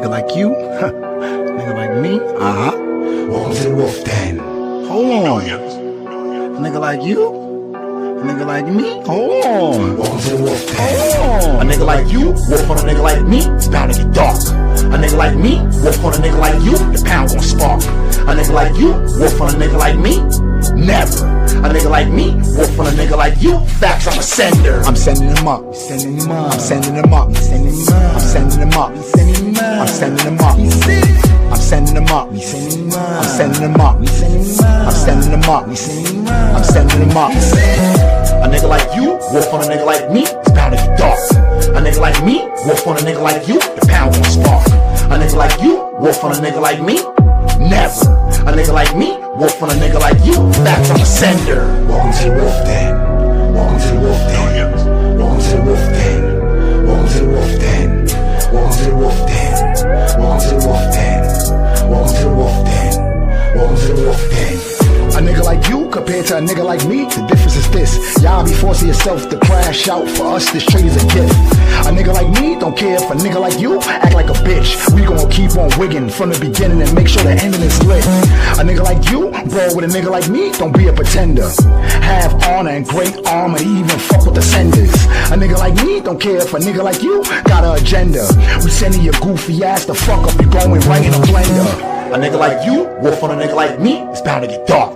nigga like you, nigga like me. Welcome to the Wolf Den. Hold on. A nigga like you, a nigga like me. Hold on. Welcome to the Wolf Den. Hold on. A nigga like you, wolf on a nigga like me, it's bound to get dark. A nigga like me, wolf on a nigga like you, the pound gon' spark. A nigga like you, wolf on a nigga like me, never. A nigga like me, wolf on a nigga like you, facts, I'm a sender. I'm sending them up, sending them up, I'm sending them up, sending them up, I'm sending them up, sending them up, I'm sending them up, I'm sending them up, I'm sending them up, I'm sending them up, I'm sending them up, I'm sending them up. A nigga like you, wolf on a nigga like me, it's bound to get dark. A nigga like me, wolf on a nigga like you, the pound gon' spark. A nigga like you, wolf on a nigga like me, never. A nigga like me, wolf on a nigga like you, facts, I'm a sender. Welcome to the Wolf Den. Welcome to the Wolf Den. Welcome to the Wolf Den. Welcome to the Wolf Den. Welcome to the Wolf Den. Welcome to the Wolf Den. Welcome to the Wolf Den. Welcome to the Wolf Den. A nigga like you compared to a nigga like me, the difference is this. Y'all be forcing yourself to crash out. For us, this trade is a gift. A nigga like me don't care if a nigga like you act like a bitch. We gon' keep on wigging from the beginning and make sure the ending is lit. A nigga like you, bro, with a nigga like me, don't be a pretender. Have honor and great armor, even fuck with the senders. A nigga like me don't care if a nigga like you got an agenda. We sending your goofy ass the fuck up, you going right in a blender. A nigga like you, wolf on a nigga like me, it's bound to get dark.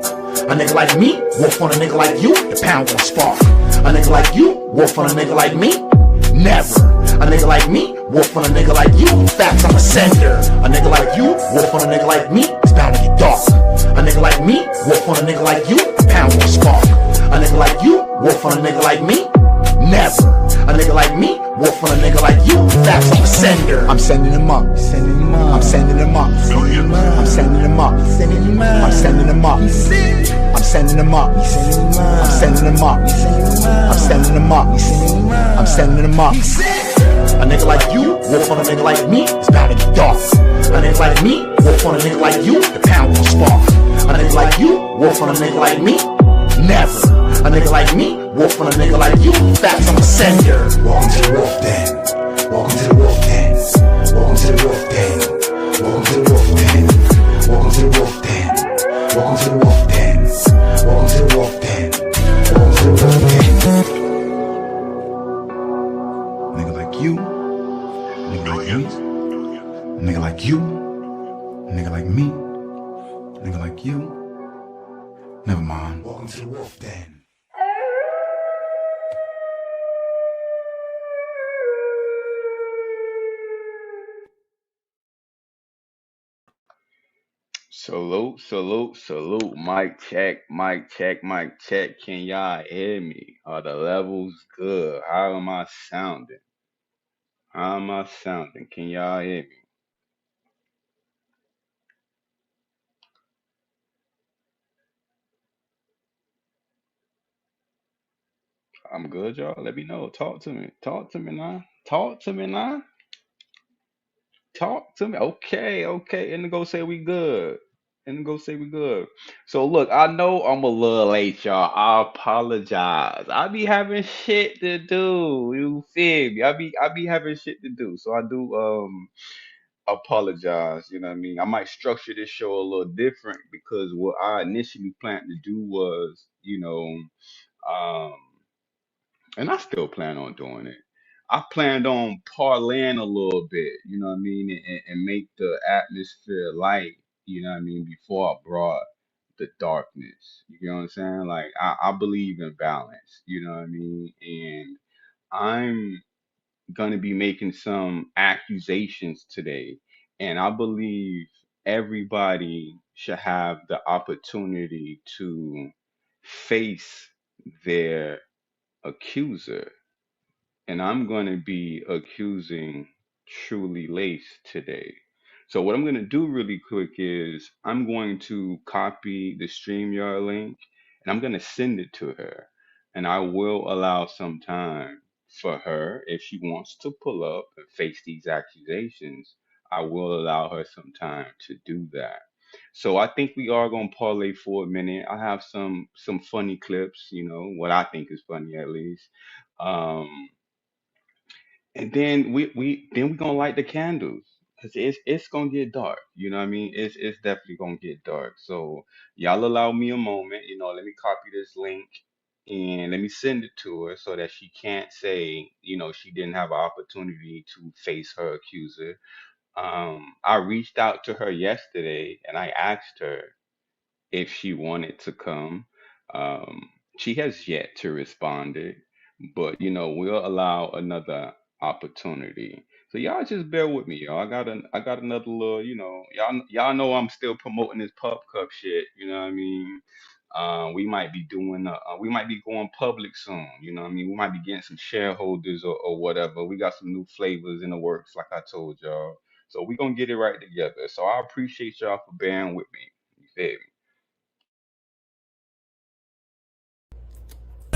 A nigga like me, wolf on a nigga like you, the pound gon' spark. A nigga like you, wolf on a nigga like me, never. A nigga like me, wolf on a nigga like you, facts, I'm a sender. A nigga like you, wolf on a nigga like me, it's bound to get dark. A nigga like me, wolf on a nigga like you, the pound gon' spark. A nigga like you, wolf on a nigga like me, never. A nigga like me, wolf on a nigga like you, facts, I'm a sender. I'm sending them up, sending them up, I'm sending them up, sending them up, I'm sending them up, sending them up, I'm sending them up, I'm sending them up, I'm sending them up, I'm sending them up, I'm sending them up. A nigga like you, wolf on a nigga like me, it's bound to get dark. A nigga like me, wolf on a nigga like you, the pound gon' spark. A nigga like you, wolf on a nigga like me, never. A nigga like me, wolf on a nigga like you, facts, I'm a sender. Welcome to the Wolf Den. Welcome to the Wolf Den. Welcome to the Wolf Den. Welcome to the Wolf Den. Welcome to the Wolf Den. Welcome to the Wolf Den. Welcome to the Wolf Den. Welcome to the Wolf Den. Nigga like you, nigga like me, nigga like you, nigga like me, nigga like you. Never mind. Welcome to the Wolf Den. Salute, salute, salute. Mic check, mic check, mic check. Can y'all hear me? Are the levels good? How am I sounding? How am I sounding? Can y'all hear me? I'm good, y'all. Let me know. Talk to me. Talk to me now. Talk to me now. Talk to me. Okay, okay. Indigo say we good. Indigo say we good. So look, I know I'm a little late, y'all. I apologize. I be having shit to do. You feel me? I be having shit to do. So I do apologize. You know what I mean? I might structure this show a little different because what I initially planned to do was, um and I still plan on doing it. I planned on parlaying a little bit, you know what I mean, and make the atmosphere light, you know what I mean, before I brought the darkness. You know what I'm saying? Like I believe in balance, you know what I mean? And I'm gonna be making some accusations today, and I believe everybody should have the opportunity to face their accuser, and I'm going to be accusing Truly Lace today. So what I'm going to do really quick is I'm going to copy the StreamYard link and I'm going to send it to her. And I will allow some time for her if she wants to pull up and face these accusations. I will allow her some time to do that. So I think we are going to parlay for a minute. I have some funny clips, what I think is funny at least. Um, and then we gonna light the candles. Cause it's gonna get dark. You know what I mean? It's definitely gonna get dark. So y'all allow me a moment. Let me copy this link and let me send it to her so that she can't say, she didn't have an opportunity to face her accuser. I reached out to her yesterday and I asked her if she wanted to come. Um, she has yet to respond it, but we'll allow another opportunity. So y'all just bear with me, y'all. I got another little, y'all know I'm still promoting this pub cup shit. You know what I mean? We might be going public soon. You know what I mean? We might be getting some shareholders or whatever. We got some new flavors in the works, like I told y'all. So we gonna get it right together. So I appreciate y'all for bearing with me. You feel me?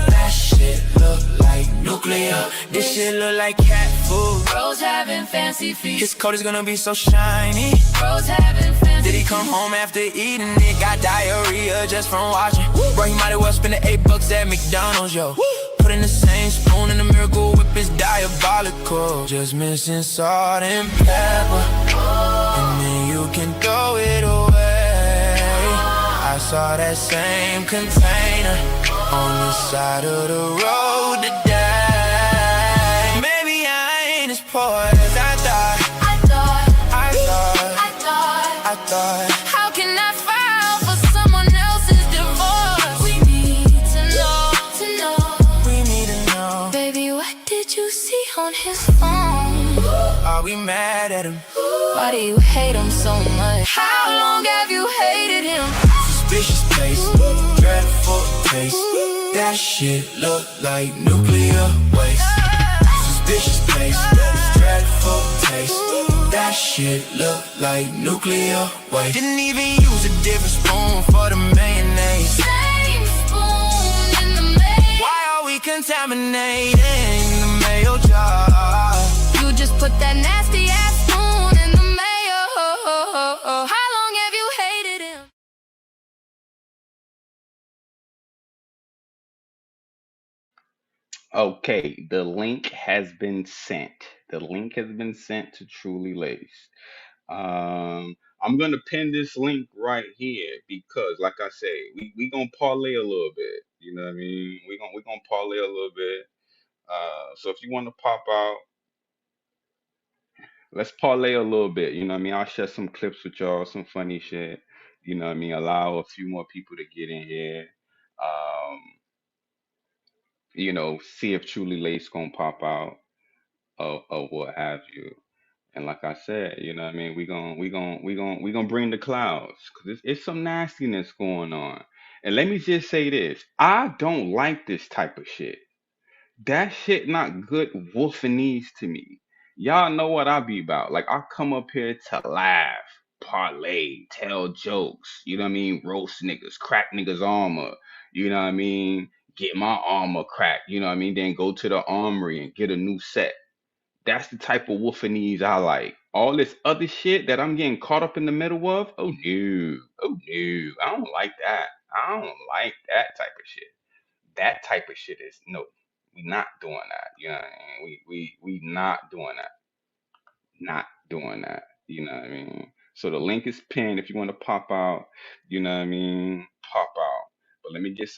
That shit look like nuclear. This shit look like cat food. Bros having fancy feet. His coat is gonna be so shiny. Bros having fancy. Did he come home after eating it? Got diarrhea just from watching. Bro, he might as well spend the $8 at McDonald's, yo. Put in the same spoon and the Miracle Whip is diabolical. Just missing salt and pepper, and then you can throw it away. I saw that same container on the side of the road today. Maybe I ain't as poor as I thought. I thought. How can I file for someone else's divorce? We need to know. We need to know. Baby, what did you see on his phone? Are we mad at him? Why do you hate him so much? How long have you hated him? Suspicious place, dreadful taste. That shit look like nuclear waste. Suspicious place, dreadful taste. That shit look like nuclear waste. Didn't even use a different spoon for the mayonnaise. Same spoon in the mayo. Why are we contaminating the mayo jar? You just put that nasty ass spoon in the mayo. How long have you hated him? Okay, the link has been sent. The link has been sent to Truly Laced. I'm gonna pin this link right here because, like I say, we gonna parlay a little bit. You know what I mean? We gonna parlay a little bit. So if you want to pop out, let's parlay a little bit. You know what I mean? I'll share some clips with y'all, some funny shit. You know what I mean? Allow a few more people to get in here. Um, see if Truly Lace gonna pop out or what have you. And like I said, you know what I mean, we gonna bring the clouds because it's some nastiness going on. And let me just say this: I don't like this type of shit. That shit not good wolfenese to me. Y'all know what I be about. Like I come up here to laugh, parlay, tell jokes. You know what I mean? Roast niggas, crack niggas armor. You know what I mean? Get my armor cracked. You know what I mean? Then go to the armory and get a new set. That's the type of wolfenese I like. All this other shit that I'm getting caught up in the middle of, oh no, oh no, I don't like that. I don't like that type of shit. That type of shit is no, we not doing that. You know what I mean? We not doing that. Not doing that. You know what I mean? So the link is pinned if you want to pop out. You know what I mean? Pop out. But let me get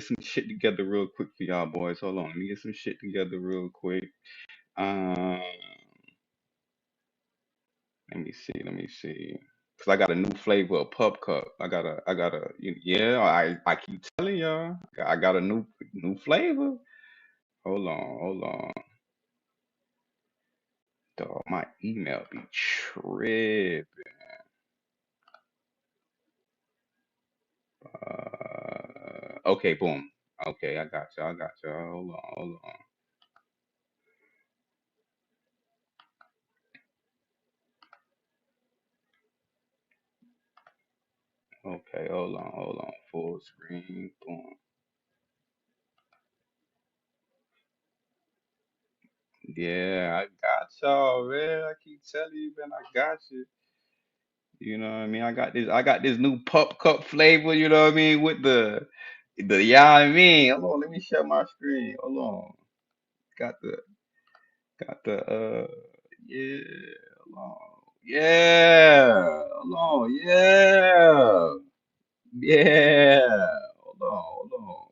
some shit together real quick for y'all boys. Hold on. Let me get some shit together real quick. Um, let me see. Cause I got a new flavor of Pup Cup. Yeah, I keep telling y'all, I got a new flavor. Hold on. Dog, my email be tripping. Okay, boom. Okay, I got you. Hold on. Okay, hold on. Full screen, boom. Yeah, I got y'all, man. I keep telling you, man, I got you. You know what I mean? I got this new pup cup flavor, you know what I mean, with the yeah, I mean. Hold on, let me share my screen. Hold on. Got the got the Yeah, hold on. Yeah, hold on. Yeah, yeah. Hold on, hold on.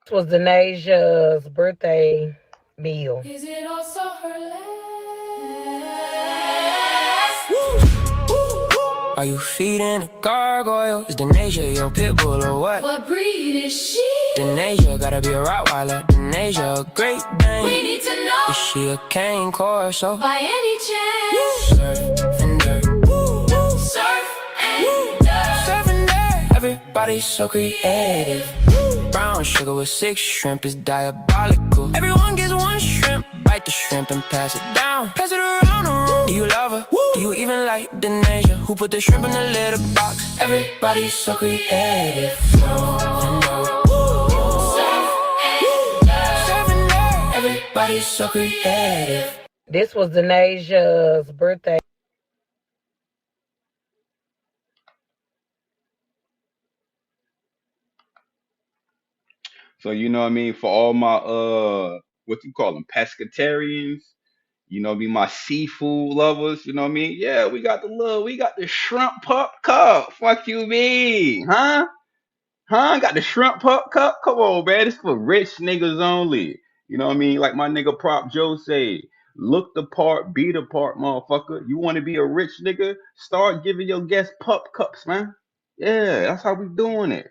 This was Denasia's birthday meal. Is it also her Are you feeding a gargoyle? Is Denasia your pit bull or what? What breed is she? Denasia gotta be a Rottweiler. Denasia a Great Dane. We need to know. Is she a cane corso? By any chance? Surf and dirt. Surf and dirt. Surf and dirt. Everybody's so creative. Brown sugar with 6 shrimp is diabolical. Everyone gets 1 shrimp. Bite the shrimp and pass it down. Pass it around the room. Do you love her? Do you even like Denasia? Who put the shrimp in the litter box? Everybody's so creative. Surfing dirt. Everybody's so creative. This was Denasia's birthday. So you know what I mean? For all my what you call them, pescatarians, you know what I mean, my seafood lovers, you know what I mean? Yeah, we got the shrimp pup cup. Fuck you mean, huh? Huh? Got the shrimp pup cup? Come on, man. It's for rich niggas only. You know what I mean? Like my nigga Prop Joe say, look the part, be the part, motherfucker. You want to be a rich nigga? Start giving your guests pup cups, man. Yeah, that's how we doing it.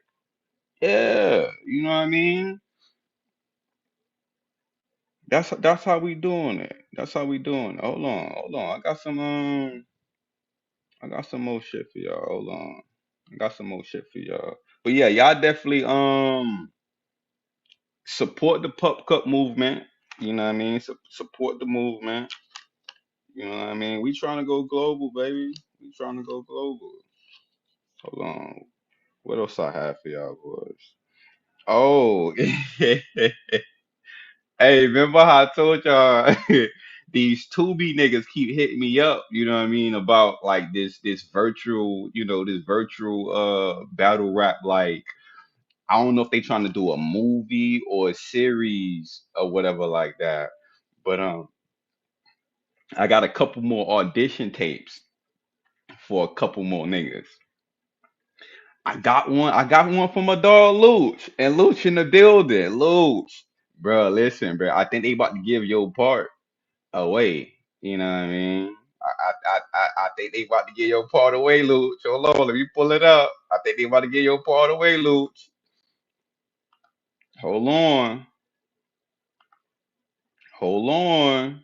Yeah, you know what I mean? That's how we doing it. That's how we doing it. Hold on. I got some more shit for y'all. Hold on. I got some more shit for y'all. But yeah, y'all definitely support the pup cup movement. You know what I mean? Support the movement. You know what I mean? We trying to go global, baby. We trying to go global. Hold on. What else I have for y'all boys? Oh, hey, remember how I told y'all these Tubi niggas keep hitting me up, you know what I mean, about like this virtual, this virtual battle rap, like I don't know if they trying to do a movie or a series or whatever like that. But I got a couple more audition tapes for a couple more niggas. I got one from my dog Luch, and Luch in the building. Luch, bro, listen, bro. I think they about to give your part away. You know what I mean? I think they about to get your part away, Luch. Hold on, let me pull it up. I think they about to get your part away, Luch. Hold on. Hold on.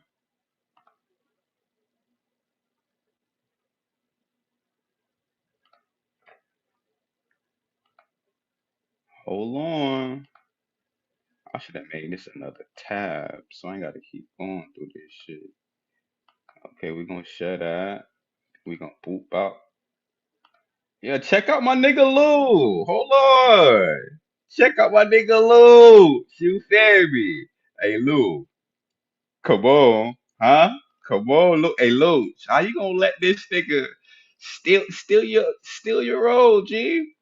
Hold on. I should have made this another tab, so I ain't gotta keep going through this shit. Okay, we're gonna share that. We gonna boop out. Yeah, check out my nigga Lou. Hold on. Check out my nigga Lou. You feel me? Hey Lou, come on, huh? Come on, Lou. Hey Lou, how you gonna let this nigga steal your role, G?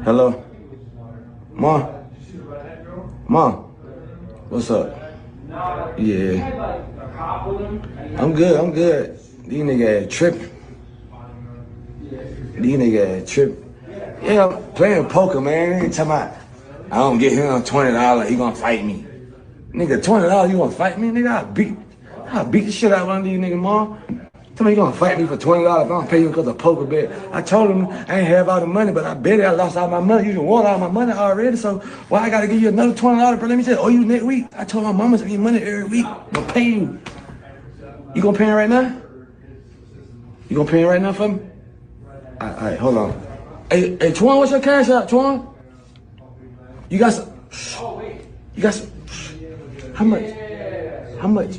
Hello, Ma. Ma, what's up? Yeah, I'm good. I'm good. These niggas tripping. These niggas tripping. Yeah, I'm playing poker, man. They talking about I don't get him $20, he gonna fight me. Nigga, $20, you gonna fight me? Nigga, I'll beat the shit out of one of these niggas, Ma. Tell me you gonna fight me for $20 if I don't pay you because of poker bet. I told him I ain't have all the money, but I bet I lost all my money. You done won all my money already, so why I gotta give you another $20, bro? Let me say, oh, you next week. I told my mama to give me money every week. I'm gonna pay you. You gonna pay me right now? You gonna pay me right now for me? All right, hold on. Hey, Twan, what's your cash out, Twan? You got some? You got some? How much? How much?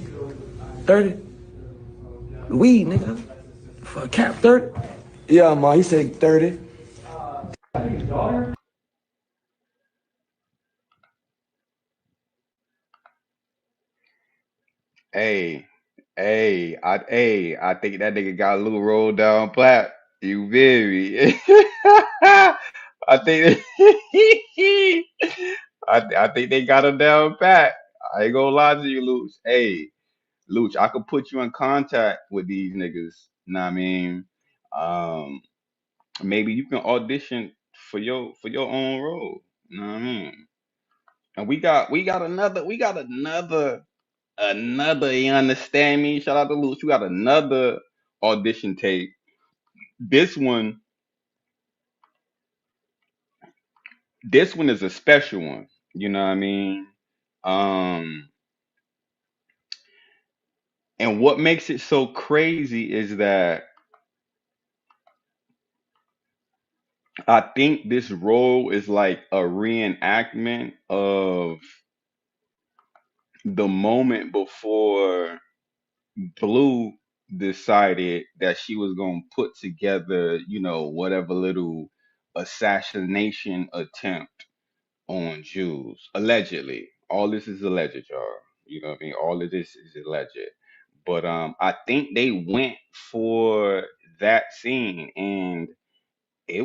30? Weed, nigga. For a cap, 30? Yeah, Ma, he said 30. Hey, I think that nigga got a little roll down plat. You feel me? I think I think they got him down pat. I ain't gonna lie to you, Luch. Hey, Luch, I could put you in contact with these niggas. Know what I mean? Um, maybe you can audition for your own role. You know what I mean? And we got another. You understand me? Shout out to Luch. You got another audition tape. This one, this one is a special one. You know what I mean? Um, and what makes it so crazy is that I think this role is like a reenactment of the moment before Blue decided that she was going to put together, whatever little assassination attempt on Jews. Allegedly. All this is alleged, y'all. You know what I mean? All of this is alleged. But I think they went for that scene, and it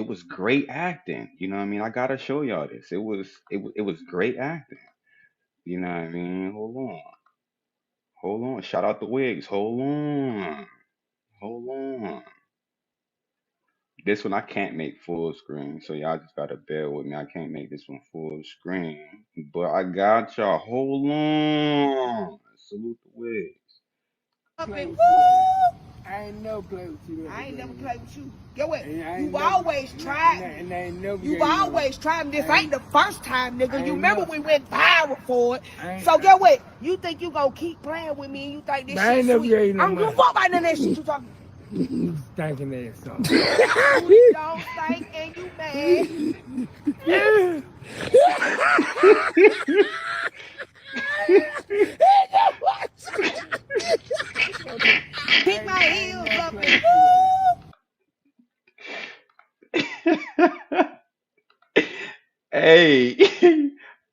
was great acting. You know what I mean? I gotta show y'all this. It was great acting. You know what I mean? Hold on. Hold on. Shout out the wigs. Hold on. Hold on. This one I can't make full screen, so y'all just gotta bear with me. I can't make this one full screen. But I got y'all. Hold on. Salute the wigs. Up and woo! I ain't never played with you. I ain't never played with you. Get what? You've always tried. And I ain't never. You've always tried. This ain't the first time, nigga. You remember we went viral for it. So get what? You think you gonna keep playing with me and you think this shit sweet? I'm gonna fuck by none of that shit you talking. You stinking ass song. You don't stink and you mad. Keep my heels up and Hey,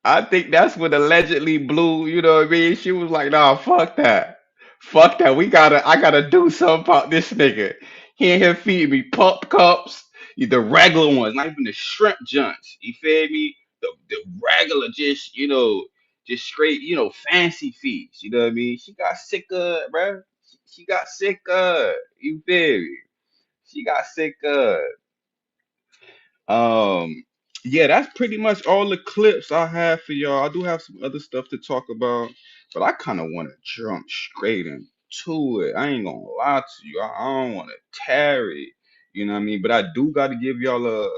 I think that's when allegedly Blue, you know what I mean? She was like, nah, fuck that. Fuck that. I gotta do something about this nigga. He ain't here feeding me pump cups, the regular ones, not even the shrimp junks. You feel me? The regular, just straight, fancy feeds. You know what I mean? She got sick of it, bruh. She got sick of it. You feel me? She got sick of it. Yeah, that's pretty much all the clips I have for y'all. I do have some other stuff to talk about, but I kind of want to jump straight into it. I ain't gonna lie to you. I don't want to tarry. You know what I mean? But I do got to give y'all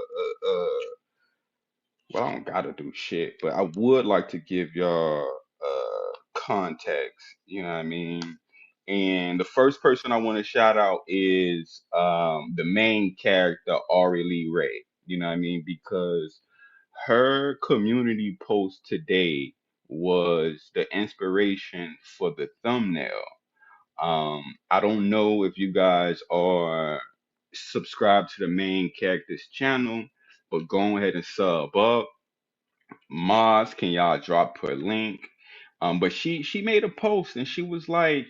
well, I don't gotta do shit, but I would like to give y'all context. You know what I mean? And the first person I want to shout out is the main character, Ari Lee Ray. You know what I mean? Because her community post today was the inspiration for the thumbnail. I don't know if you guys are subscribed to the main character's channel, but go ahead and sub up. Maz, can y'all drop her link? But she made a post and she was like,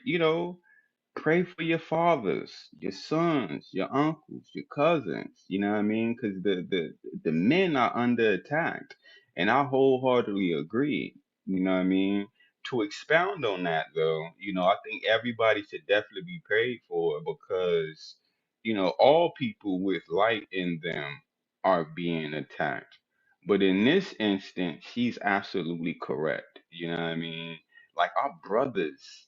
pray for your fathers, your sons, your uncles, your cousins. You know what I mean? Because the men are under attack, and I wholeheartedly agree. You know what I mean? To expound on that, though, I think everybody should definitely be prayed for because all people with light in them are being attacked. But in this instance, she's absolutely correct. You know what I mean? Like our brothers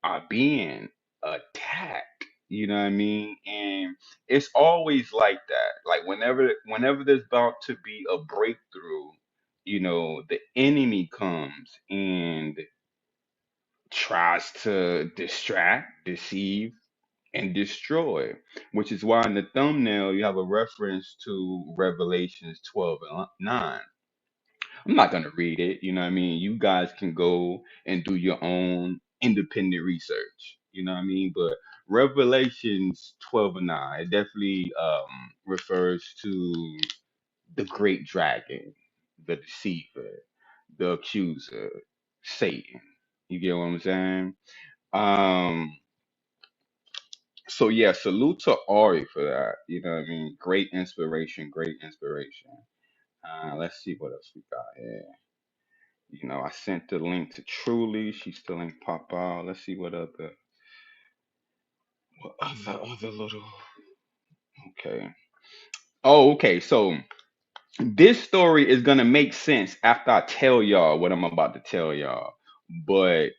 are being attacked. You know what I mean? And it's always like that. Like whenever there's about to be a breakthrough, the enemy comes and tries to distract, deceive, and destroy. Which is why in the thumbnail you have a reference to Revelations 12 and 9. I'm not gonna read it. You know what I mean? You guys can go and do your own independent research. You know what I mean? But Revelations 12 and 9, it definitely refers to the great dragon, the deceiver, the accuser, Satan. You get what I'm saying? Um, so yeah, salute to Ari for that. You know what I mean? Great inspiration, great inspiration. Let's see what else we got here. You know, I sent the link to Truly. She still ain't pop out. Let's see what other little. Okay. Oh, okay. So this story is gonna make sense after I tell y'all what I'm about to tell y'all. But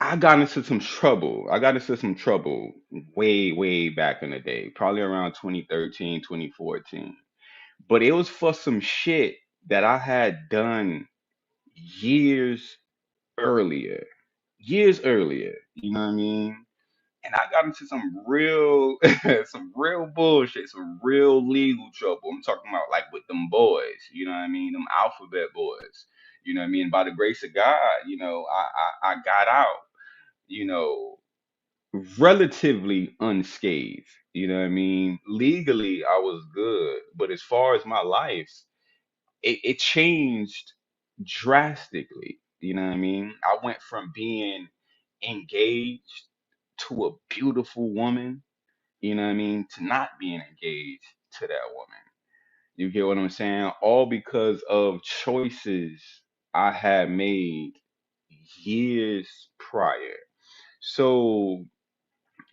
I got into some trouble. I got into some trouble way, way back in the day, probably around 2013, 2014. But it was for some shit that I had done years earlier. Years earlier. You know what I mean? And I got into some real some real bullshit, some real legal trouble. I'm talking about like with them boys, you know what I mean? Them alphabet boys. You know what I mean? By the grace of God, you know, I got out, you know, relatively unscathed. You know what I mean? Legally I was good. But as far as my life, it changed drastically. You know what I mean? I went from being engaged to a beautiful woman, you know what I mean, to not being engaged to that woman. You get what I'm saying? All because of choices I had made years prior. So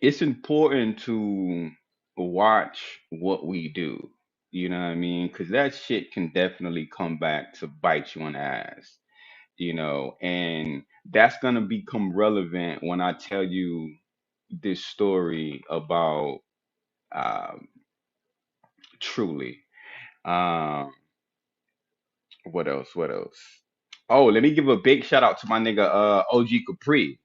it's important to watch what we do. You know what I mean? Because that shit can definitely come back to bite you in the ass. You know, and that's gonna become relevant when I tell you this story about um, Truly. Um, what else? What else? Oh, let me give a big shout out to my nigga OG Capri.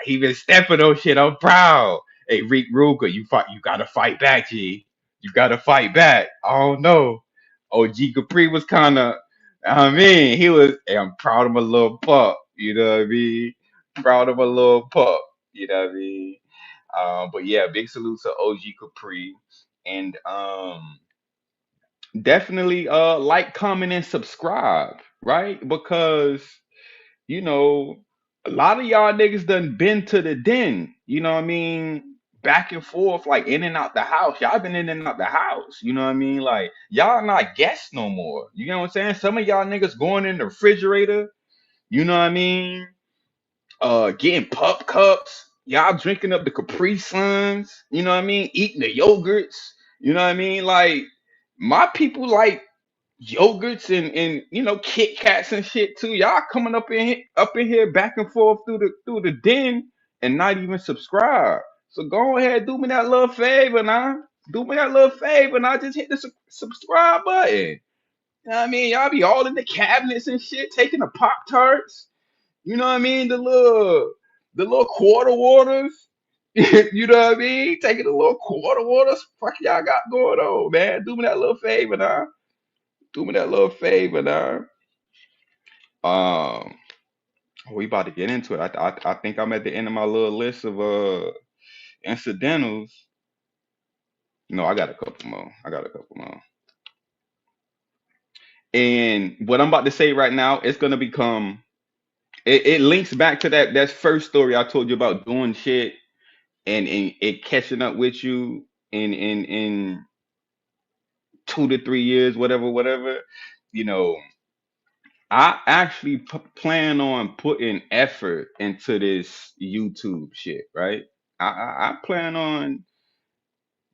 He been stepping on shit. I'm proud. Hey, Rick Ruger, you gotta fight back, G. You gotta fight back. Oh no. OG Capri was kinda he was hey, I'm proud of my little pup, you know what I mean? Proud of my little pup, you know what I mean? But yeah, big salute to OG Capri. And definitely like, comment, and subscribe, right? Because you know, a lot of y'all niggas done been to the den, you know what I mean? Back and forth, like in and out the house. Y'all been in and out the house, you know what I mean? Like, y'all not guests no more. You know what I'm saying? Some of y'all niggas going in the refrigerator, you know what I mean? Getting pup cups. Y'all drinking up the Capri Suns, you know what I mean? Eating the yogurts, you know what I mean? Like, my people like yogurts and you know Kit Kats and shit too. Y'all coming up in here back and forth through the den and not even subscribe. So go ahead, do me that little favor now. Do me that little favor now. Just hit the subscribe button. You know what I mean? Y'all be all in the cabinets and shit, taking the Pop Tarts. You know what I mean? The little quarter waters. You know what I mean? Taking the little quarter waters. Fuck y'all got going on, man. Do me that little favor now. Do me that little favor now. Um, we about to get into it. I think I'm at the end of my little list of incidentals. No, I got a couple more. I got a couple more. And what I'm about to say right now, it's gonna become it links back to that first story I told you about doing shit and it catching up with you in 2 to 3 years, whatever. You know, I actually plan on putting effort into this YouTube shit, right? I plan on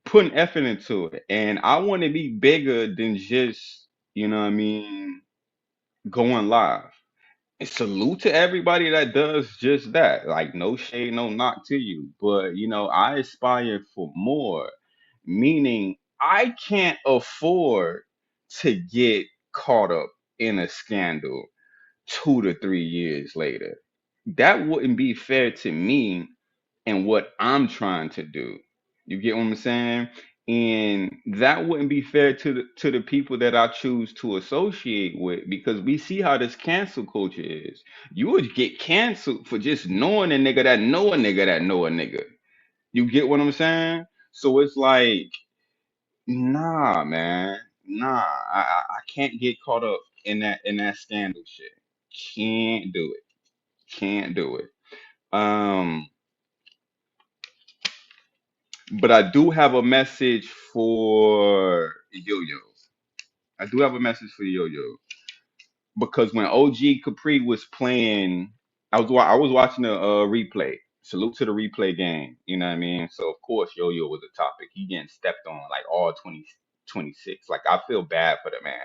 putting effort into it, and I want to be bigger than just, you know what I mean, going live. And salute to everybody that does just that. Like, no shade, no knock to you, but you know, I aspire for more. Meaning, I can't afford to get caught up in a scandal 2 to 3 years later. That wouldn't be fair to me and what I'm trying to do. You get what I'm saying? And that wouldn't be fair to the people that I choose to associate with because we see how this cancel culture is. You would get canceled for just knowing a nigga that know a nigga that know a nigga. You get what I'm saying? So it's like, nah, man, nah. I can't get caught up in that scandal shit. Can't do it. Can't do it. Um, but I do have a message for Yo-Yo. I do have a message for Yo Yo because when OG Capri was playing, I was watching the replay. Salute to the replay game. You know what I mean? So of course Yo Yo was a topic. He getting stepped on like all 2026. Like I feel bad for the man.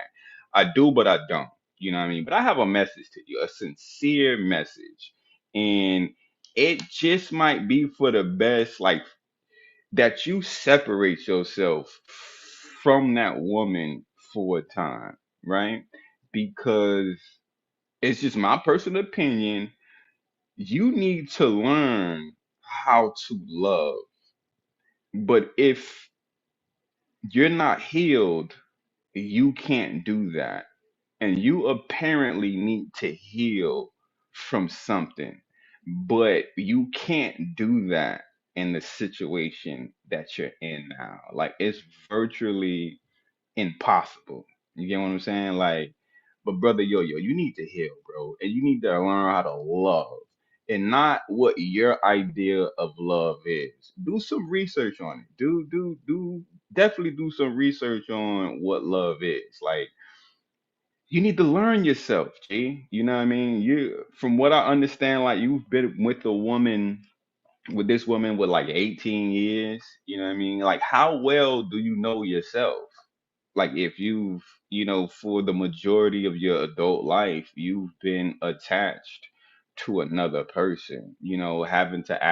I do, but I don't. You know what I mean? But I have a message to you, a sincere message, and it just might be for the best. Like that you separate yourself from that woman for a time, right? Because it's just my personal opinion. You need to learn how to love. But if you're not healed, you can't do that. And you apparently need to heal from something, but you can't do that in the situation that you're in now. Like it's virtually impossible. You get what I'm saying? Like, but brother Yo Yo, you need to heal, bro, and you need to learn how to love, and not what your idea of love is. Do some research on it. Do definitely do some research on what love is. Like, you need to learn yourself, G. You know what I mean? You, from what I understand, like you've been with a woman, with this woman with like 18 years. You know what I mean? Like, how well do you know yourself? Like if you've, for the majority of your adult life you've been attached to another person, having to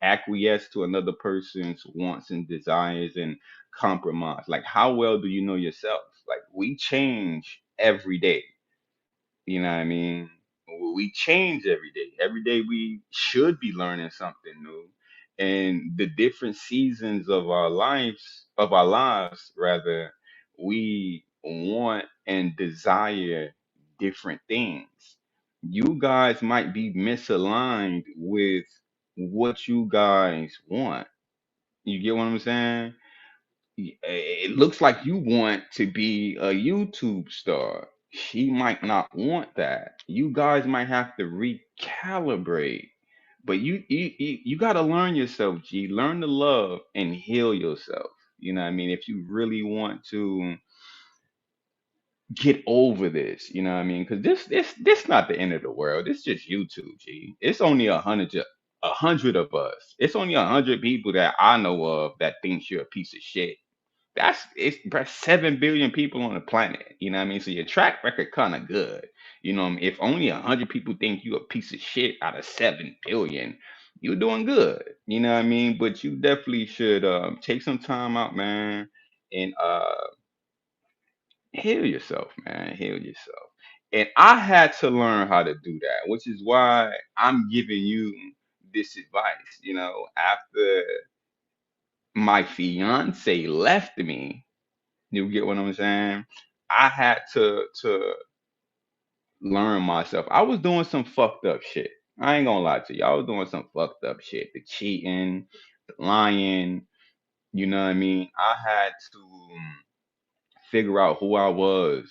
acquiesce to another person's wants and desires and compromise. Like how well do you know yourself? Like we change every day. You know what I mean? We change every day. Every day we should be learning something new. And the different seasons of our lives, rather, we want and desire different things. You guys might be misaligned with what you guys want. You get what I'm saying? It looks like you want to be a YouTube star. She might not want that. You guys might have to recalibrate. But you got to learn yourself, G. Learn to love and heal yourself. You know what I mean? If you really want to get over this, you know what I mean? Because this not the end of the world. It's just YouTube, G. It's only a hundred of us. It's only 100 people that I know of that thinks you're a piece of shit. That's 7 billion people on the planet. You know what I mean? So your track record kind of good. If only 100 people think you a piece of shit out of 7 billion, you're doing good. You know what I mean? But you definitely should take some time out, man, and heal yourself, man. Heal yourself. And I had to learn how to do that, which is why I'm giving you this advice. After my fiance left me, you get what I'm saying? I had to learn myself. I was doing some fucked up shit. I ain't gonna lie to you. I was doing some fucked up shit. The cheating, the lying, you know what I mean? I had to figure out who I was,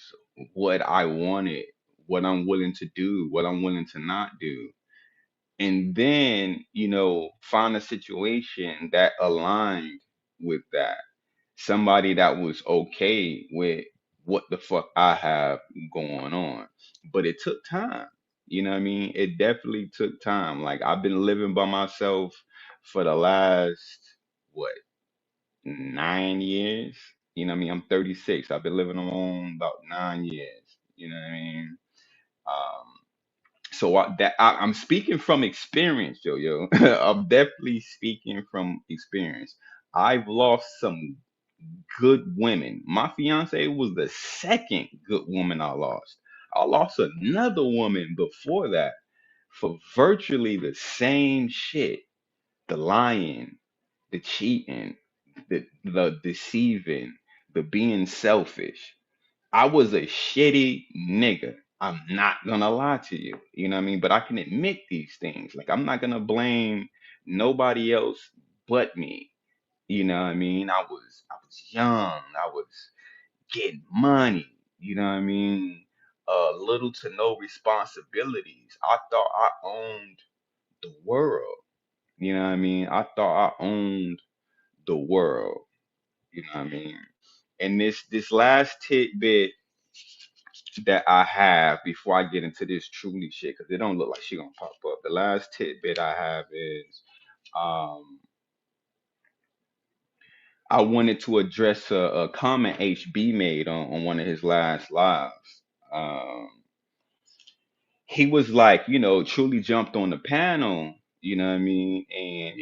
what I wanted, what I'm willing to do, what I'm willing to not do. And then, find a situation that aligned with that. Somebody that was okay with what the fuck I have going on. But it took time. You know what I mean? It definitely took time. Like I've been living by myself for the last what, 9 years? You know what I mean? I'm 36. I've been living alone about 9 years. You know what I mean? Um, so I'm speaking from experience, yo. I'm definitely speaking from experience. I've lost some good women. My fiance was the second good woman I lost. I lost another woman before that for virtually the same shit. The lying, the cheating, the deceiving, the being selfish. I was a shitty nigga. I'm not gonna lie to you. You know what I mean? But I can admit these things. Like I'm not gonna blame nobody else but me. You know what I mean? I was young. I was getting money. You know what I mean? Little to no responsibilities. I thought I owned the world. You know what I mean? I thought I owned the world. You know what I mean? And this last tidbit that I have before I get into this truly shit, because it don't look like she gonna pop up. The last tidbit I have is um I wanted to address a comment HB made on one of his last lives. Um, he was like, truly jumped on the panel, you know what I mean? And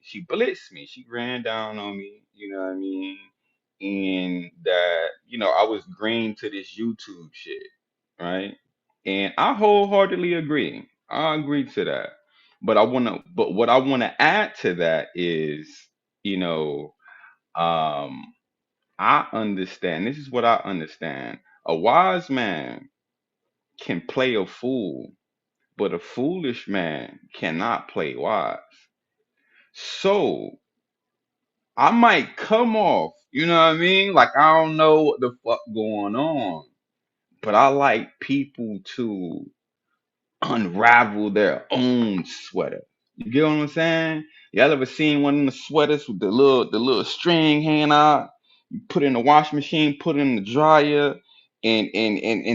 she blitzed me. She ran down on me, you know what I mean? And that, I was green to this YouTube shit, right? And I wholeheartedly agree. I agree to that. But what I wanna add to that is, you know, um, I understand. This is what I understand. A wise man can play a fool, but a foolish man cannot play wise. So I might come off, you know what I mean? Like I don't know what the fuck going on, but I like people to unravel their own sweater. You get what I'm saying? Y'all ever seen one of the sweaters with the little string hanging out? You put it in the wash machine, put it in the dryer, and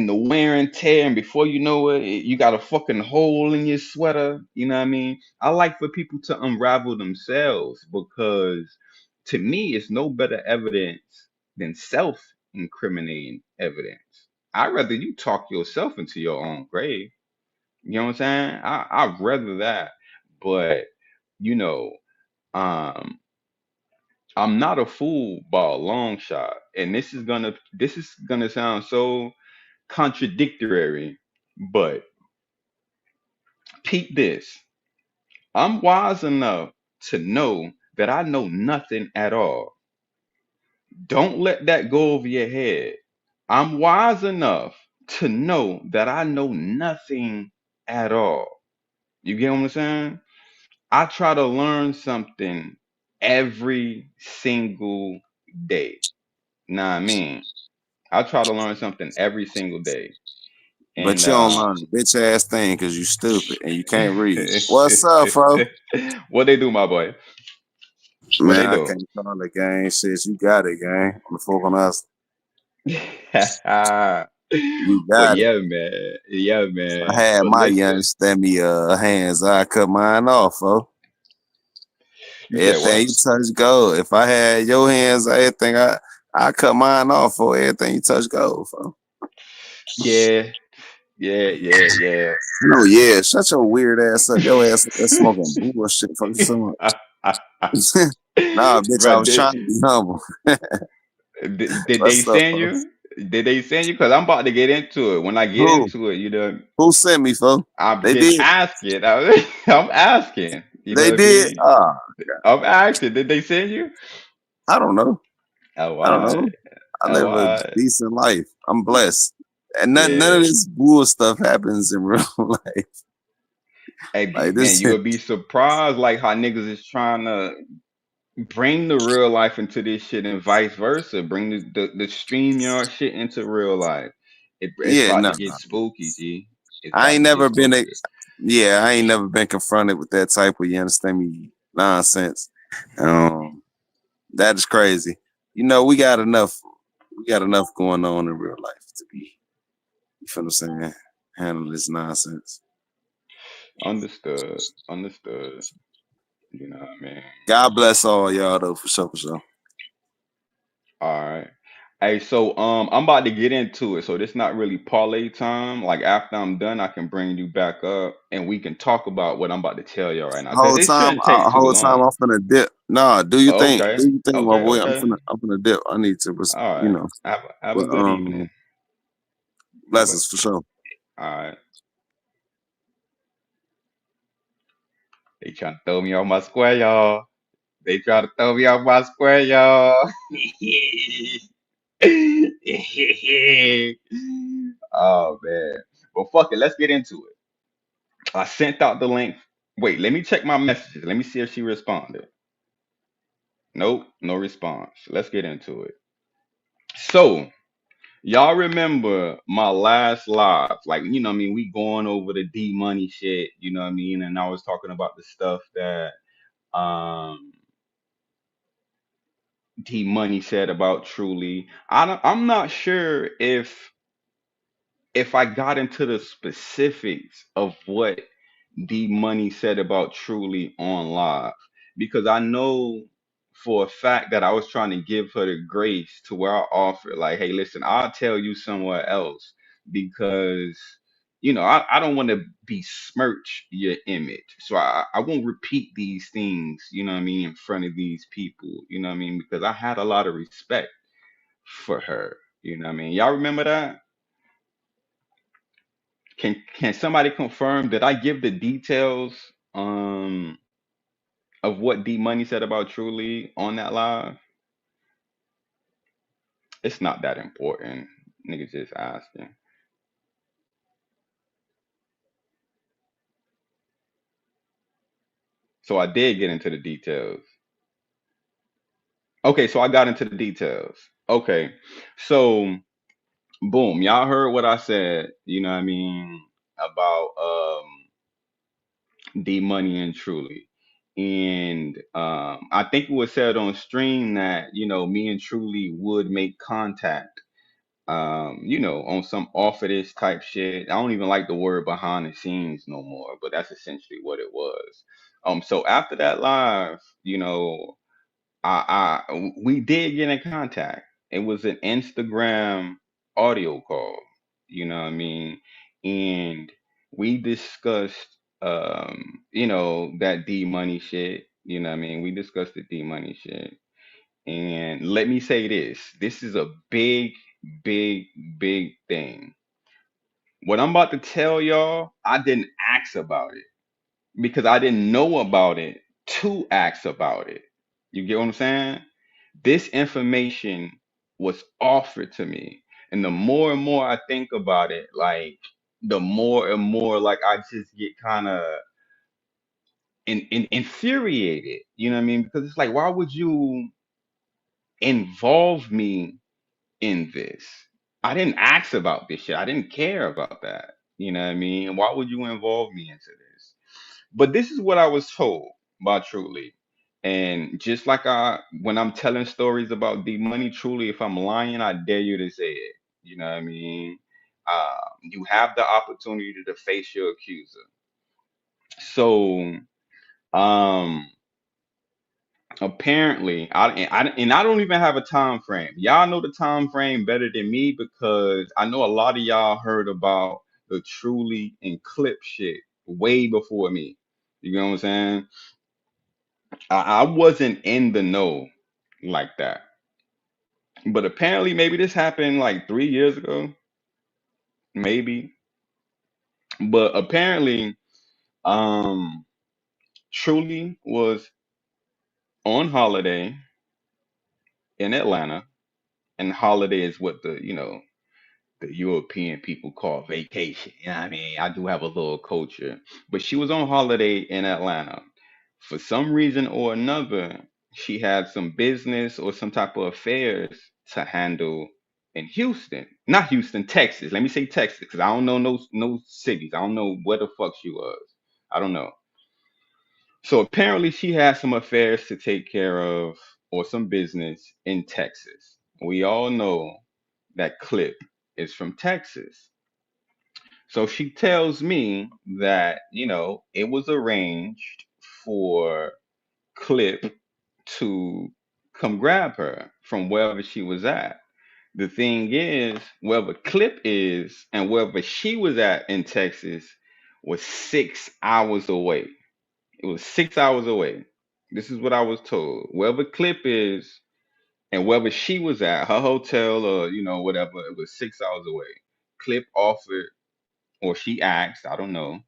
the wear and tear, and before you know it, you got a fucking hole in your sweater. You know what I mean? I like for people to unravel themselves because to me, it's no better evidence than self-incriminating evidence. I'd rather you talk yourself into your own grave. You know what I'm saying? I'd rather that. But, you know, um, I'm not a fool by a long shot. And this is gonna sound so contradictory, but peep this. I'm wise enough to know that I know nothing at all. Don't let that go over your head. I'm wise enough to know that I know nothing at all. You get what I'm saying? I try to learn something every single day. Nah, I mean, I try to learn something every single day. But And you don't learn a bitch ass thing because you stupid and you can't read. What's up, bro? what they do, my boy? What Man, they I do? can't call the game. Shit, you got it, gang. On the fork on us, you but got it. yeah, man. Yeah, If I man. had But my listen, young stemmy hands, I cut mine off, fo. you said Everything what? you touch gold. If I had your hands, everything I cut mine off for everything you touch gold, fo. Yeah, yeah, yeah, yeah. No, yeah, shut your weird ass up. Your ass up there smoking bullshit, fucking someone. Nah, bitch, I Bro, was trying to be humble. did they What's up, send fo? you? Did they send you? Because I'm about to get into it. When I get Who? into it, Who sent me, fo? I'm They just did. asking. I'm asking. You know They what I did. mean? Ah, I'm asking. Did they send you? I don't know. Oh, I don't all right. know. I Oh, live all a right. decent life. I'm blessed. And none of Yeah. this bull stuff happens in real life. Hey, Like man, this you would be surprised like how niggas is trying to bring the real life into this shit and vice versa. Bring the StreamYard shit into real life. It's yeah, about no. to get spooky, G. It's I about ain't to get never been spooky. I ain't never been confronted with that type of, you understand me, nonsense. That is crazy. You know, we got enough going on in real life to be, you feel what I'm saying, handle this nonsense. Understood. Understood. You know what I mean? God bless all y'all though, for sure, for sure. All right. Hey, so I'm about to get into it. So this not really parlay time. Like after I'm done, I can bring you back up and we can talk about what I'm about to tell y'all right now. Cause it shouldn't take too Whole time long. I'm finna dip. Nah, do you think? Okay. Do you think, my Okay, boy? okay. I'm finna dip. I need to, All you right. know. Have a But good evening. But blessings for sure. all right. They trying to throw me off my square, y'all. They try to throw me off my square, y'all. Oh man. Well, fuck it. Let's get into it. I sent out the link. Wait, let me check my messages. Let me see if she responded. Nope, no response. Let's get into it. So, y'all remember my last live? Like, what I mean? We going over the D money shit, you know what I mean? And I was talking about the stuff that um D Money said about Truly. I'm not sure if I got into the specifics of what D Money said about Truly on live, because I know for a fact that I was trying to give her the grace to where I offered, like, hey, listen, I'll tell you somewhere else because, I don't want to besmirch your image. So I won't repeat these things, in front of these people, because I had a lot of respect for her. Y'all remember that? Can somebody confirm that I give the details of what D Money said about Truly on that live? It's not that important. Niggas just asking. So I did get into the details. Okay, so I got into the details. Okay. So boom, y'all heard what I said, about D Money and Truly. And I think it was said on stream that, me and Truly would make contact, on some off of this type shit. I don't even like the word behind the scenes no more, but that's essentially what it was. So after that live, we did get in contact. It was an Instagram audio call, you know what I mean? And we discussed that D Money shit, We discussed the D Money shit. And let me say this. This is a big, big, big thing. What I'm about to tell y'all, I didn't ask about it because I didn't know about it to ask about it. You get what I'm saying? This information was offered to me. And the more and more I think about it, like the more and more like I just get kind of infuriated. You know what I mean? Because it's like, why would you involve me in this? I didn't ask about this shit. I didn't care about that. You know what I mean? Why would you involve me into this? But this is what I was told by Truly. And just like when I'm telling stories about D Money, Truly, if I'm lying, I dare you to say it. You know what I mean? You have the opportunity to face your accuser. So, um, apparently, I don't even have a time frame. Y'all know the time frame better than me because I know a lot of y'all heard about the Truly and Clip shit way before me. You know what I'm saying? I wasn't in the know like that. But apparently, maybe this happened like 3 years ago, maybe. But apparently, um, Truly was on holiday in Atlanta, and holiday is what the European people call vacation. You know what I mean? I do have a little culture. But she was on holiday in Atlanta. For some reason or another, she had some business or some type of affairs to handle in Houston. Not Houston, Texas. Let me say Texas, because I don't know no cities. I don't know where the fuck she was. I don't know. So apparently she had some affairs to take care of or some business in Texas. We all know that Clip is from Texas. So she tells me that, it was arranged for Clip to come grab her from wherever she was at. The thing is, wherever Clip is and wherever she was at in Texas was 6 hours away. It was 6 hours away. This is what I was told. Wherever Clip is and wherever she was at, her hotel or, whatever, it was 6 hours away. Clip offered, or she asked, I don't know,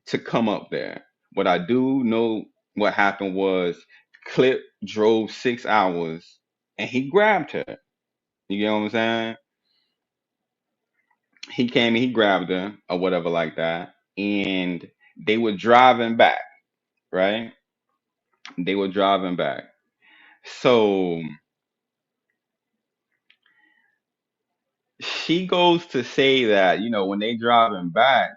to come up there. What I do know what happened was Clip drove 6 hours and he grabbed her. You get what I'm saying? He came and he grabbed her or whatever like that. And they were driving back, right? They were driving back. So she goes to say that, when they driving back,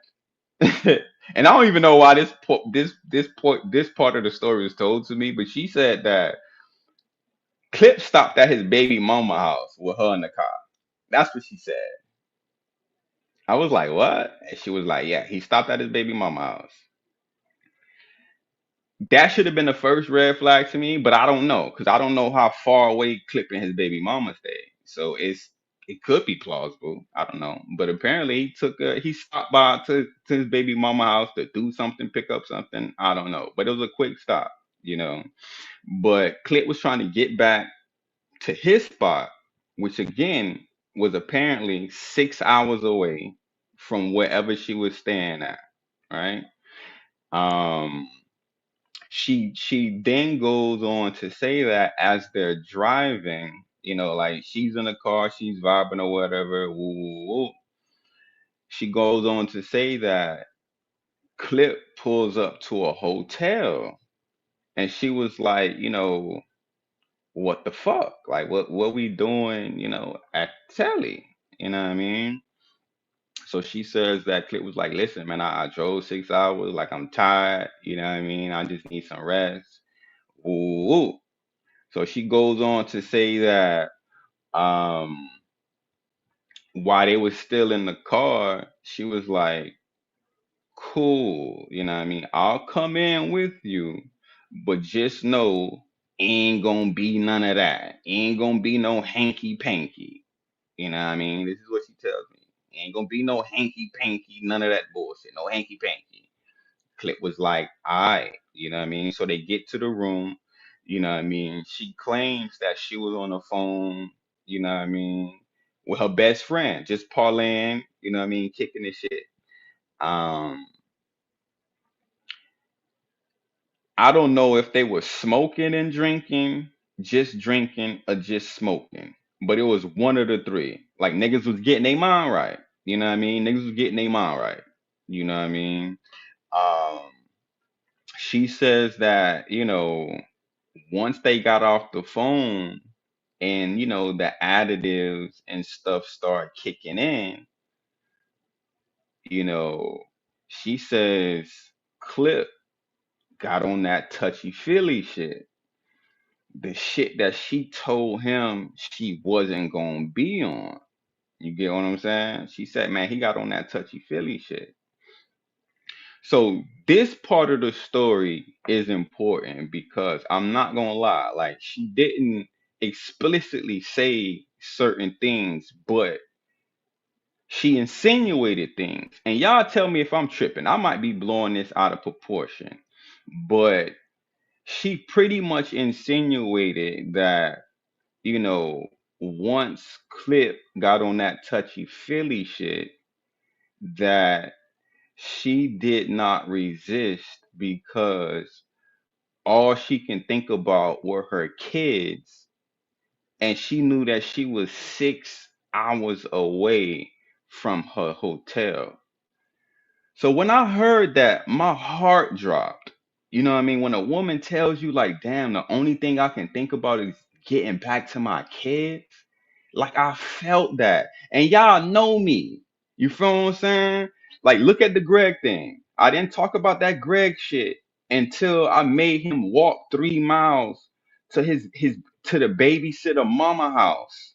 and I don't even know why this part of the story was told to me, but she said that Clip stopped at his baby mama house with her in the car. That's what she said. I was like, what? And she was like, yeah, he stopped at his baby mama house. That should have been the first red flag to me, but I don't know because I don't know how far away Clip and his baby mama stayed. So it could be plausible. I don't know, but apparently he stopped by to his baby mama house to do something, pick up something. I don't know, but it was a quick stop, you know. But Clip was trying to get back to his spot, which again was apparently 6 hours away from wherever she was staying at, right? Um, she then goes on to say that as they're driving, like she's in the car, she's vibing or whatever. Woo, woo, woo. She goes on to say that Clip pulls up to a hotel, and she was like, what the fuck? Like, what we doing, at Telly? You know what I mean? So she says that Clip was like, listen, man, I drove 6 hours, like I'm tired, you know what I mean? I just need some rest. Ooh. So she goes on to say that um while they was still in the car, she was like, cool, you know what I mean? I'll come in with you, but just know ain't gonna be none of that. Ain't gonna be no hanky panky. You know what I mean? This is what she tells me. Ain't gonna be no hanky panky, none of that bullshit. No hanky panky. Clip was like, all right, you know what I mean? So they get to the room, you know what I mean? She claims that she was on the phone, you know what I mean, with her best friend, just parlaying, you know what I mean, kicking this shit. Um, I don't know if they were smoking and drinking, or just smoking. But it was one of the three. Like niggas was getting their mind right. You know what I mean? Niggas was getting their mind right. You know what I mean? Um, she says that, once they got off the phone and, the additives and stuff start kicking in, you know, she says Clip got on that touchy feely shit. The shit that she told him she wasn't gonna be on. You get what I'm saying? She said, man, he got on that touchy feely shit. So this part of the story is important because I'm not gonna lie, like she didn't explicitly say certain things, but she insinuated things. And y'all tell me if I'm tripping. I might be blowing this out of proportion, but she pretty much insinuated that, once Clip got on that touchy feely shit, that she did not resist because all she can think about were her kids, and she knew that she was 6 hours away from her hotel. So when I heard that, my heart dropped. You know what I mean? When a woman tells you, like, damn, the only thing I can think about is getting back to my kids, like, I felt that. And y'all know me. You feel what I'm saying? Like, look at the Greg thing. I didn't talk about that Greg shit until I made him walk 3 miles to his to the babysitter mama house,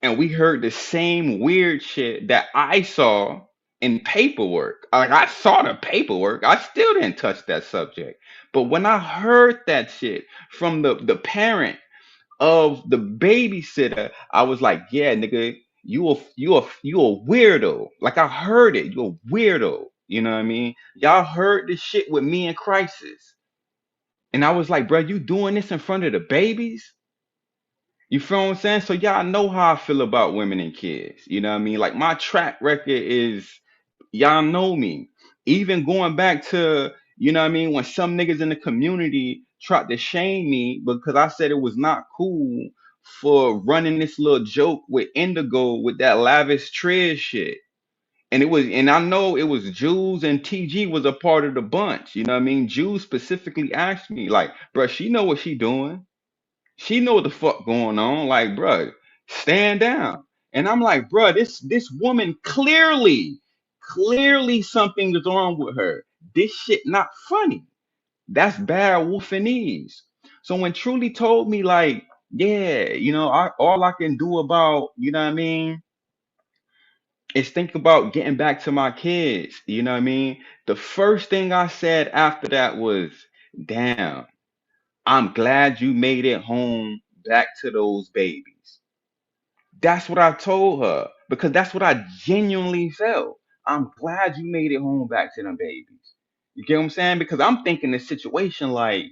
and we heard the same weird shit that I saw in paperwork. Like I saw the paperwork, I still didn't touch that subject. But when I heard that shit from the parent of the babysitter, I was like, yeah, nigga, you a weirdo. Like I heard it, you a weirdo. You know what I mean? Y'all heard this shit with me in Crisis, and I was like, bro, you doing this in front of the babies? You feel what I'm saying? So y'all know how I feel about women and kids. You know what I mean? Like my track record is, y'all know me. Even going back to, you know what I mean, when some niggas in the community tried to shame me because I said it was not cool for running this little joke with Indigo with that lavish tread shit. And I know it was Jules and TG was a part of the bunch. You know what I mean? Jules specifically asked me, like, bro, she know what she doing. She know what the fuck going on. Like, bruh, stand down. And I'm like, bruh, this woman clearly something is wrong with her. This shit not funny. That's bad wolfingese. So when Truly told me, like, Yeah, all I can do about, what I mean, is think about getting back to my kids. You know what I mean? The first thing I said after that was, damn, I'm glad you made it home back to those babies. That's what I told her because that's what I genuinely felt. I'm glad you made it home back to them babies. You get what I'm saying? Because I'm thinking the situation like,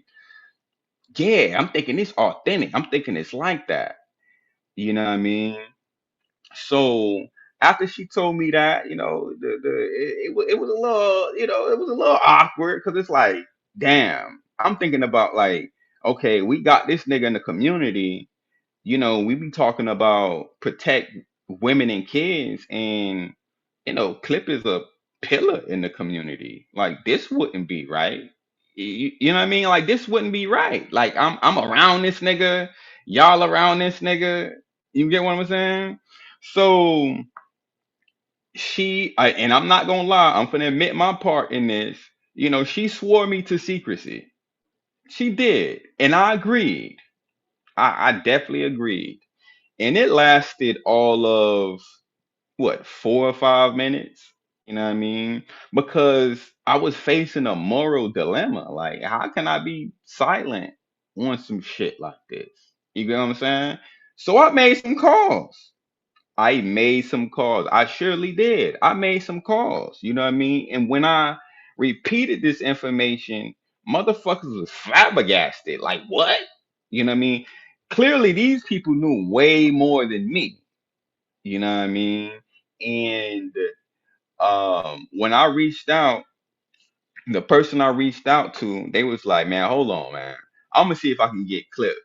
yeah, I'm thinking it's authentic. I'm thinking it's like that. You know what I mean? So after she told me that, it was a little, it was a little awkward because it's like, damn, I'm thinking about like, okay, we got this nigga in the community. We be talking about protect women and kids, and Clip is a pillar in the community. Like this wouldn't be right. You know what I mean? Like this wouldn't be right. Like I'm around this nigga, y'all around this nigga. You get what I'm saying? So and I'm not gonna lie, I'm gonna admit my part in this. She swore me to secrecy. She did, and I agreed. I definitely agreed. And it lasted all of what, 4 or 5 minutes? You know what I mean? Because I was facing a moral dilemma. Like, how can I be silent on some shit like this? You get what I'm saying? So I made some calls. I made some calls. I surely did. I made some calls. You know what I mean? And when I repeated this information, motherfuckers was flabbergasted. Like, what? You know what I mean? Clearly, these people knew way more than me. You know what I mean? And when I reached out, the person I reached out to, they was like, man, hold on, man. I'm gonna see if I can get clipped.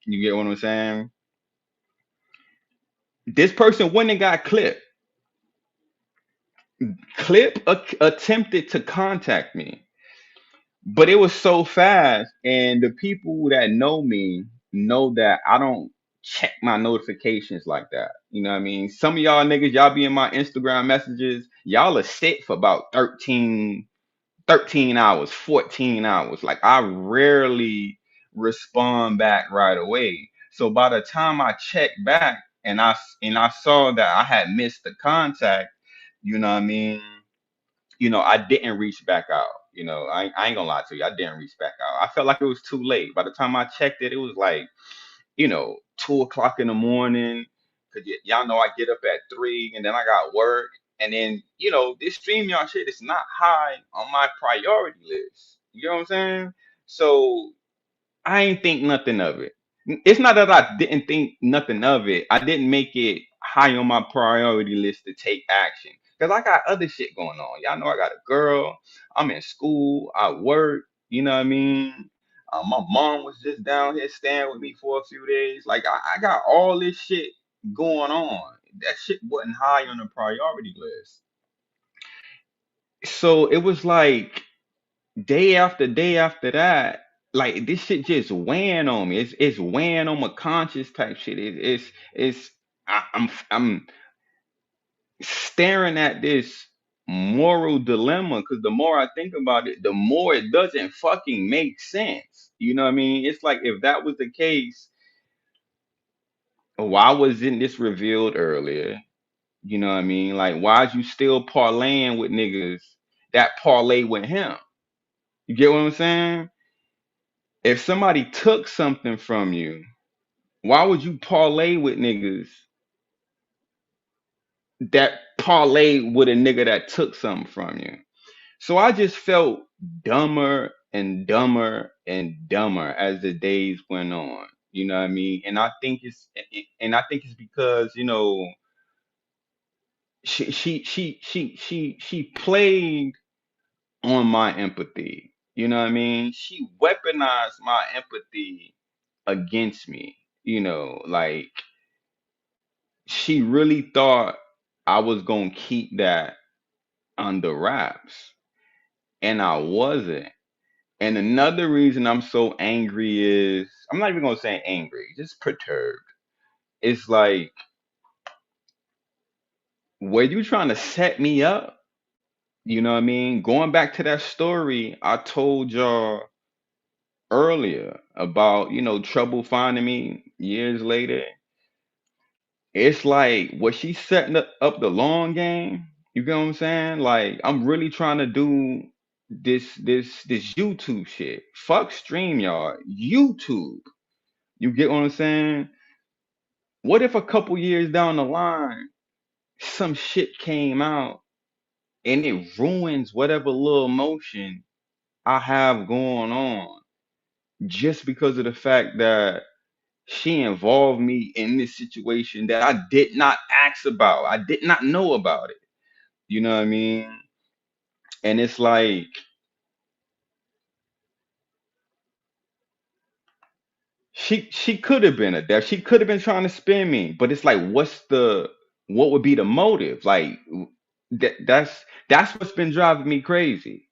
You get what I'm saying? This person went and got clipped. Attempted to contact me, but it was so fast. And the people that know me know that I don't check my notifications like that. You know what I mean? Some of y'all niggas, y'all be in my Instagram messages, y'all are sit for about 13 hours, 14 hours. Like I rarely respond back right away. So by the time I checked back and I saw that I had missed the contact, you know what I mean? I didn't reach back out. I ain't gonna lie to you. I didn't reach back out. I felt like it was too late. By the time I checked it, it was like, 2 o'clock in the morning. Cause y'all know I get up at 3 and then I got work. And then, this StreamYard shit is not high on my priority list. You know what I'm saying? So I ain't think nothing of it. It's not that I didn't think nothing of it. I didn't make it high on my priority list to take action. Because I got other shit going on. Y'all know I got a girl. I'm in school. I work. You know what I mean? My mom was just down here staying with me for a few days. Like, I got all this shit going on. That shit wasn't high on the priority list. So it was like, day after day after that, like this shit just weighing on me. It's weighing on my conscious type shit. I'm staring at this moral dilemma because the more I think about it, the more it doesn't fucking make sense. You know what I mean? It's like if that was the case, why wasn't this revealed earlier? You know what I mean? Like, why'd you still parlaying with niggas that parlay with him? You get what I'm saying? If somebody took something from you, why would you parlay with niggas that parlay with a nigga that took something from you? So I just felt dumber and dumber and dumber as the days went on. You know what I mean? And I think it's because, she played on my empathy. You know what I mean? She weaponized my empathy against me. Like she really thought I was gonna keep that under wraps, and I wasn't. And another reason I'm so angry is I'm not even gonna say angry, just perturbed. It's like, were you trying to set me up? You know what I mean? Going back to that story I told y'all earlier about, trouble finding me years later, it's like, was she setting up the long game? You get what I'm saying? Like, I'm really trying to do this YouTube shit. Fuck StreamYard. YouTube. You get what I'm saying? What if a couple years down the line, some shit came out and it ruins whatever little motion I have going on just because of the fact that she involved me in this situation that I did not ask about. I did not know about it. You know what I mean? And it's like she could have been a death. She could have been trying to spin me, but it's like, what would be the motive? Like that's what's been driving me crazy.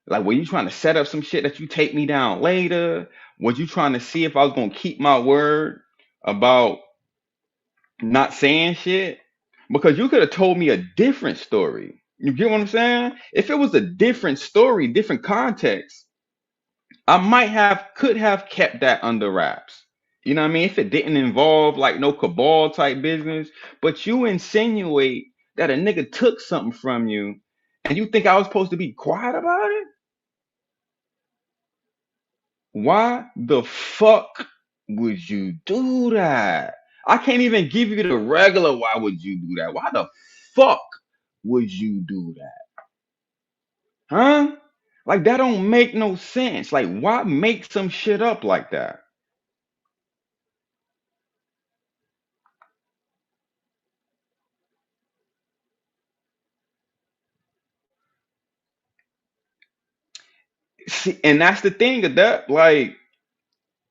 Like, were you trying to set up some shit that you take me down later? Was you trying to see if I was gonna keep my word about not saying shit? Because you could have told me a different story. You get what I'm saying? If it was a different story, different context, I could have kept that under wraps. You know what I mean? If it didn't involve like no cabal type business, but you insinuate that a nigga took something from you and you think I was supposed to be quiet about it? Why the fuck would you do that? I can't even give you the regular why would you do that? Why the fuck would you do that? Huh? Like, that don't make no sense. Like, why make some shit up like that? See, and that's the thing of that, like,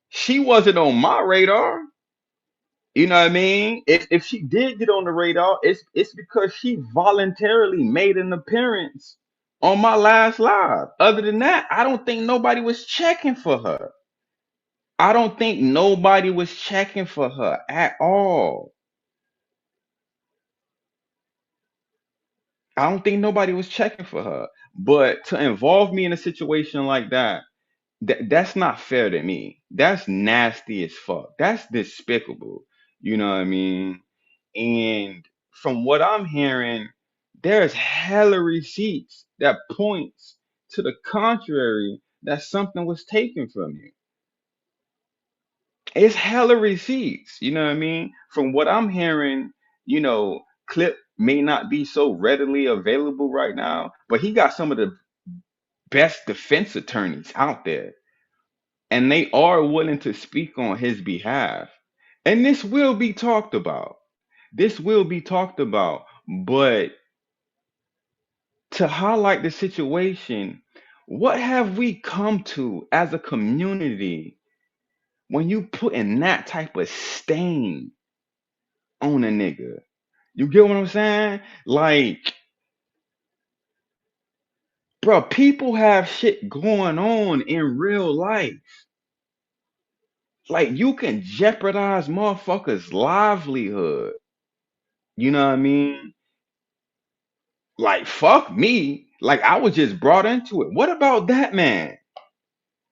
she wasn't on my radar. You know what I mean? If she did get on the radar, it's because she voluntarily made an appearance on my last live. Other than that, I don't think nobody was checking for her. I don't think nobody was checking for her at all. I don't think nobody was checking for her. But to involve me in a situation like that, that's not fair to me. That's nasty as fuck. That's despicable. You know what I mean? And from what I'm hearing, there's hella receipts that points to the contrary that something was taken from you. It's hella receipts. You know what I mean? From what I'm hearing, Clip may not be so readily available right now, but he got some of the best defense attorneys out there, and they are willing to speak on his behalf. And this will be talked about. This will be talked about. But to highlight the situation, what have we come to as a community when you putting that type of stain on a nigga? You get what I'm saying? Like, bro, people have shit going on in real life. Like, you can jeopardize motherfuckers' livelihood. You know what I mean? Like, fuck me. Like, I was just brought into it. What about that man?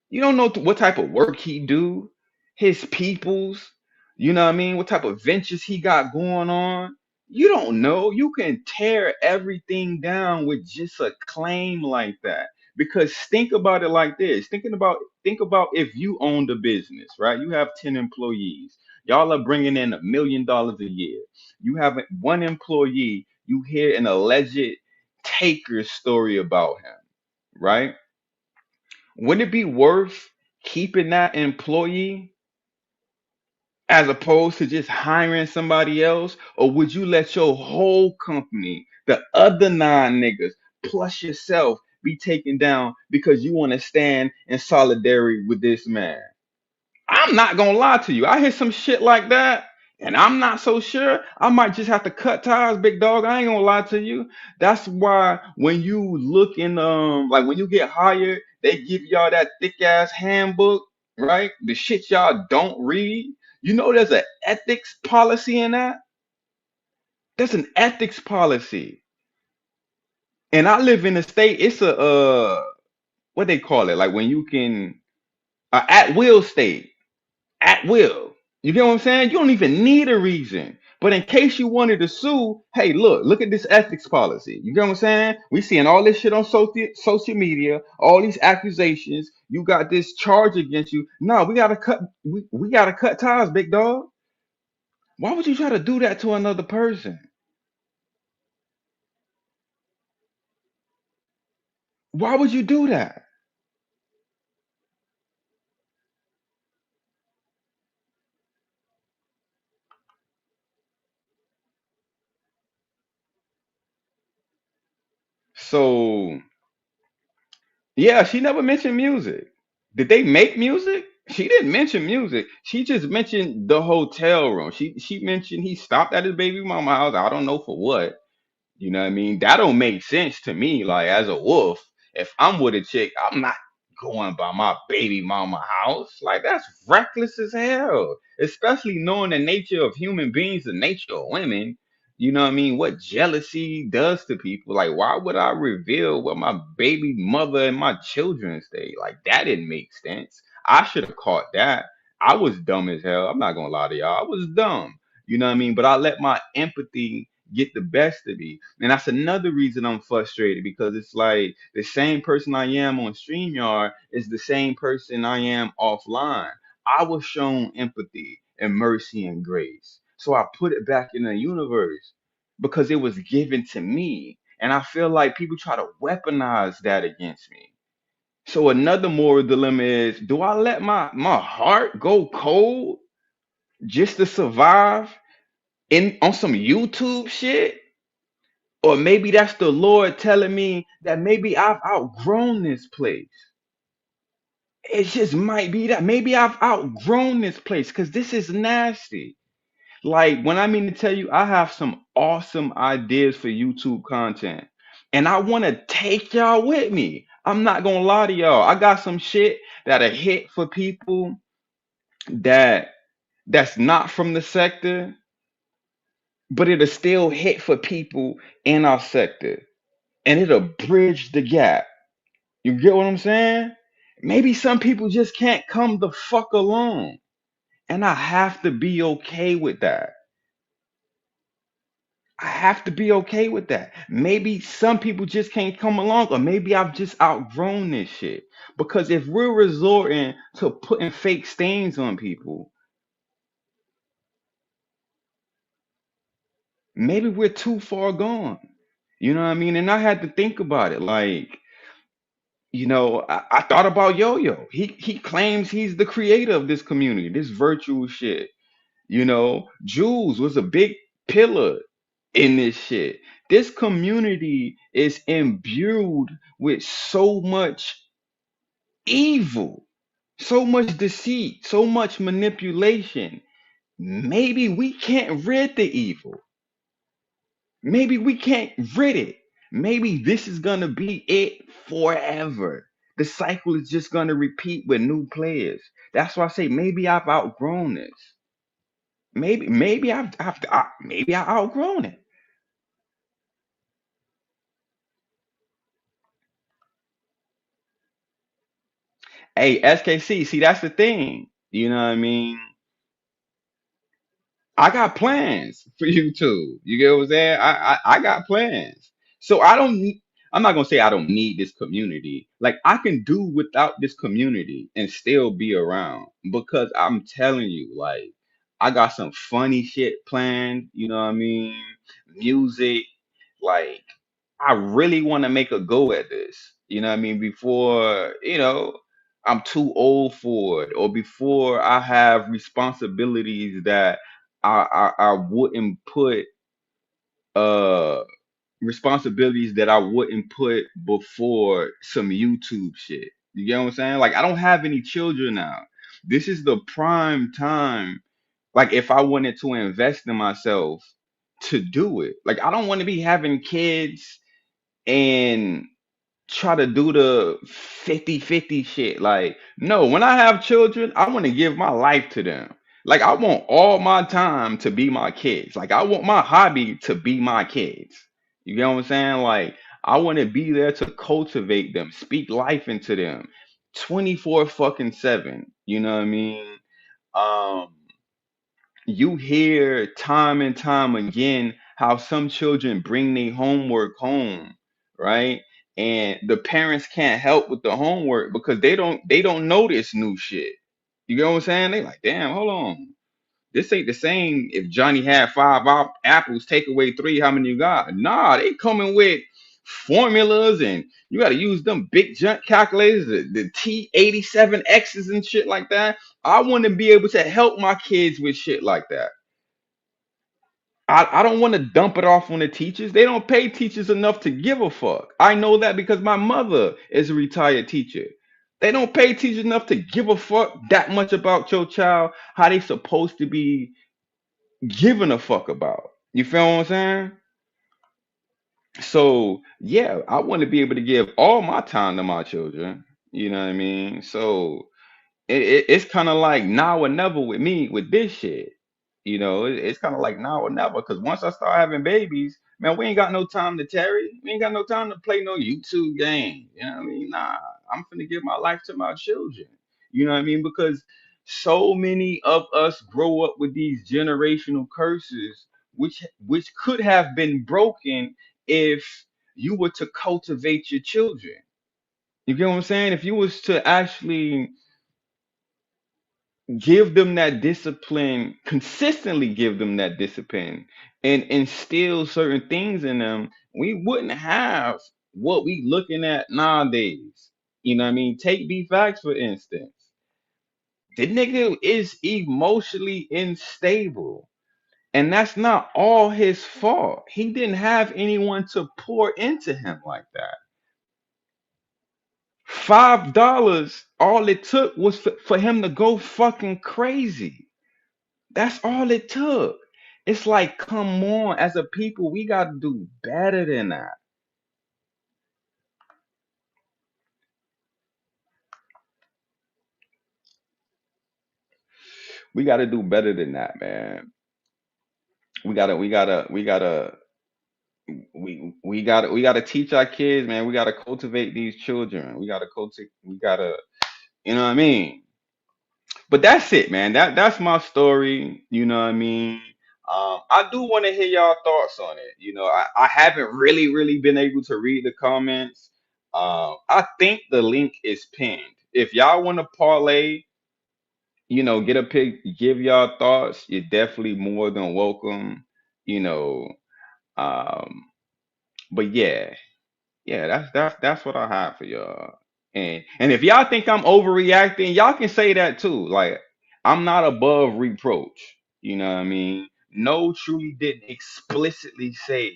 You don't know what type of work he do, his peoples, you know what I mean? What type of ventures he got going on. You don't know. You can tear everything down with just a claim like that. Because think about it like this. Think about if you owned a business, right? You have 10 employees. Y'all are bringing in $1 million a year. You have one employee, you hear an alleged taker story about him, right? Would it be worth keeping that employee as opposed to just hiring somebody else? Or would you let your whole company, the other nine niggas, plus yourself, be taken down because you want to stand in solidarity with this man? I'm not gonna lie to you. I hear some shit like that, and I'm not so sure. I might just have to cut ties, big dog. I ain't gonna lie to you. That's why when you look in like when you get hired, they give y'all that thick ass handbook, right? The shit y'all don't read. You know there's an ethics policy in that. There's an ethics policy. And I live in a state, it's a what they call it, like when you can At will state. At will. You get what I'm saying? You don't even need a reason. But in case you wanted to sue, hey, look at this ethics policy. You get what I'm saying? We seeing all this shit on social media, all these accusations. You got this charge against you. No, we gotta cut ties, big dog. Why would you try to do that to another person? Why would you do that? So yeah, she never mentioned music. Did they make music? She didn't mention music. She just mentioned the hotel room. She mentioned he stopped at his baby mama house. I don't know for what. You know what I mean? That don't make sense to me. Like as a wolf, if I'm with a chick, I'm not going by my baby mama house. Like that's reckless as hell. Especially knowing the nature of human beings, the nature of women. You know what I mean? What jealousy does to people. Like, why would I reveal where my baby mother and my children stay? Like, that didn't make sense. I should have caught that. I was dumb as hell. I'm not gonna lie to y'all. I was dumb. You know what I mean? But I let my empathy get the best of me. And that's another reason I'm frustrated because it's like the same person I am on StreamYard is the same person I am offline. I was shown empathy and mercy and grace. So I put it back in the universe because it was given to me. And I feel like people try to weaponize that against me. So another moral dilemma is do I let my heart go cold just to survive in on some YouTube shit? Or maybe that's the Lord telling me that maybe I've outgrown this place. It just might be that. Maybe I've outgrown this place because this is nasty. Like, when I mean to tell you, I have some awesome ideas for YouTube content. And I want to take y'all with me. I'm not going to lie to y'all. I got some shit that a hit for people that that's not from the sector, but it'll still hit for people in our sector. And it'll bridge the gap. You get what I'm saying? Maybe some people just can't come the fuck along. And I have to be okay with that. I have to be okay with that. Maybe some people just can't come along, or maybe I've just outgrown this shit. Because if we're resorting to putting fake stains on people, maybe we're too far gone. You know what I mean? And I had to think about it. Like, I thought about Yo Yo. He claims he's the creator of this community, this virtual shit. Jules was a big pillar in this shit. This community is imbued with so much evil, so much deceit, so much manipulation. Maybe we can't rid the evil. Maybe we can't rid it. Maybe this is gonna be it forever. The cycle is just gonna repeat with new players. That's why I say maybe I've outgrown this. Maybe I outgrown it. Hey, SKC, see that's the thing. You know what I mean? I got plans for you too. You get what I'm saying? I got plans. So I'm not gonna say I don't need this community. Like I can do without this community and still be around because I'm telling you, like I got some funny shit planned, you know what I mean? Music, like I really want to make a go at this. You know what I mean? Before, I'm too old for it or before I have responsibilities that I wouldn't put uh responsibilities that I wouldn't put before some YouTube shit. You get what I'm saying? Like I don't have any children now. This is the prime time. Like if I wanted to invest in myself to do it. Like I don't want to be having kids and try to do the 50-50 shit. Like, no, when I have children, I want to give my life to them. Like, I want all my time to be my kids. Like, I want my hobby to be my kids. You get what I'm saying? Like, I want to be there to cultivate them, speak life into them. 24 fucking 7. You know what I mean? Um, you hear time and time again how some children bring their homework home, right? And the parents can't help with the homework because they don't know this new shit. You get what I'm saying? They like, damn, hold on. This ain't the same if Johnny had five apples, take away three, how many you got? Nah, they coming with formulas and you got to use them big junk calculators, the T87X's and shit like that. I want to be able to help my kids with shit like that. I don't want to dump it off on the teachers. They don't pay teachers enough to give a fuck. I know that because my mother is a retired teacher. They don't pay teachers enough to give a fuck that much about your child, how they supposed to be giving a fuck about. You feel what I'm saying? So yeah, I want to be able to give all my time to my children. You know what I mean? So it's kind of like now or never with me with this shit. It's kind of like now or never because once I start having babies, man, we ain't got no time to tarry. We ain't got no time to play no YouTube game. You know what I mean? Nah, I'm finna give my life to my children. You know what I mean? Because so many of us grow up with these generational curses, which could have been broken if you were to cultivate your children. You get what I'm saying? If you was to actually give them that discipline, consistently give them that discipline, and instill certain things in them, we wouldn't have what we looking at nowadays. You know what I mean? Take B Facts for instance. The nigga is emotionally unstable. And that's not all his fault. He didn't have anyone to pour into him like that. $5, all it took was for him to go fucking crazy. That's all it took. It's like, come on, as a people, we got to do better than that. We got to do better than that, man. We gotta teach our kids, man. We gotta cultivate these children. We gotta, you know what I mean? But that's it, man. That's my story. You know what I mean? I do want to hear y'all thoughts on it. I haven't really been able to read the comments. I think the link is pinned. If y'all want to parlay, get a pick, give y'all thoughts. You're definitely more than welcome. You know, um, but yeah, that's what I have for y'all. And if y'all think I'm overreacting, y'all can say that too. Like I'm not above reproach. You know what I mean? No, truly didn't explicitly say,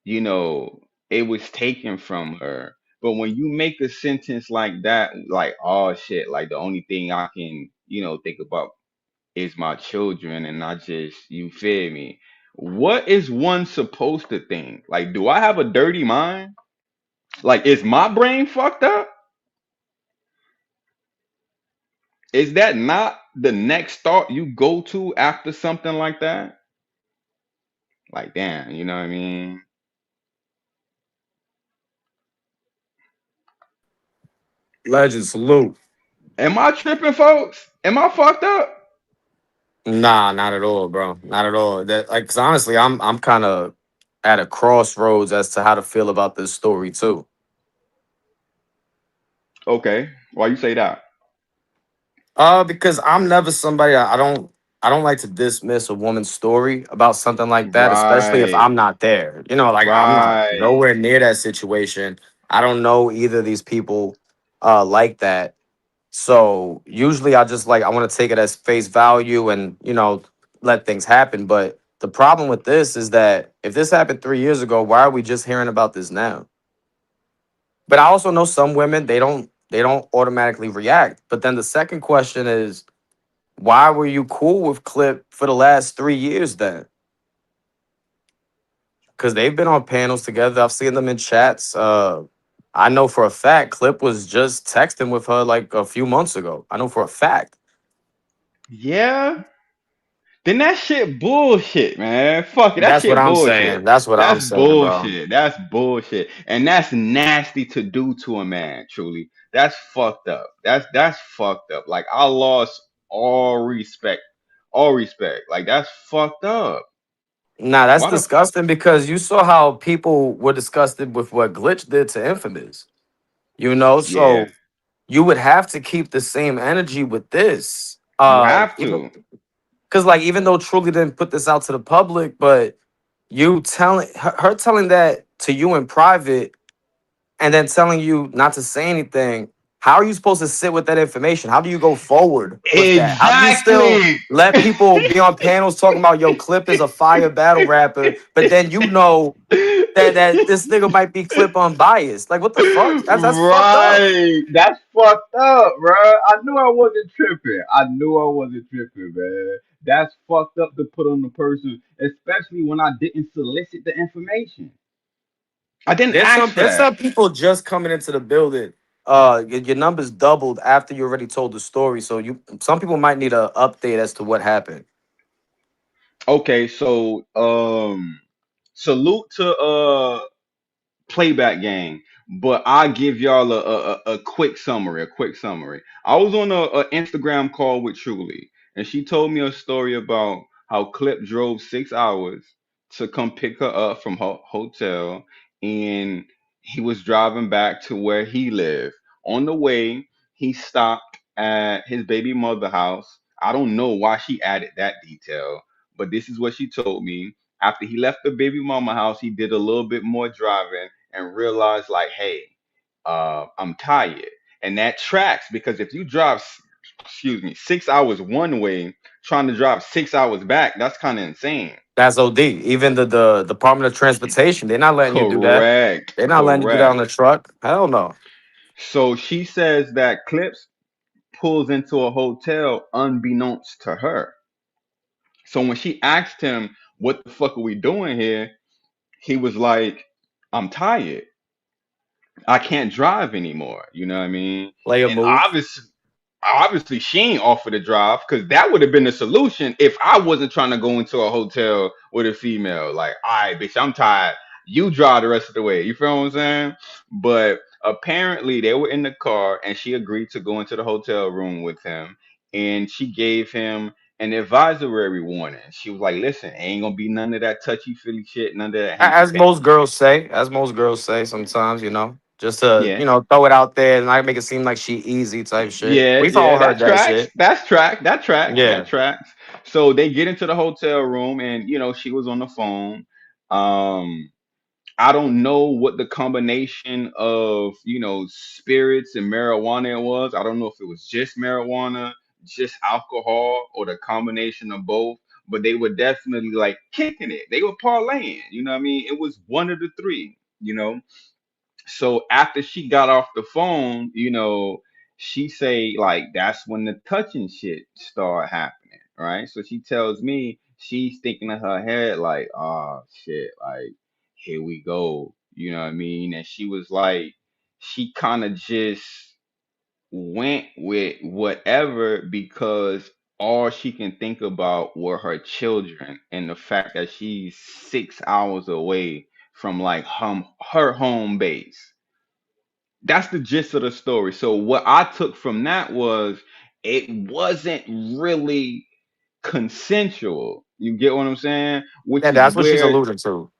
you know, it was taken from her. But when you make a sentence like that, like, oh shit, like the only thing I can, think about is my children and not just, you feel me? What is one supposed to think? Like, do I have a dirty mind? Like, is my brain fucked up? Is that not the next thought you go to after something like that? Like, damn, you know what I mean? Legend salute. Am I tripping, folks? Am I fucked up? Nah, not at all, bro. Not at all. That like, 'cause honestly, I'm kind of at a crossroads as to how to feel about this story too. Okay. Why you say that? Because I'm never somebody. I don't like to dismiss a woman's story about something like that, especially if Right. I'm not there. Like I'm not Right. nowhere near that situation. I don't know either of these people like that. So usually I want to take it as face value and let things happen. But the problem with this is that if this happened 3 years ago, why are we just hearing about this now? But I also know some women they don't automatically react. But then the second question is, why were you cool with Clip for the last 3 years then? Because they've been on panels together. I've seen them in chats. I know for a fact Clip was just texting with her like a few months ago. I know for a fact. Yeah. then that shit bullshit, man. Fuck it, that That's what shit I'm bullshit. saying. That's what That's I'm saying, bro. bullshit. That's bullshit, and that's nasty to do to a man. Truly, that's fucked up. That's fucked up. Like I lost all respect, all respect. Like that's fucked up. Nah, that's Why the? disgusting because you saw how people were disgusted with what Glitch did to Infamous. You know, Yeah, so you would have to keep the same energy with this. you have Even to. because like even though Truly didn't put this out to the public, but you telling her telling that to you in private and then telling you not to say anything, how are you supposed to sit with that information? How do you go forward with that? How do you still Exactly. let people be on panels talking about yo Clip is a fire battle rapper, but then you know that this nigga might be Clip unbiased? Like what the fuck? That's fucked up. Right. That's fucked up, bro. I knew I wasn't tripping. I knew I wasn't tripping, man. That's fucked up to put on the person, especially when I didn't solicit the information. I didn't ask for There's that. some people just coming into the building. Your numbers doubled after you already told the story. So some people might need an update as to what happened. Okay, so salute to playback game, but I give y'all a quick summary. A quick summary. I was on a Instagram call with Truly, and she told me a story about how Clip drove 6 hours to come pick her up from her hotel, and he was driving back to where he lived. On the way, he stopped at his baby mother house. I don't know why she added that detail, but this is what she told me. After he left the baby mama house, he did a little bit more driving and realize like, hey, I'm tired, and that tracks because if you drive, excuse me, 6 hours one way, trying to drive 6 hours back, that's kind of insane. That's OD. Even the Department of Transportation, they're not letting you do that. Correct, They're not letting you do that on correct. the truck. Hell no. So she says that Clips pulls into a hotel unbeknownst to her. So when she asked him, "What the fuck are we doing here?" he was like, "I'm tired. I can't drive anymore." You know what I mean? Player And move. obviously she ain't offered to drive because that would have been the solution if I wasn't trying to go into a hotel with a female. Like, all right, bitch, I'm tired. You drive the rest of the way. You feel what I'm saying? But apparently they were in the car and she agreed to go into the hotel room with him and she gave him an advisory warning. She was like, listen, ain't gonna be none of that touchy feely shit, none of that hanky As most panky shit. girls say, sometimes, just to, Yeah. throw it out there and not make it seem like she easy type shit. Yeah, We've all yeah, heard that that tracks. shit. That's track. That tracks. That Yeah. tracks. So they get into the hotel room, and she was on the phone. Um, I don't know what the combination of spirits and marijuana it was. I don't know if it was just marijuana, just alcohol, or the combination of both. But they were definitely like kicking it. They were parlaying. You know what I mean? It was one of the three. So after she got off the phone, she say like that's when the touching shit start happening, right? So she tells me she's thinking in her head like, oh shit, like here we go, you know what I mean? And she was like, she kind of just went with whatever because all she can think about were her children and the fact that she's 6 hours away from like her home base. That's the gist of the story. So what I took from that was it wasn't really consensual. You get what I'm saying? Which Yeah, is that's what she's where alluding to.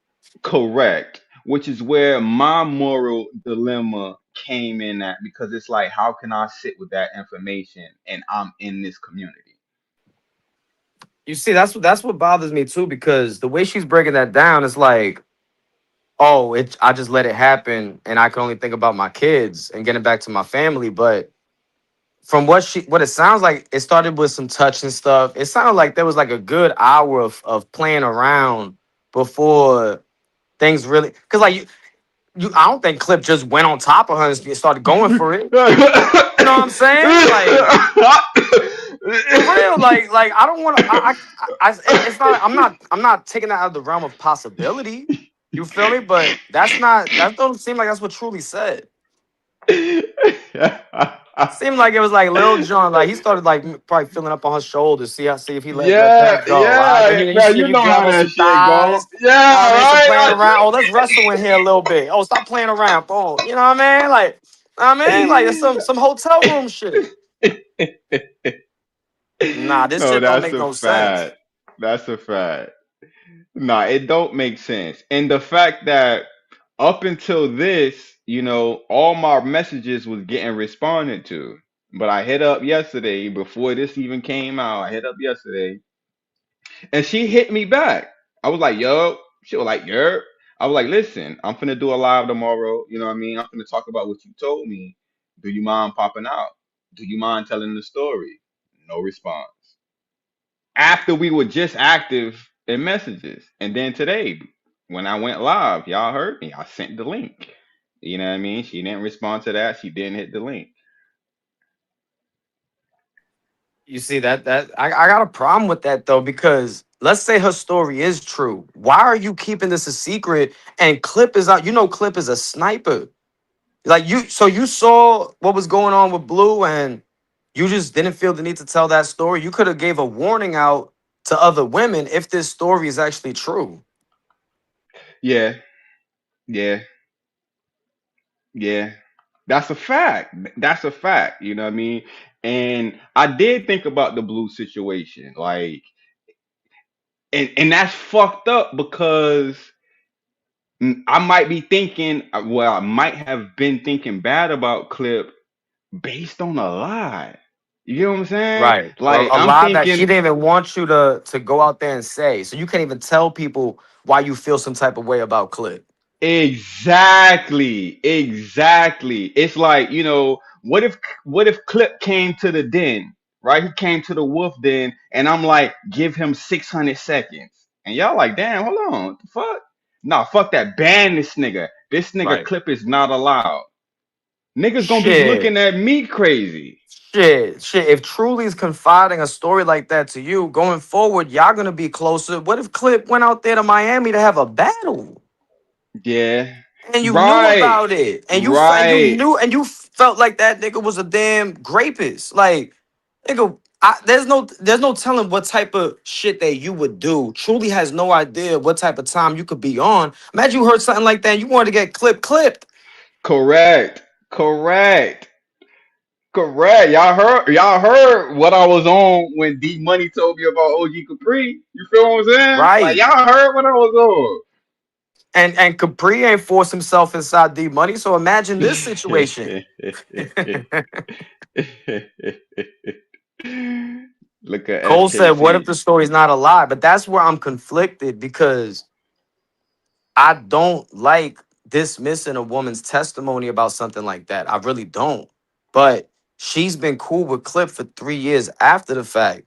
correct. Which is where my moral dilemma came in at because it's like, how can I sit with that information and I'm in this community? You see, that's what bothers me too, because the way she's breaking that down is like, oh, I just let it happen and I can only think about my kids and getting back to my family. But from what it sounds like, it started with some touch and stuff. It sounded like there was like a good hour of playing around before things really, because like you I don't think Clip just went on top of her and started going for it. You know what I'm saying? Like for real, like I don't want to. It's not. I'm not taking that out of the realm of possibility. You feel me? But that's not. That doesn't seem like that's what Truly said. Seemed like it was like Lil Jon. Like he started like probably feeling up on her shoulders, see if he let Yeah, that go. All right, then yeah, you man, see if you you know grab how on that some shit go. thighs. Yeah, I mean, some playing right. around. Oh, let's wrestle in here a little bit. Oh, stop playing around. Oh, you know what I mean? Like, I mean, like it's some hotel room shit. Nah, this No, shit don't that's make a no sense. fact. That's a fact. Nah, it don't make sense. And the fact that up until this, all my messages was getting responded to. But I hit up yesterday before this even came out. I hit up yesterday and she hit me back. I was like, yo. She was like, yo. I was like, listen, I'm finna do a live tomorrow. You know what I mean? I'm finna talk about what you told me. Do you mind popping out? Do you mind telling the story? No response. After we were just active in messages. And then today, when I went live, y'all heard me. I sent the link. You know what I mean? She didn't respond to that. She didn't hit the link. You see I got a problem with that though, because let's say her story is true. Why are you keeping this a secret? And Clip is out. You know, Clip is a sniper. Like you saw what was going on with Blue, and you just didn't feel the need to tell that story. You could have gave a warning out to other women if this story is actually true. Yeah, yeah, yeah. That's a fact. That's a fact. You know what I mean? And I did think about the Blue situation. Like, and that's fucked up because I might be thinking, well, I might have been thinking bad about Clip based on a lie. You know what I'm saying? Right. Like A I'm lie that she thinking didn't even want you to go out there and say. So you can't even tell people why you feel some type of way about Clip. exactly, exactly. It's like, what if Clip came to the den, right? He came to the wolf den and I'm like, give him 600 seconds. And y'all like, damn, hold on. What the fuck? Nah, fuck that. Ban this nigga. This nigga Right. Clip is not allowed. Niggas gonna be Shit. looking at me crazy. Shit. If Truly is confiding a story like that to you, going forward, y'all gonna be closer. What if Clip went out there to Miami to have a battle? Yeah. And you knew Right. about it, and you Right. knew, and you felt like that nigga was a damn rapist. Like, nigga, there's no telling what type of shit that you would do. Truly has no idea what type of time you could be on. Imagine you heard something like that, and you wanted to get clipped. Correct. Correct. Correct. Y'all heard what I was on when D Money told me about OG Capri. You feel what I'm saying? Like Right. y'all heard what I was And Capri ain't forced himself inside D Money. So imagine this situation. on. Look at Cole said, "What if SKC. the story's not a lie?" But that's where I'm conflicted, because I don't like dismissing a woman's testimony about something like that. I really don't. But she's been cool with Clip for 3 years after the fact.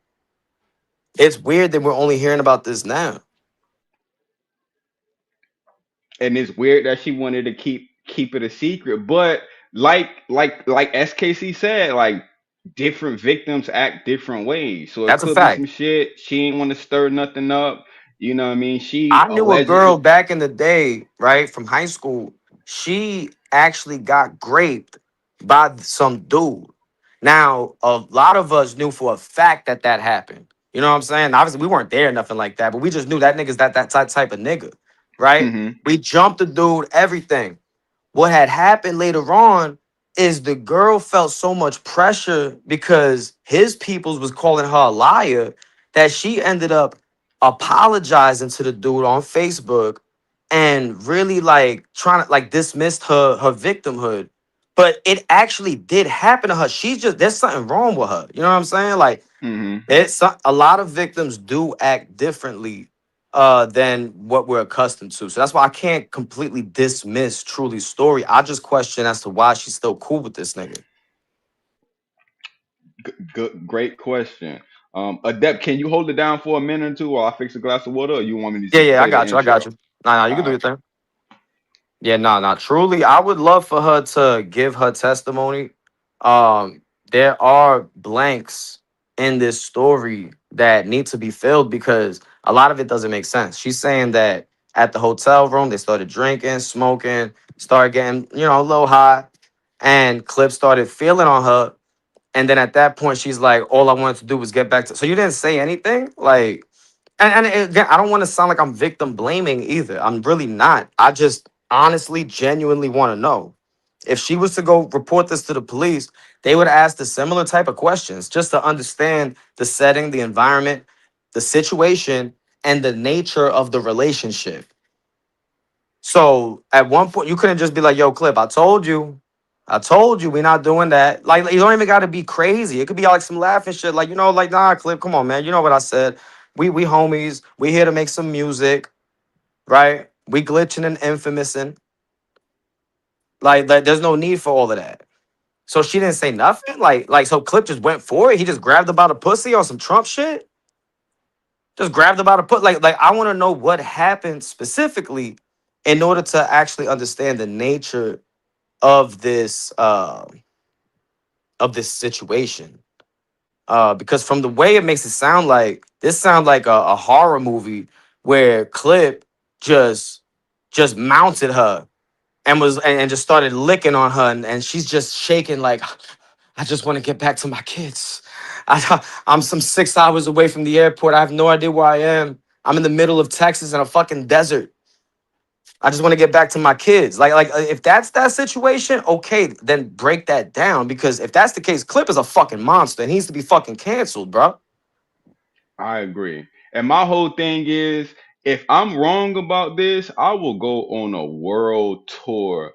It's weird that we're only hearing about this now. And it's weird that she wanted to keep it a secret. But like SKC said, like different victims act different ways. So it That's a could be fact. some shit. She ain't want to stir nothing up. You know what I mean? She I knew a girl allegedly. back in the day, right, from high school. She actually got raped by some dude. Now, a lot of us knew for a fact that that happened. You know what I'm saying? Obviously, we weren't there, nothing like that, but we just knew that nigga's that type of nigga, right? Hmm. We jumped the dude, everything. What had happened later on is the girl felt so much pressure because his peoples was calling her a liar, that she ended up apologizing to the dude on Facebook and really like trying to like dismiss her victimhood. But it actually did happen to her. She's just, there's something wrong with her. You know what I'm saying? Like, Hmm. a lot of victims do act differently than what we're accustomed to. So that's why I can't completely dismiss Truly's story. I just question as to why she's still cool with this nigga. Good, great question. Adept, can you hold it down for a minute or two while I fix a glass of water, or you want me to Yeah, just yeah, I play the got you. I got intro? you. Nah, you can All do right. your thing. Yeah, nah. Truly, I would love for her to give her testimony. Um, there are blanks in this story that need to be filled because a lot of it doesn't make sense. She's saying that at the hotel room they started drinking, smoking, started getting, a little high, and Clip started feeling on her. And then at that point, she's like, all I wanted to do was get back to. So you didn't say anything? Like, again, I don't want to sound like I'm victim blaming either. I'm really not. I just honestly, genuinely want to know. If she was to go report this to the police, they would ask the similar type of questions just to understand the setting, the environment, the situation, and the nature of the relationship. So at one point, you couldn't just be like, yo, Clip, I told you. I told you we're not doing that. Like, you don't even gotta be crazy. It could be like some laughing shit. Like, like, nah, Clip, come on, man. You know what I said. We homies. We here to make some music, right? We glitching and infamous and like there's no need for all of that. So she didn't say nothing. Like so Clip just went for it. He just grabbed about a pussy on some Trump shit. Just grabbed about a put like I want to know what happened specifically in order to actually understand the nature of this situation. Because from the way it makes it sound like this sounds like a horror movie where Clip just just mounted her and just started licking on her and she's just shaking like I just want to get back to my kids. I'm some 6 hours away from the airport. I have no idea where I am. I'm in the middle of Texas in a fucking desert. I just want to get back to my kids. If that's that situation, okay, then break that down. Because if that's the case, Clip is a fucking monster. He needs to be fucking canceled, bro. I agree. And my whole thing is, if I'm wrong about this, I will go on a world tour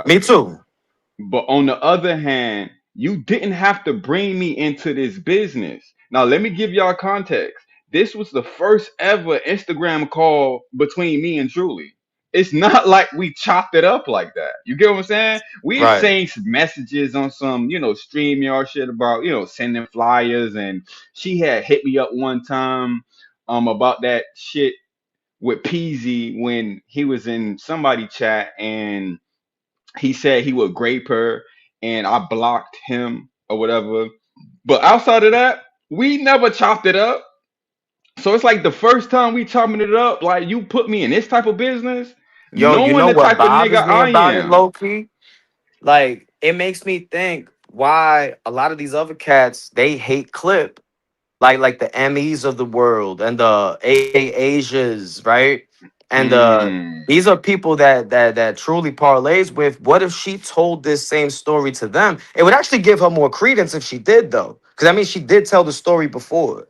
Me apologizing. too. But on the other hand, you didn't have to bring me into this business. Now, let me give y'all context. This was the first ever Instagram call between me and Julie. It's not like we chopped it up like that. You get what I'm saying? We Right. exchanged messages on some, StreamYard shit about, sending flyers. And she had hit me up one time about that shit with Peasy when he was in somebody chat and he said he would grape her and I blocked him or whatever. But outside of that, we never chopped it up. So it's like the first time we chopping it up, like you put me in this type of business, Yo, you knowing know the what type of nigga bothers me I about it, am. low key? Like, it makes me think why a lot of these other cats they hate Clip. Like the Emmys of the world and the Asias, right? And Mm, these are people that truly parlays with. What if she told this same story to them? It would actually give her more credence if she did, though, because I mean she did tell the story before.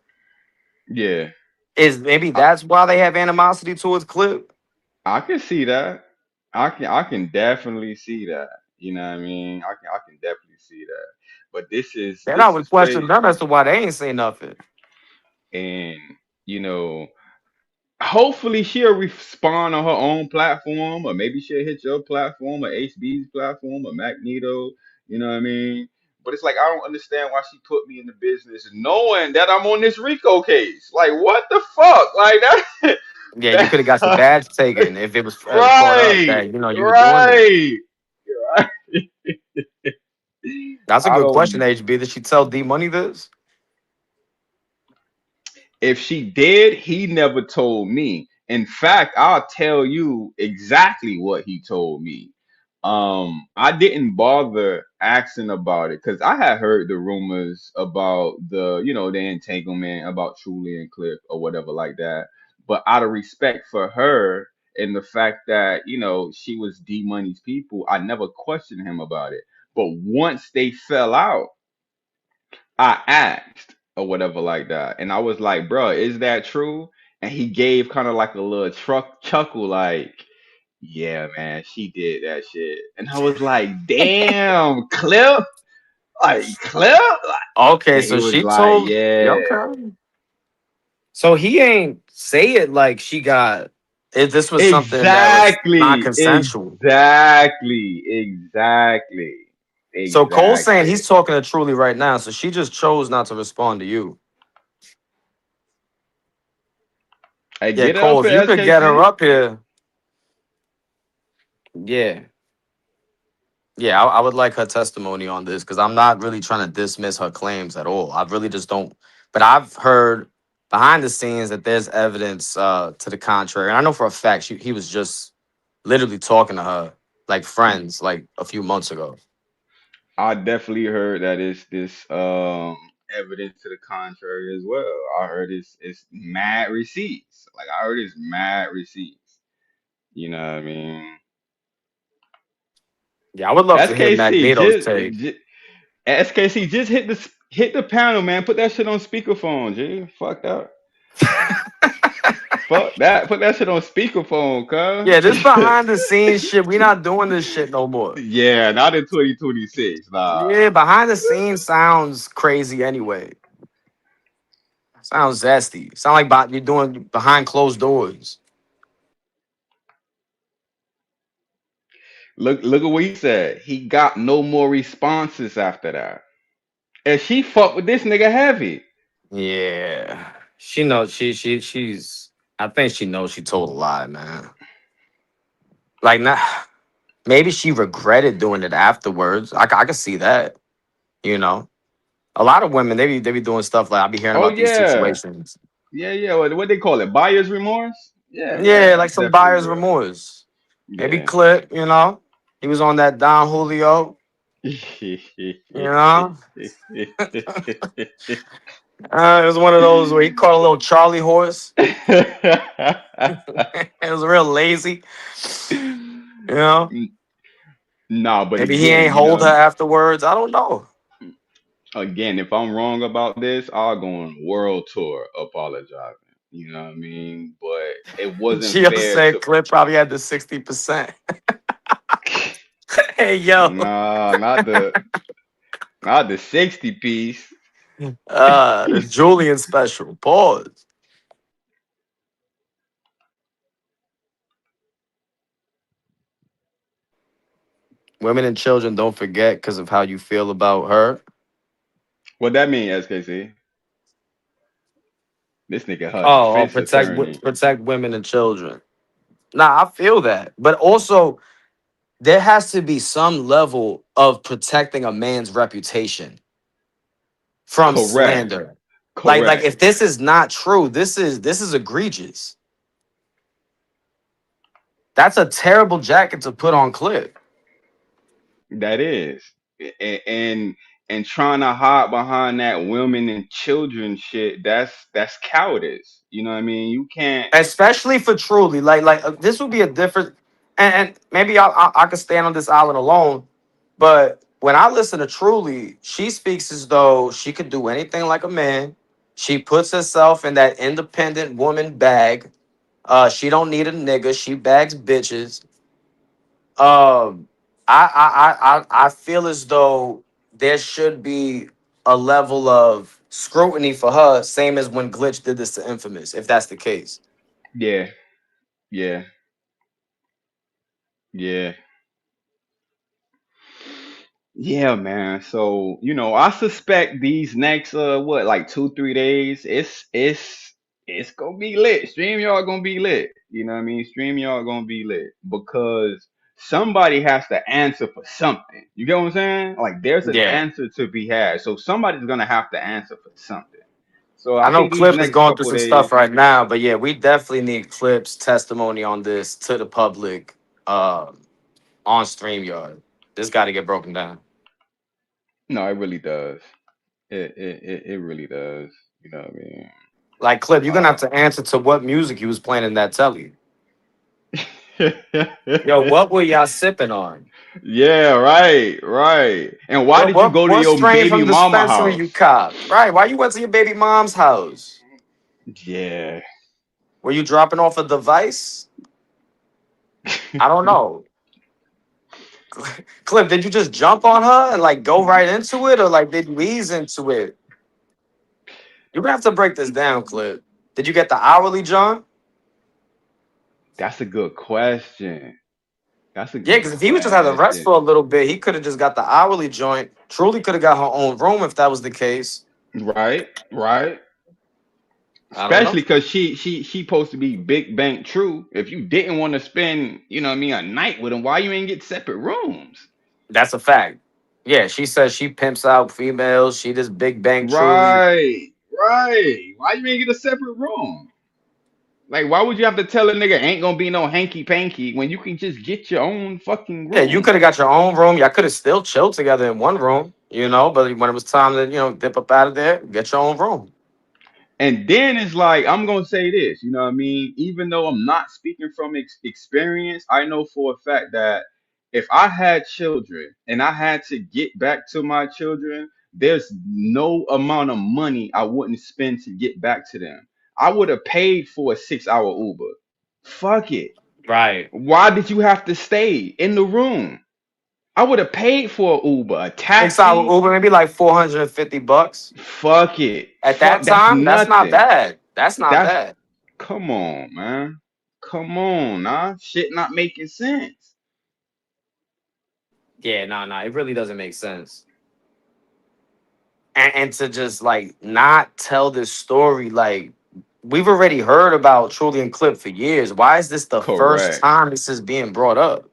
yeah, Is maybe I, that's why they have animosity towards Clip? I can see that. I can definitely see that. You know what I mean? I can definitely see that. But this is Then I this would is question them as crazy. to why they ain't say nothing. And you know, hopefully she'll respond on her own platform, or maybe she'll hit your platform, or HB's platform, or Magneto. You know what I mean? But it's like I don't understand why she put me in the business knowing that I'm on this Rico case. Like what the fuck? Like that. Yeah, you could have got your that badge taken if it was caught up right, that you were doing this. right, right. That's a I good question, don't. HB. Did she tell D Money this? If she did, he never told me. In fact, I'll tell you exactly what he told me. I didn't bother asking about it because I had heard the rumors about the entanglement about Truly and Cliff or whatever like that. But out of respect for her and the fact that, she was D Money's people, I never questioned him about it. But once they fell out, I asked or whatever like that, and I was like, "Bro, is that true?" And he gave kind of like a little truck chuckle, like, "Yeah, man, she did that shit." And I was like, "Damn, Clip, like Clip," Okay, and he so was she like, told. "Yeah, Yeah, okay. So he ain't say it like she got. If this was something that was not exactly, consensual. exactly, exactly, So Cole's saying exactly." he's talking to Truly right now. So she just chose not to respond to you. Hey, Yeah, get it up Cole, for if you could get her SKC. up here, yeah, yeah, I would like her testimony on this because I'm not really trying to dismiss her claims at all. I really just don't. But I've heard behind the scenes that there's evidence to the contrary, and I know for a fact he was just literally talking to her like friends like a few months ago. I definitely heard that it's this evidence to the contrary as well. I heard it's mad receipts. Like I heard it's mad receipts. You know what I mean? Yeah, I would love to hear SKC Magneto's take. SKC just hit the panel, man. Put that shit on speakerphone, G. Fuck that. Fuck that. Put that shit on speakerphone, Yeah, this cuz. behind the scenes shit, we not doing this shit no more. Yeah, not in 2026. Nah. Yeah, behind the scenes sounds crazy anyway. Sounds zesty. Sound like you're doing behind closed doors. Look at what he said. He got no more responses after that. And she fucked with this nigga heavy. Yeah, she knows. She's. I think she knows she told a lie, man. Like, not maybe she regretted doing it afterwards. I can see that. You know, a lot of women they be doing stuff like I be hearing Oh about these yeah. situations. Yeah. What they call it? Buyer's remorse? Yeah, Yeah, like that's some definitely buyer's real. remorse. Maybe Yeah. Clip. You know, he was on that Don Julio. You know, it was one of those where he caught a little Charlie horse. It was real lazy. You know, Nah, but maybe he again, ain't hold her afterwards. I don't know. again, if I'm wrong about this, I'll go on world tour apologizing. You know what I mean? But it wasn't Gio fair said to Clip probably had the 60%. Hey yo, nah, not the 60 piece. the Julian special. Pause. Women and children don't forget because of how you feel about her. What that mean, SKC? This nigga her Oh, defense attorney. protect women and children. Nah, I feel that, but also there has to be some level of protecting a man's reputation from Correct. slander. Like Correct. if this is not true, this is egregious. That's a terrible jacket to put on Clip. That is. And and trying to hide behind that women and children shit, that's cowardice. You know what I mean? You can't Especially for Truly, this would be a different, and maybe I could stand on this island alone. But when I listen to Truly, she speaks as though she could do anything like a man. She puts herself in that independent woman bag. She don't need a nigga. She bags bitches. Um, I feel as though there should be a level of scrutiny for her, same as when Glitch did this to Infamous, if that's the case. yeah, yeah, yeah. Yeah, man. So, I suspect these next what, like 2, 3 days, it's gonna be lit. StreamYard gonna be lit. You know what I mean? StreamYard gonna be lit because somebody has to answer for something. You get what I'm saying? Like there's an Yeah. answer to be had. So somebody's gonna have to answer for something. So I I know think these Clip is next going through couple some stuff days, right now, but yeah, we definitely need Clip's testimony on this to the public on StreamYard. This got to get broken down. no, it really does. It really does. You know what I mean? Like, Clip, you're going to have to answer to what music you was playing in that telly. Yo, what were y'all sipping on? Yeah, right, right. And why did you go to What your strain baby from mama dispensary house? you copped? Right, why you went to your baby mom's house? Yeah. Were you dropping off a device? I don't know. Clip, did you just jump on her and like go right into it, or like did you ease into it? You're gonna have to break this down, Clip. Did you get the hourly, John? That's a good question. That's a Yeah, good because if he was just at the rest question. for a little bit, he could have just got the hourly joint. Truly could have got her own room if that was the case. Right, right. I don't know. Especially because she supposed to be big bank true. If you didn't want to spend, what I mean, a night with him, why you ain't get separate rooms? That's a fact. Yeah, she says she pimps out females. She this big bang truly. Right, right. Why you ain't get a separate room? Like, why would you have to tell a nigga ain't gonna be no hanky panky when you can just get your own fucking Yeah, you room? could have got your own room. Y'all could have still chilled together in one room, you know. But when it was time to, dip up out of there, get your own room. And then it's like, I'm gonna say this, you know what I mean? Even though I'm not speaking from experience, I know for a fact that if I had children and I had to get back to my children, there's no amount of money I wouldn't spend to get back to them. I would have paid for a 6 hour Uber. Fuck it. Right. Why did you have to stay in the room? I would have paid for an Uber, a 6 hour taxi. Uber, maybe like $450 Fuck it. at that Fuck, that's time. That's not nothing. bad. That's not That's bad. Come on, man. Come on, nah. Shit not making sense. Yeah, no, it really doesn't make sense. And to just like not tell this story, like we've already heard about Truly and Clip for years. Why is this the first Correct. time this is being brought up?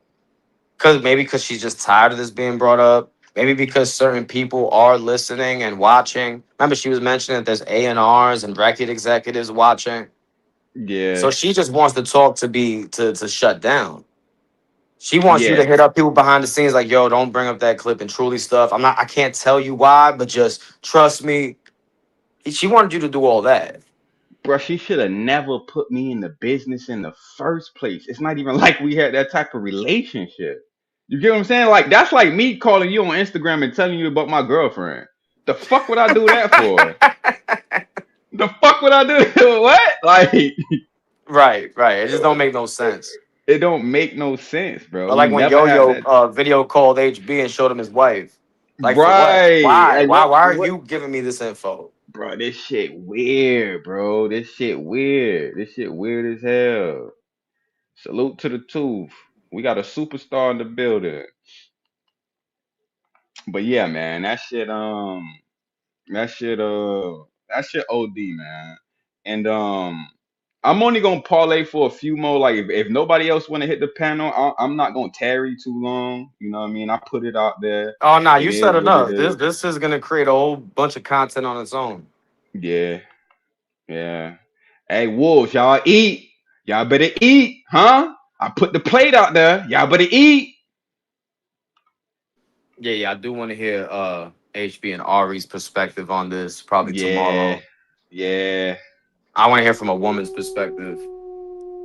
Because she's just tired of this being brought up. Maybe because certain people are listening and watching. Remember, she was mentioning that there's A&Rs and record executives watching. Yeah. So she just wants the talk to shut down. She wants you to Yeah. hit up people behind the scenes like, yo, don't bring up that Clip and Truly stuff. I can't tell you why, but just trust me. She wanted you to do all that. Bro, she should have never put me in the business in the first place. It's not even like we had that type of relationship. You get what I'm saying? Like, that's like me calling you on Instagram and telling you about my girlfriend. The fuck would I do that for? The fuck would I do? What? Like, Right. It just don't make no sense. it don't make no sense, bro. Or We like when never Yo had Yo that. video called HB and showed him his wife. Like for what? Right. Why? Like, Why are what? you giving me this info? Bro, this shit weird, bro. This shit weird. This shit weird as hell. Salute to the tooth. We got a superstar in the building. But yeah, man, that shit that shit OD, man. And I'm only gonna parlay for a few more. Like if nobody else wanna hit the panel, I'm not gonna tarry too long. You know what I mean? I put it out there. Oh no, It you said is what it enough. This is. this is gonna create a whole bunch of content on its own. Yeah, yeah. Hey, wolves, y'all eat. Y'all better eat, huh? I put the plate out there. Y'all better eat. Yeah, I do want to hear HB and Ari's perspective on this probably Yeah, tomorrow. yeah, I want to hear from a woman's perspective.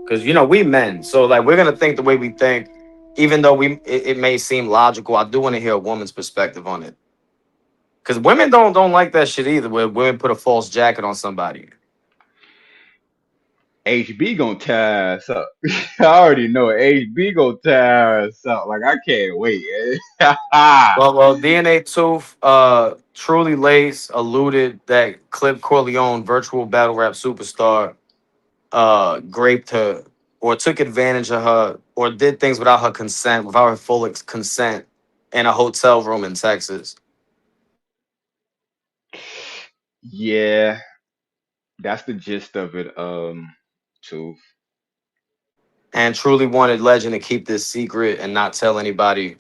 Because we men, so like we're gonna think the way we think, even though it may seem logical. I do want to hear a woman's perspective on it. Because women don't like that shit either, where women put a false jacket on somebody. HB gonna tear us up. I already know it. HB gonna tear us up. Like I can't wait. Well, DNA Tooth, Truly Lace alluded that Clip Corleone, virtual battle rap superstar, raped her or took advantage of her or did things without her consent, without her full consent, in a hotel room in Texas. Yeah, that's the gist of it. Too. And Truly wanted Legend to keep this secret and not tell anybody.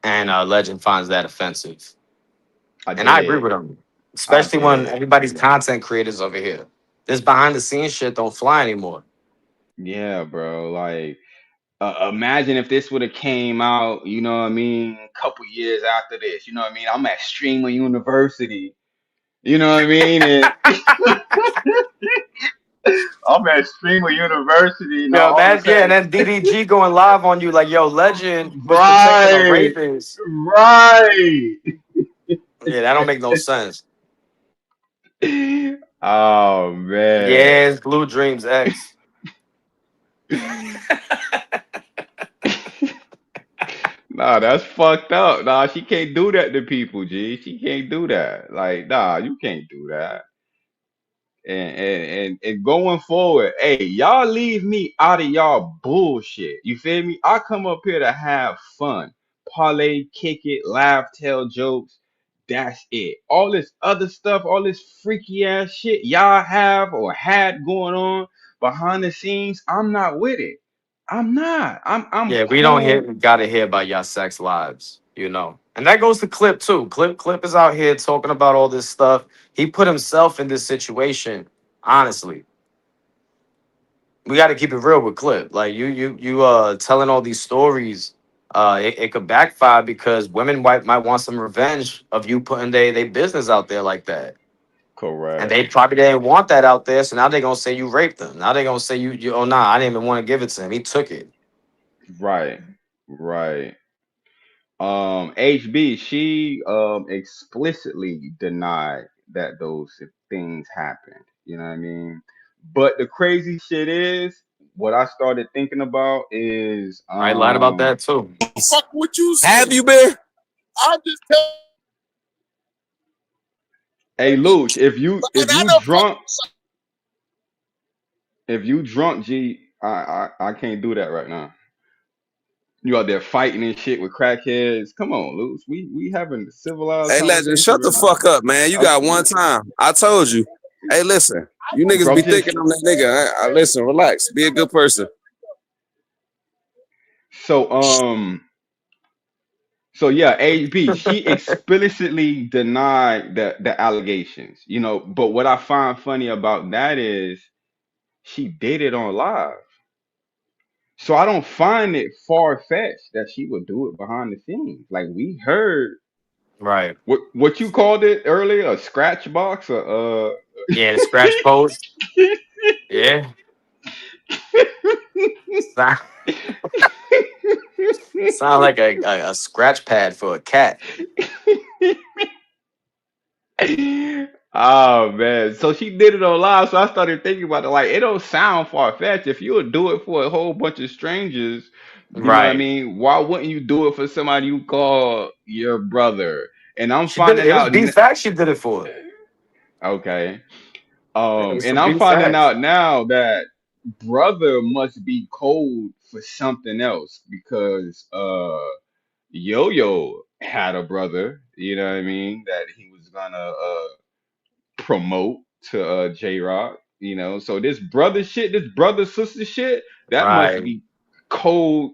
And Legend finds that offensive. I And I agree did. with him, I especially when did. everybody's content creators over here. This behind the scenes shit don't fly anymore. Yeah, bro. Like, imagine if this would have came out. You know what I mean? A couple years after this. You know what I mean? I'm at Streamer University. You know what I mean? And I'm at Streamer University. Now Yeah, all of a imagine, yeah, and sudden, then DDG going live on you like, yo, Legend was protecting a right, rapist. right. Yeah, that don't make no sense. Oh man. Yeah, it's Blue Dreams X. Nah, that's fucked up. Nah, she can't do that to people, G. She can't do that. Like, nah, you can't do that. And going forward, hey, y'all leave me out of y'all bullshit. You feel me? I come up here to have fun, parlay, kick it, laugh, tell jokes. That's it. All this other stuff, all this freaky ass shit y'all have or had going on behind the scenes, I'm not with it. I'm not. I'm Yeah, we don't cool. gotta hear about y'all sex lives. And that goes to Clip too. Clip is out here talking about all this stuff. He put himself in this situation, honestly. we got to keep it real with Clip. Like you telling all these stories, it could backfire because women might want some revenge of you putting they business out there like that. And Correct. they probably didn't want that out there, so now they're gonna say you raped them. Now they're gonna say you oh nah, I didn't even want to give it to him. He took it. Right. Right. HB, she explicitly denied that those things happened. You know what I mean? But the crazy shit is, what I started thinking about is I lied about that too. Fuck what you say. Have you been? I just tell hey Luch, if you and if I you don't fuck. drunk, if you drunk, G, I can't do that right now. You out there fighting and shit with crackheads. Come on, Luch. We having a civilized Hey, legend, conversation shut the right now. fuck up, man. You got one time. I told you. Hey, listen, you niggas Bro, be just thinking I'm that nigga. Listen, relax. Be a good person. so So yeah, AB, she explicitly denied the allegations, but what I find funny about that is she did it on live. So I don't find it far fetched that she would do it behind the scenes. Like we heard Right. what you called it earlier, a scratch box, or Yeah, the scratch post. Yeah. Sound, sound like a scratch pad for a cat. Oh man, so she did it on live. So I started thinking about it. Like, it don't sound far fetched. If you would do it for a whole bunch of strangers, you know what I Right. mean? Why wouldn't you do it for somebody you call your brother? And I'm She did it. finding It was out. B Fact she did it for. Okay. It was And some I'm B finding Facts. out now that brother must be cold for something else because Yo Yo had a brother. You know what I mean? That he was gonna promote to J Rock, So this brother shit, this brother sister shit, that must Right. be cold,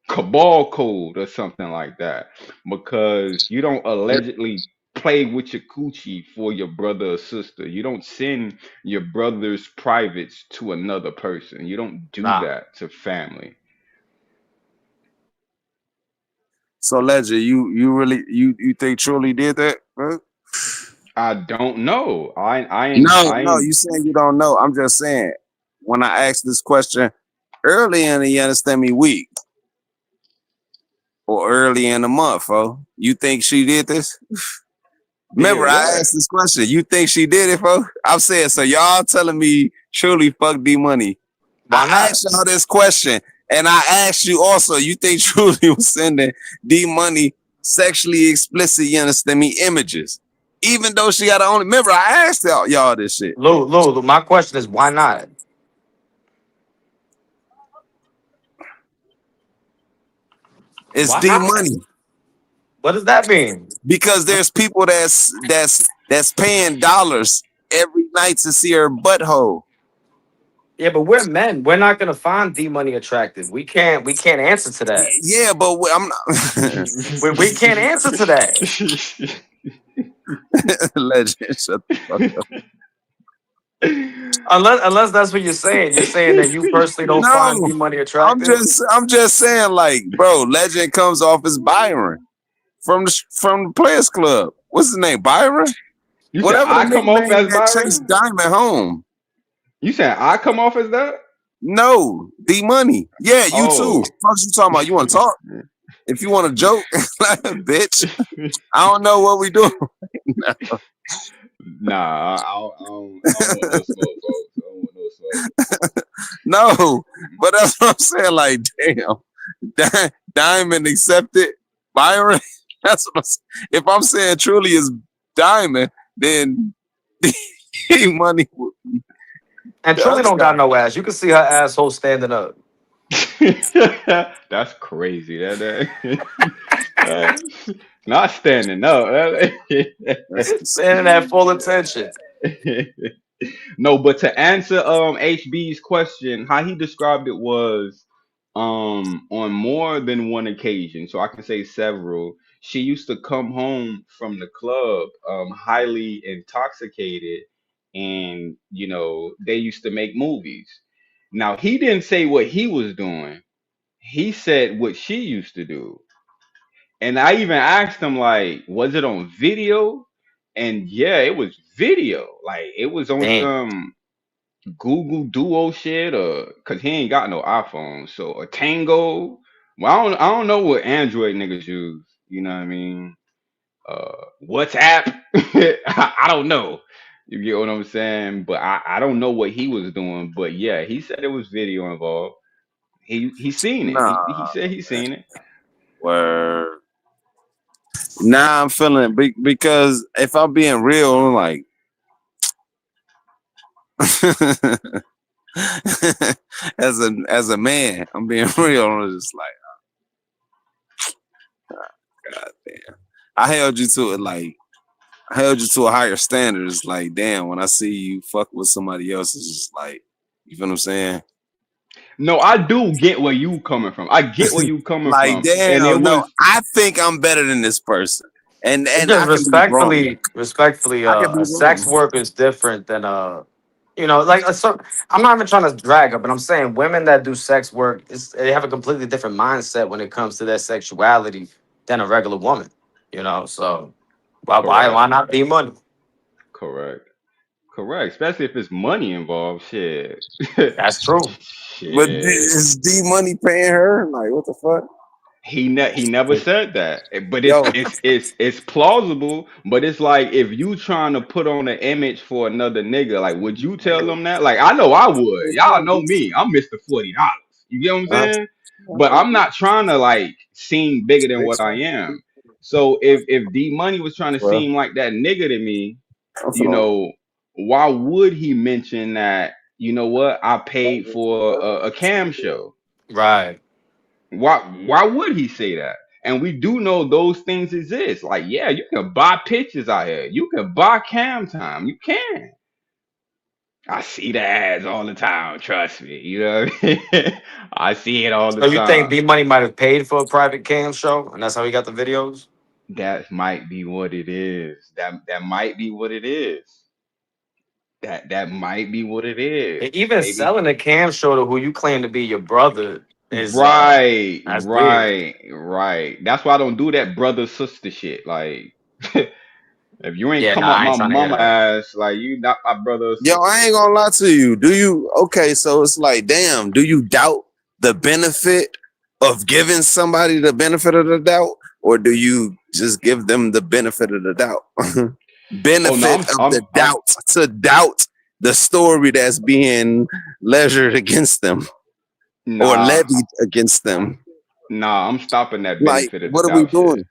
cabal code or something like that. Because you don't allegedly play with your coochie for your brother or sister. You don't send your brother's privates to another person. You don't do Nah. that to family. So, legend, you really you think Truly did that, bro? I don't know. No, I no, ain't you saying you don't know. I'm just saying when I asked this question early in the you understand me week or early in the month, oh, you think she did this? Remember, hell I yeah. asked this question. You think she did it, bro? I'm saying, so y'all telling me Truly fuck D Money. Why I not? asked y'all this question, and I asked you also, you think Truly was sending D Money sexually explicit, you understand me, images? Even though she got her own. Remember, I asked y'all this shit. Lou, my question is why not? It's Why D not? Money. What does that mean? Because there's people that's paying dollars every night to see her butthole. Yeah, but we're men. We're not gonna find D Money attractive. We can't answer to that. Yeah, but I'm not We can't answer to that. legend. Shut the fuck up. Unless that's what you're saying. You're saying that you personally don't find No, D Money attractive. I'm just saying, like, bro, legend comes off as Byron from the Players Club. What's his name? Byron? You said Whatever the I come nigga off name as that Byron? chased Diamond home. You said I come off as that? No, D Money. Yeah, you too. Oh. What you talking about? You want to talk? If you want to joke, bitch. I don't know what we doing. Nah, I don't want no smoke, folks. I don't want no smoke. No, but that's what I'm saying. Like, damn, Diamond accepted Byron. That's what I'm saying. If I'm saying Truly is Diamond, then Money would be And the Truly other don't guy. got no ass. You can see her asshole standing up. That's crazy. Not standing up. That's Standing disgusting. at full attention. No, but to answer HB's question, how he described it was on more than one occasion, so I can say several. She used to come home from the club highly intoxicated, and they used to make movies. Now he didn't say what he was doing. He said what she used to do. And I even asked him like, was it on video? And yeah, it was video. Like it was on Damn. some Google Duo shit, or cause he ain't got no iPhone, so a Tango. Well, I don't know what Android niggas use. You know what I mean? WhatsApp. I don't know. You get what I'm saying? But I don't know what he was doing. But yeah, he said it was video involved. He seen it. Nah, He said he seen it. where now I'm feeling it because if I'm being real, I'm like as a man, I'm being real. I'm just like, God damn. I held you to it like I held you to a higher standard. It's like, damn, when I see you fuck with somebody else, it's just like, you feel what I'm saying? No, I do get where you coming from. I get where you coming Like, from. And it damn, no, was I think I'm better than this person. And It's I just can be wrong. respectfully, I can be a sex wrong. worker is different than you know, like so. I'm not even trying to drag her, but I'm saying women that do sex work they have a completely different mindset when it comes to their sexuality than a regular woman. You know, so correct. why not be money? Correct. Correct. Especially if it's money involved. Shit. That's true. But Shit. is D Money paying her? Like, what the fuck? He never said that. But it's Yo, it's it's it's plausible. But it's like if you trying to put on an image for another nigga, like would you tell them that? Like I know I would. Y'all know me. I'm Mr. $40. You get what I'm saying? But I'm not trying to like seem bigger than what I am. So if D Money was trying to well, seem like that nigga to me, I'm you finna, know, why would he mention that? You know what? I paid for a cam show. Right. Why would he say that? And we do know those things exist. Like, yeah, you can buy pictures out here. You can buy cam time. You can. I see the ads all the time. Trust me. You know what I mean? I see it all the So you think time. B Money might have paid for a private cam show, and that's how he got the videos? That might be what it is. That might be what it is. That might be what it is. And even Maybe. selling a cam show to who you claim to be your brother is Right, that's weird. right. That's why I don't do that brother sister shit. Like, if you ain't Yeah, come nah, up I ain't my trying to hear mama that. ass, like you not my brother or yo, sister. I ain't gonna lie to you. Do you, okay, so it's like, damn, do you doubt the benefit of giving somebody the benefit of the doubt? Or do you just give them the benefit of the doubt? Oh no, Benefit of the doubt to doubt the story that's being leisured against them or nah, levied against them. I'm stopping that Like, benefit of the what are we doubt shit. doing?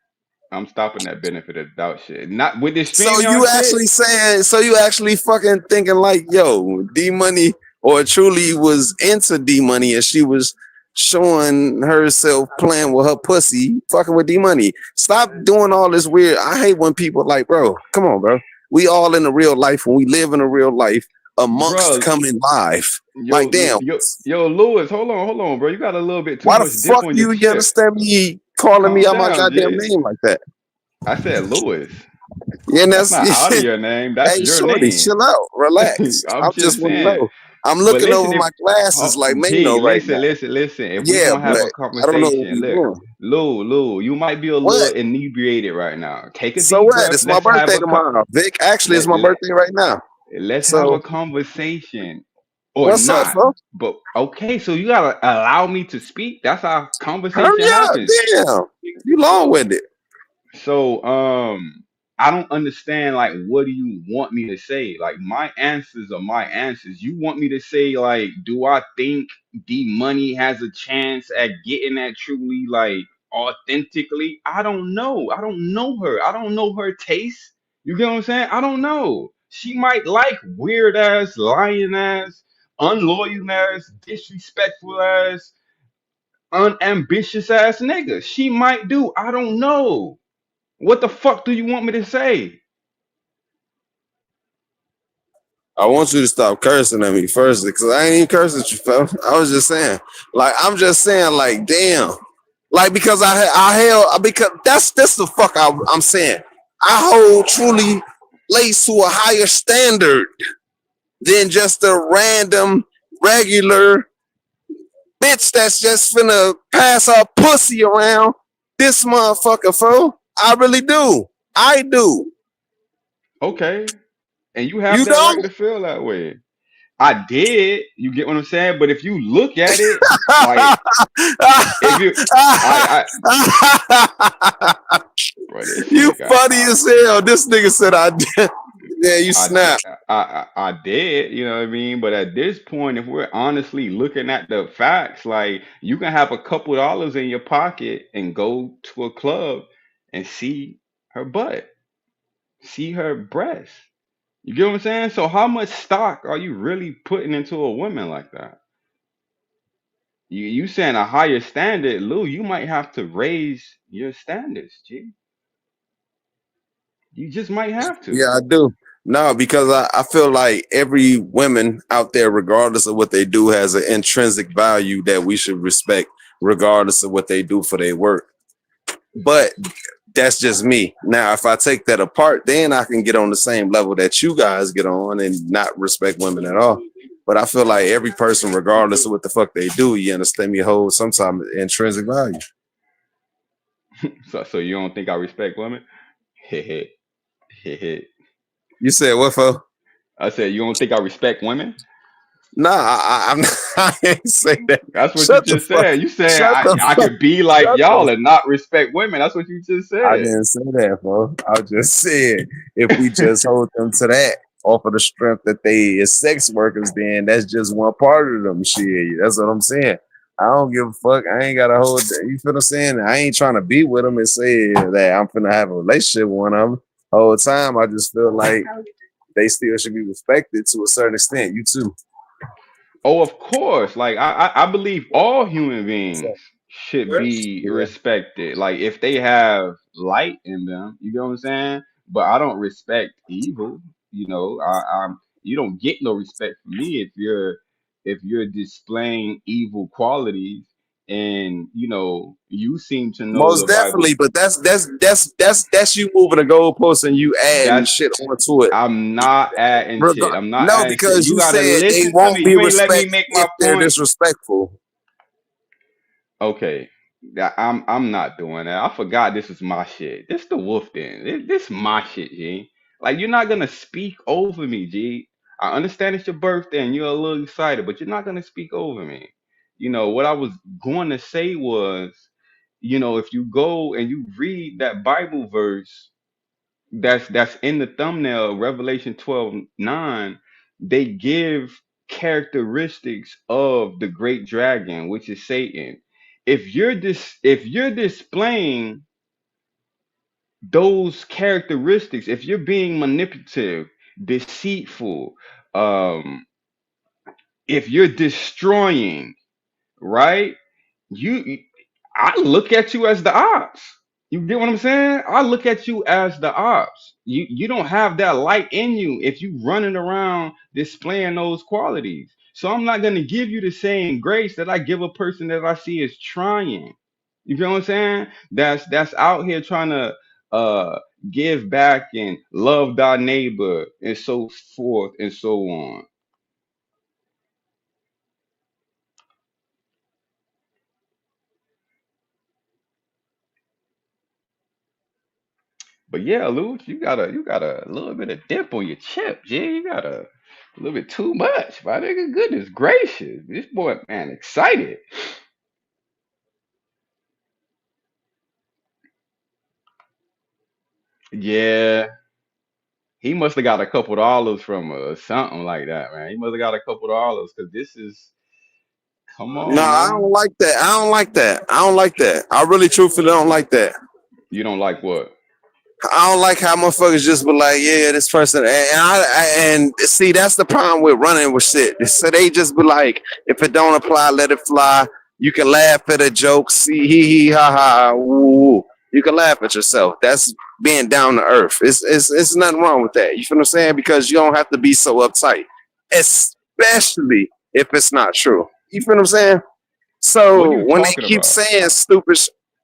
I'm stopping that benefit of the doubt shit. Not with this So StreamYard you shit, actually saying, so you actually fucking thinking like, yo, D Money or truly was into D Money and she was showing herself playing with her pussy, fucking with D Money. Stop doing all this weird. I hate when people like, bro, come on, bro. We all in the real life when we live in a real life amongst bro. coming live. Like, damn, Yo, Lewis, hold on, bro. You got a little bit too why the much dip fuck on your you chip. understand me calling me Calm out my down, goddamn Jay. name like that? I said Lewis. Yeah, and That's that's not out of your name. That's hey, your shorty, name. chill out, relax. I I'm just just want to saying. know. I'm But looking listen, over if my glasses like G, Mano right now. listen. If we Yeah, gonna but have a I don't know what conversation, we look, doing. Lou, you might be a little What? inebriated right now. Take a So deep what? breath. It's my birthday tomorrow, Vic. Actually, it's Let, my let birthday right now. let's have a So conversation or what's up, not. bro? But okay, so you gotta allow me to speak. That's how Hurry conversation up, happens. damn. You long So winded. So I don't understand like what do you want me to say? Like my answers are my answers. You want me to say like do I think D Money has a chance at getting that truly like authentically? I don't know. I don't know her. I don't know her taste. You get what I'm saying? I don't know. She might like weird ass, lying ass, unloyal ass, disrespectful ass, unambitious ass nigga. She might do. I don't know. What the fuck do you want me to say? I want you to stop cursing at me first, because I ain't even cursing at you, fella. I was just saying, like, I'm just saying, like, damn, like because I held because that's the fuck I'm saying. I hold truly lace to a higher standard than just a random, regular bitch that's just finna pass her pussy around this motherfucker, fool. I really do. I do. Okay, and you have You that right don't? to feel that way. I did. You get what I'm saying? But if you look at it, like if you, I, bro, this You shit got. funny as hell. This nigga said I did. Yeah, you I did, snap. I did, you know what I mean? But at this point, if we're honestly looking at the facts, like you can have a couple dollars in your pocket and go to a club and see her butt, see her breast. You get what I'm saying? So how much stock are you really putting into a woman like that? You saying a higher standard, Lou, you might have to raise your standards, G. You just might have to. Yeah, I do. No, because I feel like every woman out there, regardless of what they do, has an intrinsic value that we should respect, regardless of what they do for their work. But that's just me. Now, if I take that apart, then I can get on the same level that you guys get on and not respect women at all. But I feel like every person, regardless of what the fuck they do, you understand me, hold some type of intrinsic value. So you don't think I respect women? Heh heh. You said what for? I said, you don't think I respect women? Nah, I'm not, I ain't say that. That's what you Shut the just fuck. said. You said Shut the I fuck. could be like Shut y'all the. and not respect women. That's what you just I said. didn't say that, bro. I just said if we just hold them to that off of the strength that they is sex workers, then that's just one part of them. Shit, that's what I'm saying. I don't give a fuck. I ain't gotta hold that. You feel what I'm saying? I ain't trying to be with them and say that I'm finna have a relationship with one of them. The whole time, I just feel like they still should be respected to a certain extent. You too. Oh, of course. Like I believe all human beings should be Yeah. respected. Like if they have light in them, you know what I'm saying? But I don't respect evil. You know, I'm you don't get no respect from me if you're displaying evil qualities and you know you seem to know Most the Bible. definitely, but that's you moving the goalpost and you adding That's shit onto it. I'm not adding shit. I'm not No, adding shit. because You you gotta said they listen to me. won't be You ain't let me respect make my if they're point. disrespectful. Okay, I'm not doing that. I forgot this is my shit. This the wolf den. This my shit, G. Like you're not gonna speak over me, G. I understand it's your birthday and you're a little excited, but you're not gonna speak over me. You know what I was going to say was, you know, if you go and you read that Bible verse that's in the thumbnail, Revelation 12:9, they give characteristics of the great dragon, which is Satan. If you're displaying those characteristics, if you're being manipulative, deceitful, um, if you're destroying, right? You I look at you as the ops. You get what I'm saying? I look at you as the ops. You don't have that light in you if you running around displaying those qualities. So I'm not gonna give you the same grace that I give a person that I see is trying. You feel what I'm saying? That's out here trying to uh give back and love thy neighbor and so forth and so on. But yeah, Luke, you got a little bit of dip on your chip, G. You got a little bit too much, my nigga. Goodness gracious, this boy, man, excited. Yeah, he must have got a couple dollars from something like that, man. He must have got a couple dollars because this is, come No, on, I don't man. like that. I don't like that. I don't like that. I really truthfully don't like that. You don't like what? I don't like how motherfuckers just be like, yeah, this person, and see that's the problem with running with shit. So they just be like, if it don't apply, let it fly. You can laugh at a joke, see hee hee ha ha, woo, woo. You can laugh at yourself. That's being down to earth. It's nothing wrong with that. You feel what I'm saying? Because you don't have to be so uptight, especially if it's not true. You feel what I'm saying? What are So you when they talking keep about? saying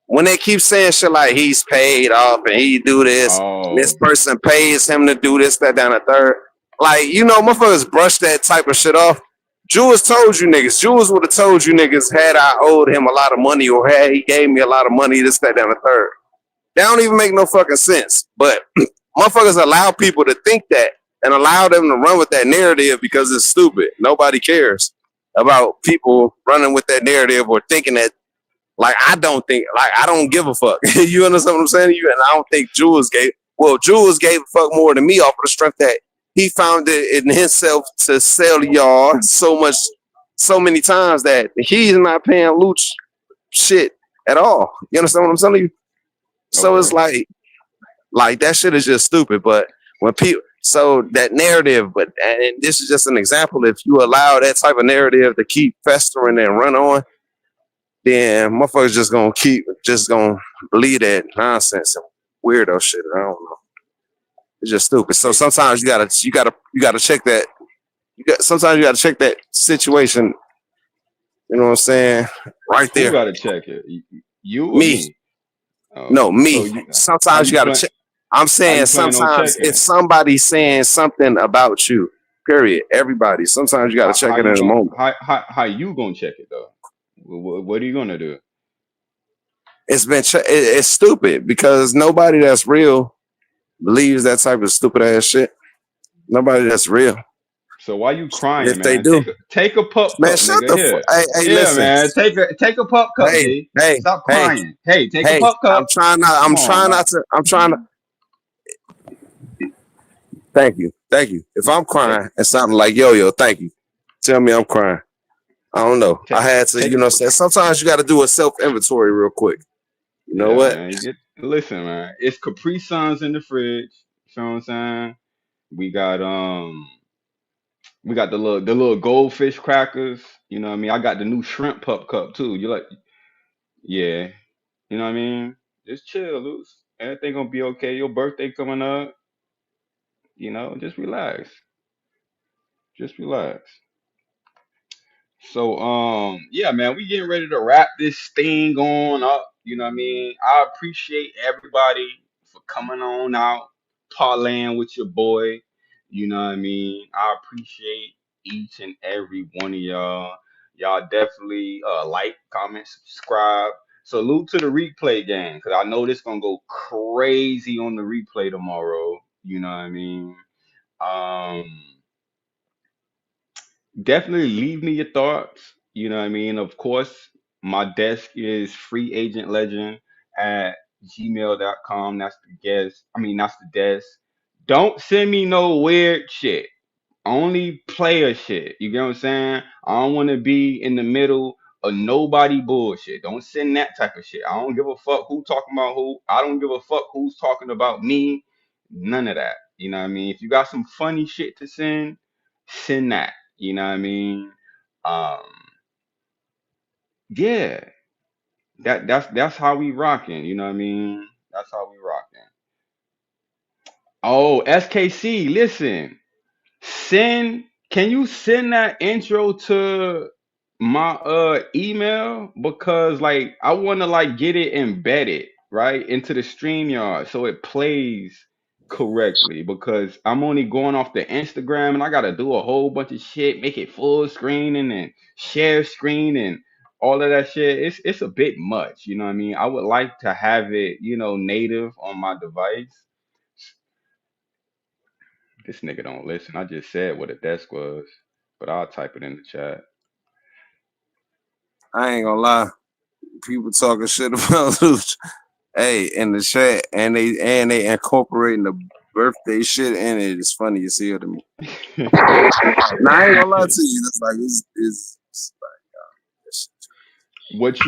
when they keep saying shit like he's paid off and he do this, and this Oh, person pays him to do this, that, down the third, like motherfuckers brush that type of shit off. Jules told you niggas. Jules would have told you niggas had I owed him a lot of money or had he gave me a lot of money, this, that, and the third. That don't even make no fucking sense. But motherfuckers allow people to think that and allow them to run with that narrative because it's stupid. Nobody cares about people running with that narrative or thinking that, like, I don't give a fuck. You understand what I'm saying to you? And I don't think Jules gave a fuck more than me off of the strength that he found it in himself to sell to y'all so many times that he's not paying Luch shit at all. You understand what I'm telling you? So it's like that shit is just stupid. But when people, so that narrative, and this is just an example, if you allow that type of narrative to keep festering and run on, then motherfuckers just gonna believe that nonsense and weirdo shit. I don't know. It's just stupid. So sometimes you gotta check that. Sometimes you gotta check that situation. You know what I'm saying? Right there. Who gotta check it? You or me? No, me. So sometimes you gotta check. I'm saying sometimes if somebody's saying something about you, period. Everybody. Sometimes you gotta check it in a moment. How you gonna check it though? What are you gonna do? It's stupid because nobody that's real believes that type of stupid ass shit. Nobody that's real. So why you crying, if man? They do. Take a pup cup, man, shut nigga. the Here. Hey, listen. Man. Take a pup cup, G. Stop crying. Hey, take a pup cup. I'm trying to. Thank you. If I'm crying and something like yo, thank you. Tell me I'm crying. I don't know. I had to, sometimes you got to do a self inventory real quick. You know what? Man, listen, man. It's Capri Suns in the fridge. You know what I'm saying? We got the little goldfish crackers. You know what I mean? I got the new shrimp pup cup too. You like? Yeah. You know what I mean? Just chill, Luce. Everything gonna be okay. Your birthday coming up. Just relax. Just relax. So yeah, man, we getting ready to wrap this thing on up. You know what I mean? I appreciate everybody for coming on out, parlaying with your boy. You know what I mean? I appreciate each and every one of y'all. Y'all definitely like, comment, subscribe. Salute to the replay gang, because I know this gonna go crazy on the replay tomorrow. You know what I mean? Um Definitely leave me your thoughts. You know what I mean? Of course, my desk is freeagentlegend at gmail.com. That's the guest. That's the desk. Don't send me no weird shit. Only player shit. You get what I'm saying? I don't want to be in the middle of nobody bullshit. Don't send that type of shit. I don't give a fuck who talking about who. I don't give a fuck who's talking about me. None of that. You know what I mean? If you got some funny shit to send that. You know what I mean? Um, yeah. That's how we rocking. You know what I mean? That's how we rocking. Oh, SKC, listen. Can you send that intro to my email, because like I want to like get it embedded right into the StreamYard so it plays correctly, because I'm only going off the Instagram and I got to do a whole bunch of shit, make it full screen and then share screen and all of that shit. It's a bit much, you know what I mean? I would like to have it, native on my device. This nigga don't listen. I just said what a desk was, but I'll type it in the chat. I ain't gonna lie. People talking shit about Luch. Hey, in the chat, and they incorporating the birthday shit in it. It's funny as hell to me. Nah, I ain't gonna lie to you. It's like it's like what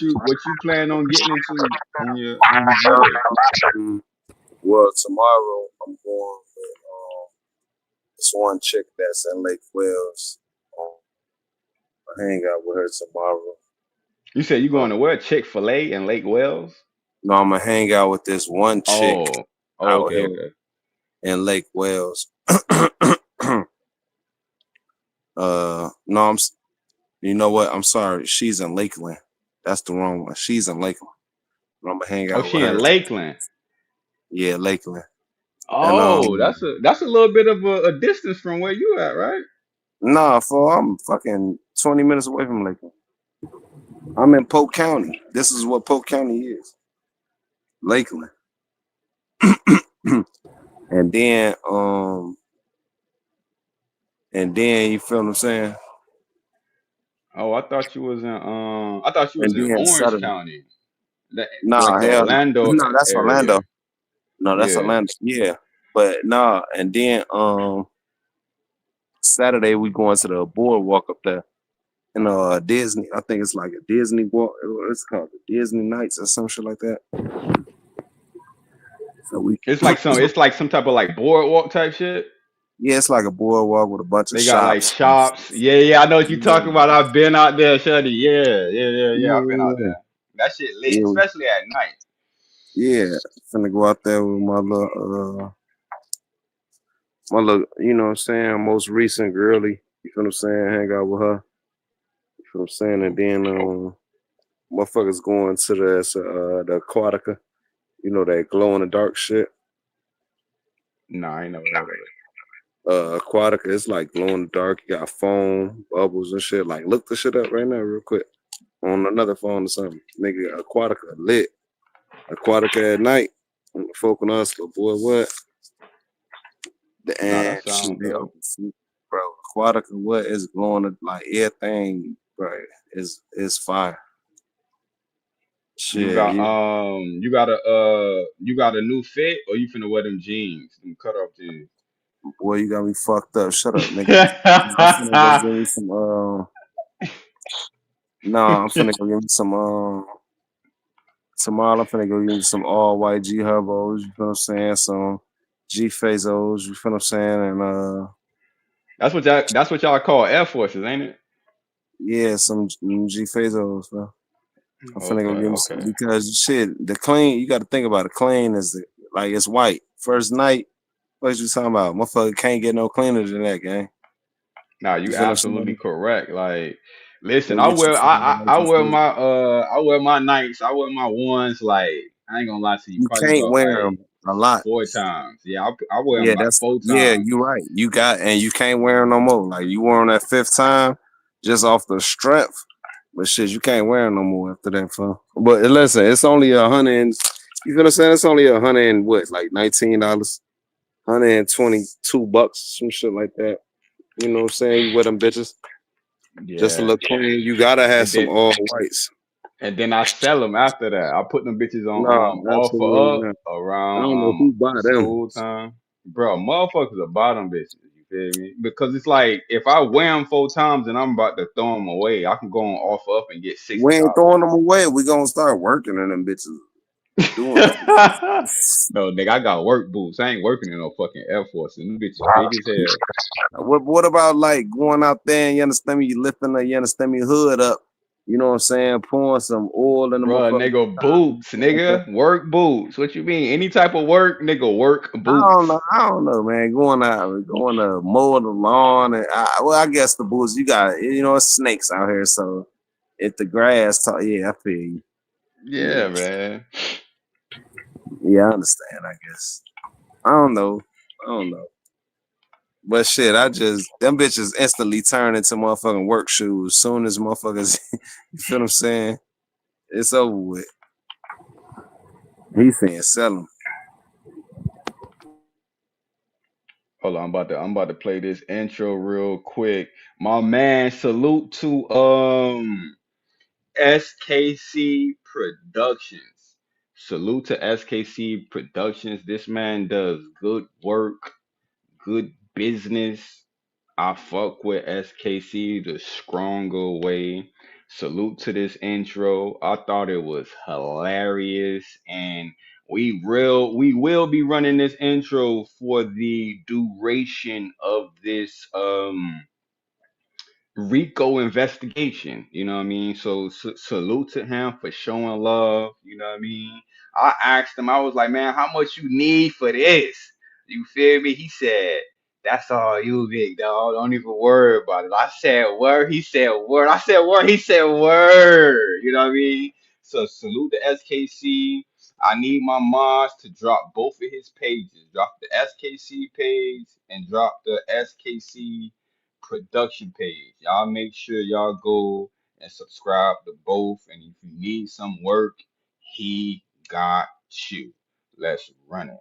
you plan on getting into on your birthday? Well, tomorrow I'm going with this one chick that's in Lake Wales. I hang out with her tomorrow. You said you going to where? Chick-fil-A in Lake Wales? No, I'm gonna hang out with this one chick out here okay. in Lake Wales. No, you know what? I'm sorry. She's in Lakeland. That's the wrong one. She's in Lakeland. I'm gonna hang out with her. Oh, she in Lakeland? Yeah, Lakeland. Oh, and, that's a little bit of a distance from where you at, right? Nah, for I'm fucking 20 minutes away from Lakeland. I'm in Polk County. This is what Polk County is. Lakeland. and then you feel what I'm saying? Oh, I thought you was And in then Orange Saturday. County, like Nah, the hell Orlando no, that's Orlando. area. No, that's Yeah. Orlando. Yeah. But nah, and then Saturday we going to the boardwalk up there. In Disney. I think it's like a Disney walk. It's called the Disney Nights or some shit like that. So we It's like some type of like boardwalk type shit. yeah, it's like a boardwalk with a bunch of They got like shops. shops. Yeah, yeah, I know what you Yeah, talking about. I've been out there, Shuddy. Yeah, yeah, yeah, yeah. I've been out yeah, there. That shit lit, yeah, especially at night. yeah. Finna go out there with my little, you know what I'm saying, most recent girly. You feel what I'm saying? Hang out with her. You feel what I'm saying? And then motherfuckers going to the Aquatica. You know that glow in the dark shit. Nah, I ain't never heard of it. Aquatica, it's like glow in the dark. You got foam, bubbles and shit. Like, look the shit up right now, real quick, on another phone or something. Nigga, Aquatica lit. Aquatica at night. Folk on us, but boy, what? Nah, that And shit, sounds they dope. open food, bro. Aquatica, what is going to like everything, bro? Is fire. You Shit, got you got a new fit, or you finna wear them jeans, them cut off jeans? boy, you got me fucked up. Shut up, nigga. I'm finna go give me some. No, I'm finna go give me some. Tomorrow I'm finna go get some all white G Herbos, you feel what I'm saying? Some G Fazos, you feel what I'm saying? And That's what y'all call Air Forces, ain't it? yeah, some G Fazos, bro. I'm finna go Okay, get me some okay. because shit, the clean, you gotta think about it. Clean is like it's white. First night, what you talking about? Motherfucker can't get no cleaner than that, gang. Nah, You you feel what I'm absolutely saying? correct. Like, listen, Go I get you wear some I, I white I G wear Fazos. my nights. I wear my ones. Like, I ain't gonna lie to you, You probably can't about wear like them a lot. 4 times. Yeah, I wear them Yeah, like that's four yeah. times. You right. You got and you can't wear them no more. Like you wore them that fifth time, just off the strength. But shit, you can't wear them no more after that, fun. But listen, it's only you feel what I'm saying? It's only $100 and what, like $19, $122, some shit like that. You know what I'm saying? You wear them bitches just to Yeah, look clean. You gotta have and some then all whites. and then I sell them after that. I put them bitches No, on offer absolutely up not. I don't know around who buy them. school time. Bro, motherfuckers are bottom bitches. You feel me? Because it's like if I wear them 4 times and I'm about to throw them away, I can go on offer up and get We ain't $60. throwing them away. We gonna start working in them bitches doing shit. No, nigga, I got work boots. I ain't working in no fucking Air Force. And them bitches big as hell. What about like going out there and you understand me? You lifting the you understand me hood up. You know what I'm saying? Pouring some oil in the Bruh, motherfucker. nigga, boots, nigga. Work boots. What you mean? Any type of work, nigga, work boots. I don't know, man. Going to mow the lawn, and I guess the boots. You got, you know, it's snakes out here, so if the grass, yeah, I feel you. Yeah, Yeah, man. yeah, I understand. I guess I don't know. I don't know. But shit, I just them bitches instantly turn into motherfucking work shoes. Soon as motherfuckers, you feel what I'm saying? It's over with. He saying sell them. Hold on, I'm about to play this intro real quick. My man, salute to SKC Productions. Salute to SKC Productions. This man does good work, good business. I fuck with SKC the stronger way. Salute to this intro. I thought it was hilarious, and we will be running this intro for the duration of this Rico investigation. You know what I mean? So salute to him for showing love. You know what I mean? I asked him, I was like, man, how much you need for this? You feel me? He said, that's all you, big dog. Don't even worry about it. I said word. He said word. I said word. He said word. You know what I mean? So salute to SKC. I need my mods to drop both of his pages. Drop the SKC page and drop the SKC production page. Y'all make sure y'all go and subscribe to both. And if you need some work, he got you. Let's run it.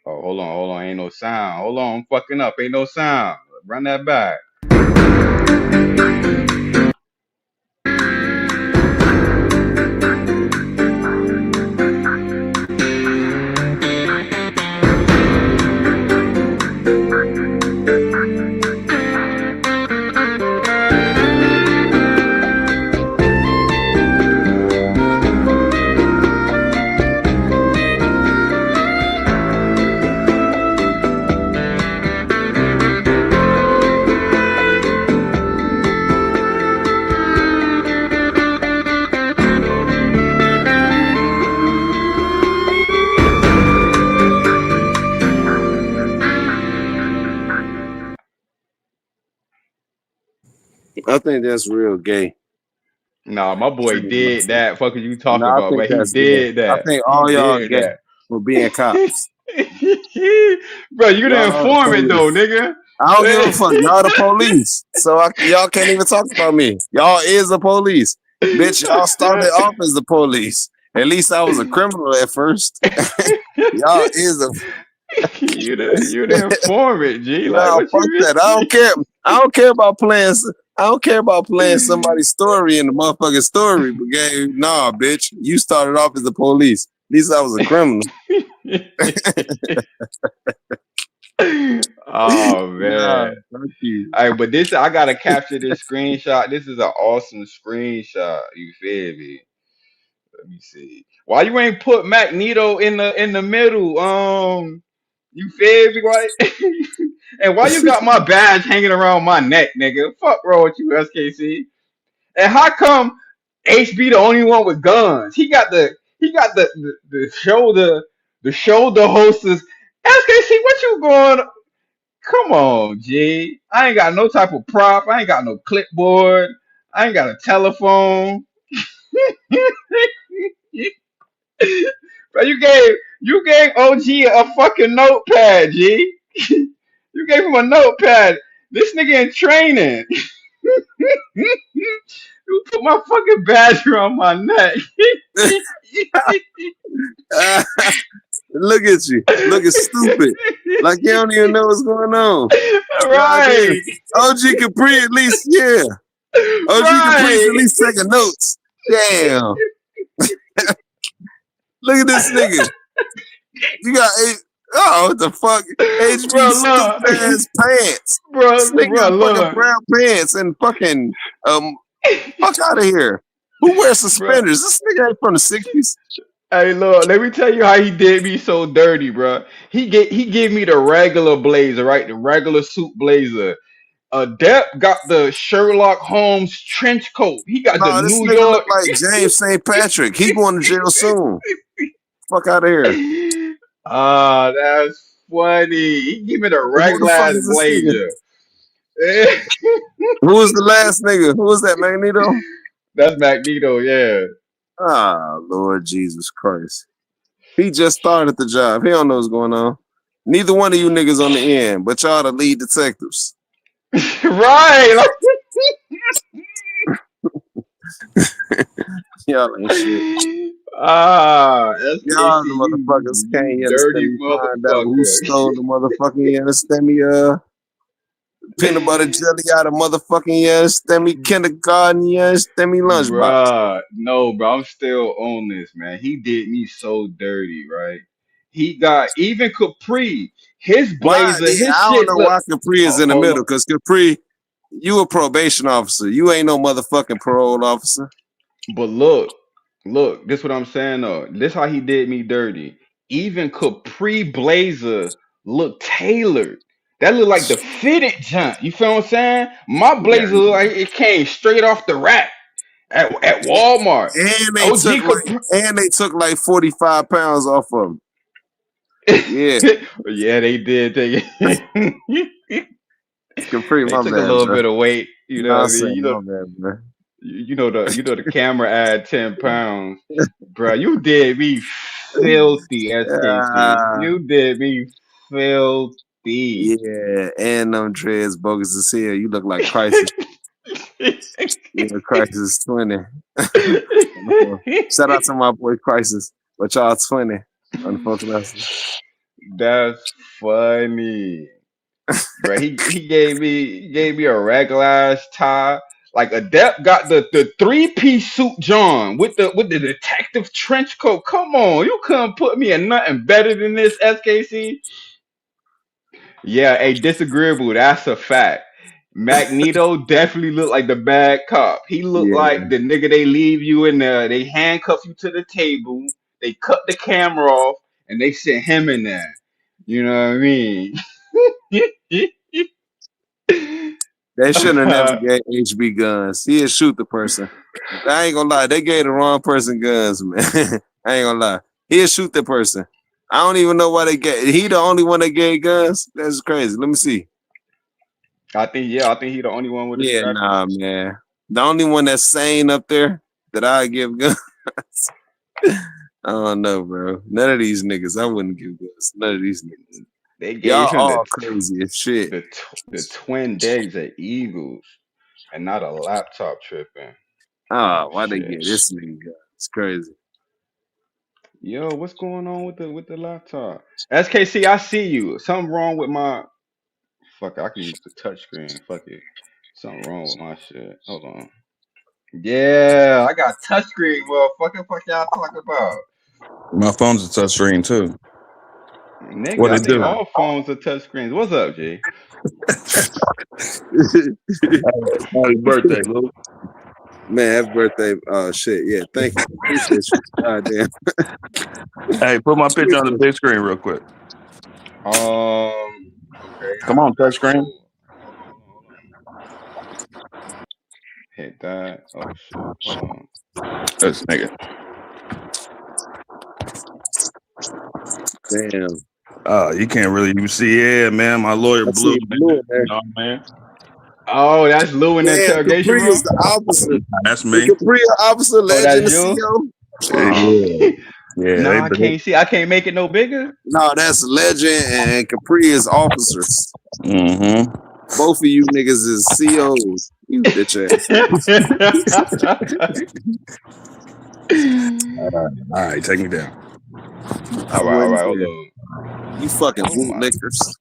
Oh, hold on, ain't no sound. Hold on, I'm fucking up, ain't no sound. Run that back. I think that's real gay. Nah, my boy did that. Fuck you No, talking I about, think but he that's gay. did I that. think He all y'all did gay that. for being cops. Bro, you the Y'all the informant though, police. nigga. I don't give a fuck. Y'all the police. So y'all can't even talk about me. Y'all is the police. Bitch, y'all started off as the police. At least I was a criminal at first. Y'all is a you the informant, G. Like no, what fuck you that. I mean? don't care. I don't care about playing. I don't care about playing somebody's story in the motherfucking story. But gang, nah, bitch. You started off as the police. At least I was a criminal. Oh Nah, man. fuck you. All right, but this I gotta capture this screenshot. This is an awesome screenshot. You feel me? Let me see. Why you ain't put Magneto in the middle? You feel me, right? And why you got my badge hanging around my neck, nigga? Fuck wrong with you, SKC? And how come HB the only one with guns? He got the shoulder holsters. SKC, what you going? Come on, G. I ain't got no type of prop. I ain't got no clipboard. I ain't got a telephone. Bro, you gave OG a fucking notepad, G. You gave him a notepad. This nigga in training. You put my fucking badge around my neck. Look at you. Looking stupid. Like you don't even know what's going on. Goddamn. Right. OG Capri at least, yeah. OG Capri's at Right. least taking notes. Damn. Look at this nigga. You got oh, what the fuck? HB Bro, stupid look. ass pants. This nigga Bro, got fucking look. brown pants and fucking fuck out of here. Who wears Bro. suspenders? This nigga ain't from the 60s. Hey, look, let me tell you how he did me so dirty, bro. He gave me the regular blazer, right? The regular suit blazer. Depp got the Sherlock Holmes trench coat. He got the No, this New nigga look York. like James St. Patrick. He going to jail soon. Fuck out of here. Ah, that's funny. He give me the Who the regular fuck ass is this nigga? blazer. Who was the last nigga? Who was that, Magneto? That's Magneto, yeah. Ah, Lord Jesus Christ. He just started the job. He don't know what's going on. Neither one of you niggas on the end, but y'all the lead detectives. Right. Like, Y'all ain't shit. SKC, Y'all the motherfuckers you can't, you understand dirty me, find out who motherfucker. stole the motherfucking, you understand me, peanut butter jelly out of motherfucking, you understand me, kindergarten, you understand me, lunchbox. Bruh, no, bro, I'm still on this, man. He did me so dirty, right? He got even Capri, his Why? blazer, his I don't shit know look. why Capri is in the Hold middle, on, because Capri, you a probation officer. You ain't no motherfucking parole officer. but look, this what I'm saying though. This how he did me dirty. Even Capri blazer look tailored. That look like the fitted junk. You feel what I'm saying? My Yeah. blazer look like it came straight off the rack at Walmart. OG Capri. And they took like 45 pounds off of him. Yeah. Yeah, they did take it. Capri, They my took a bad, little bro. bit of weight. You know No, what I'm I mean? saying You my know, bad, bro. the camera add 10 pounds, bro. You did me filthy, SKC. Ah, You did me filthy. yeah, and them dreads bogus as hell. You look like Crisis. Yeah, Crisis 20. Shout out to my boy Crisis, but y'all 20. Unfortunately, That's funny, bro. He gave me a regular ass tie. Like Adept got the 3-piece suit John with the detective trench coat. Come on, you couldn't put me in nothing better than this, SKC. Yeah, a disagreeable. That's a fact. Magneto definitely looked like the bad cop. He looked yeah, like the nigga they leave you in there. They handcuff you to the table. They cut the camera off and they sent him in there. You know what I mean? they shouldn't have never gave HB guns. He'd shoot the person. I ain't gonna lie, they gave the wrong person guns, man. I ain't gonna lie. He'll shoot the person. I don't even know why they get. He the only one that gave guns. That's crazy. Let me see. I think he the only one with a Yeah, strap. nah, man. The only one that's sane up there that I give guns. I don't know, bro. None of these niggas. I wouldn't give guns. None of these niggas. They gave Y'all him all crazy as shit. the twin days of Eagles and not a laptop tripping. Oh, why they Shit. get this nigga guns? It's crazy. Yo, what's going on with the laptop? SKC, I see you. Something wrong with my fuck. I can use the touchscreen. Fuck it. Something wrong with my shit. Hold on. Yeah, I got touchscreen. Motherfucker, fuck y'all talking about? My phone's a touchscreen too. Nigga, What I it think do? all phones are touchscreens. What's up, G? Happy birthday, Lou. Man, happy birthday. Oh shit. Yeah, thank you. Appreciate you. God damn. Hey, put my picture on the big screen real quick. Okay. Come on, touchscreen. Hold on. Hit that. Oh shit. Hold on. This nigga. Damn. You can't really even see. Yeah, man. My lawyer I Blue. see Blue in there. You know, man. Oh, that's Lou in the Yeah, interrogation Capri room. is the officer. That's me. Capri, officer, legend, that's the you? CEO. Yeah. No, They I can't see. I can't make it no bigger. No, that's legend and Capri is officers. Mm-hmm. Both of you niggas is COs. You bitch ass. All right, take me down. All right, hold on. You fucking Oh my. bootlickers.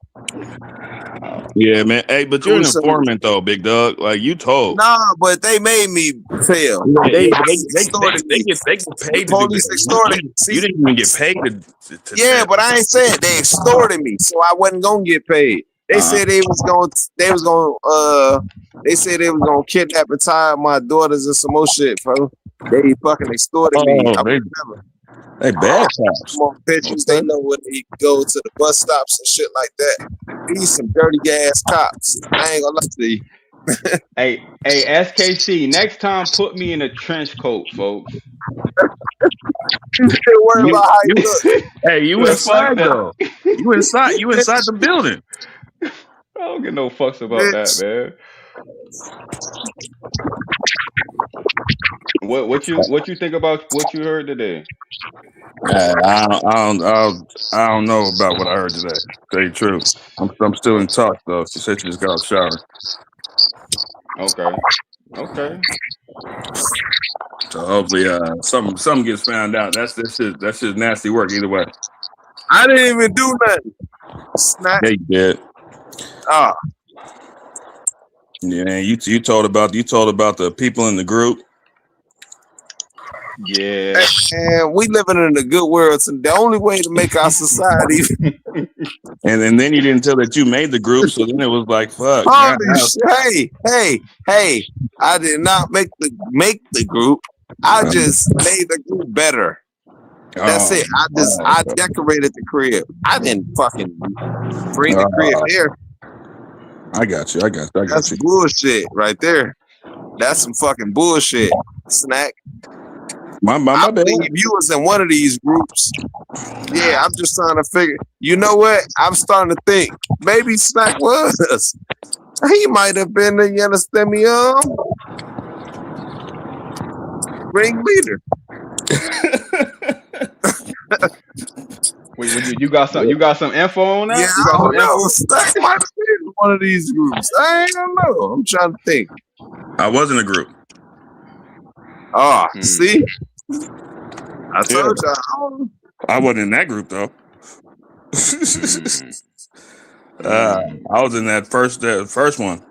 Yeah, man. Hey, but you're an Who's informant though, big dog. Like you told. Nah, but they made me fail. They extorted me. get paid to do Police that. extorted. You didn't even get paid to Yeah, but I ain't saying they extorted me, so I wasn't gonna get paid. They said they was gonna kidnap and tie my daughters and some more shit, bro. They fucking extorted me. I remember. They bad cops. Come on, pictures. They know when they go to the bus stops and shit like that. These some dirty ass cops. I ain't gonna lie to you. Hey, SKC. Next time, put me in a trench coat, folks. You still worry about how you look. Hey, you inside though. You inside the building. I don't give no fucks about that, man. What you think about what you heard today? I don't know about what I heard today. Tell you the truth. I'm still in talk though. She said she just got out of the shower. Okay. So hopefully something gets found out. That's just nasty work either way. I didn't even do nothing. Snack. Yeah, you did. Ah. Yeah, you told about the people in the group. Yeah. And we living in a good world. So the only way to make our society. and then you didn't tell that you made the group, so then it was like, fuck. Hey! I did not make the group. I just made the group better. That's it. I decorated the crib. I didn't fucking bring the crib here. I got you. That's bullshit right there. That's some fucking bullshit. Snack. My I bad. believe you was in one of these groups. Yeah, I'm just trying to figure. You know what? I'm starting to think maybe Snack was. He might have been. You understand me? ringleader. Wait, you got some? You got some info on that? Yeah, You I got some don't know. info? Stacks might have been in one of these groups. I don't know. I'm trying to think. I was in a group. Oh, Hmm. see? I told you. I wasn't in that group though. I was in that first one.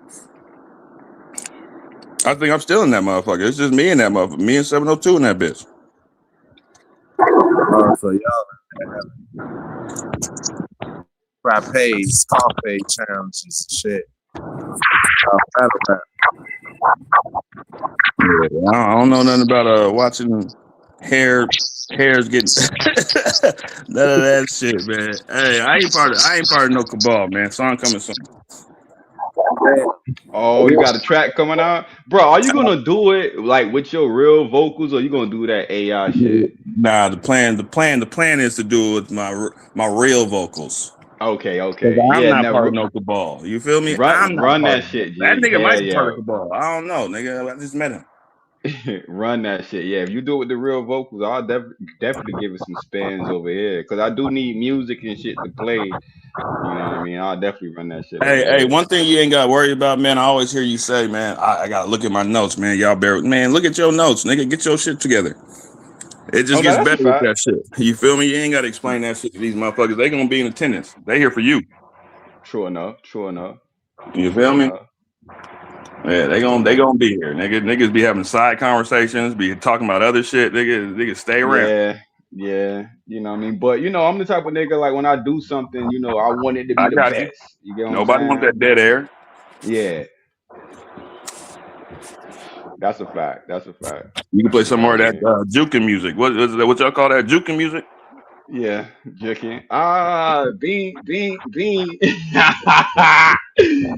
I think I'm still in that motherfucker. It's just me and that motherfucker. Me and 702 in that bitch. Oh, so y'all frappe, Scarface challenges and shit. Yeah, I don't know nothing about watching hairs getting none of that shit, man. Hey, I ain't part of no cabal, man. Song coming soon. Oh, you got a track coming out, bro. Are you gonna do it like with your real vocals, or you gonna do that AI shit? Nah, the plan is to do it with my real vocals. Okay, I'm yeah. not part Now of no cabal. You feel me? I'm not run part that of shit, it. That G. nigga Hell might be part yeah, of cabal. I don't know, nigga. I just met him. run that shit. Yeah, if you do it with the real vocals, I'll definitely give it some spins over here, because I do need music and shit to play. You know what I mean? I'll definitely run that shit over Hey, here. one thing you ain't got to worry about, man. I always hear you say, man, I got to look at my notes, man. Y'all man, look at your notes, nigga. Get your shit together. It just Oh, no, gets that's a better with fact. that shit. You feel me? You ain't got to explain that shit to these motherfuckers. They going to be in attendance. They here for you. True enough. True enough. You True feel me? enough. Yeah, they True gonna enough. be here. Niggas be having side conversations, be talking about other shit. Niggas stay around. Yeah, yeah. You know what I mean? But I'm the type of nigga, like, when I do something, I want it to be I the got you. best. You get what I'm Nobody wants saying? that dead air. Yeah, that's a fact. That's a fact. You can play You some know more what of I that mean? juking music. What y'all call that? Juking music? Yeah, jigging. Bean.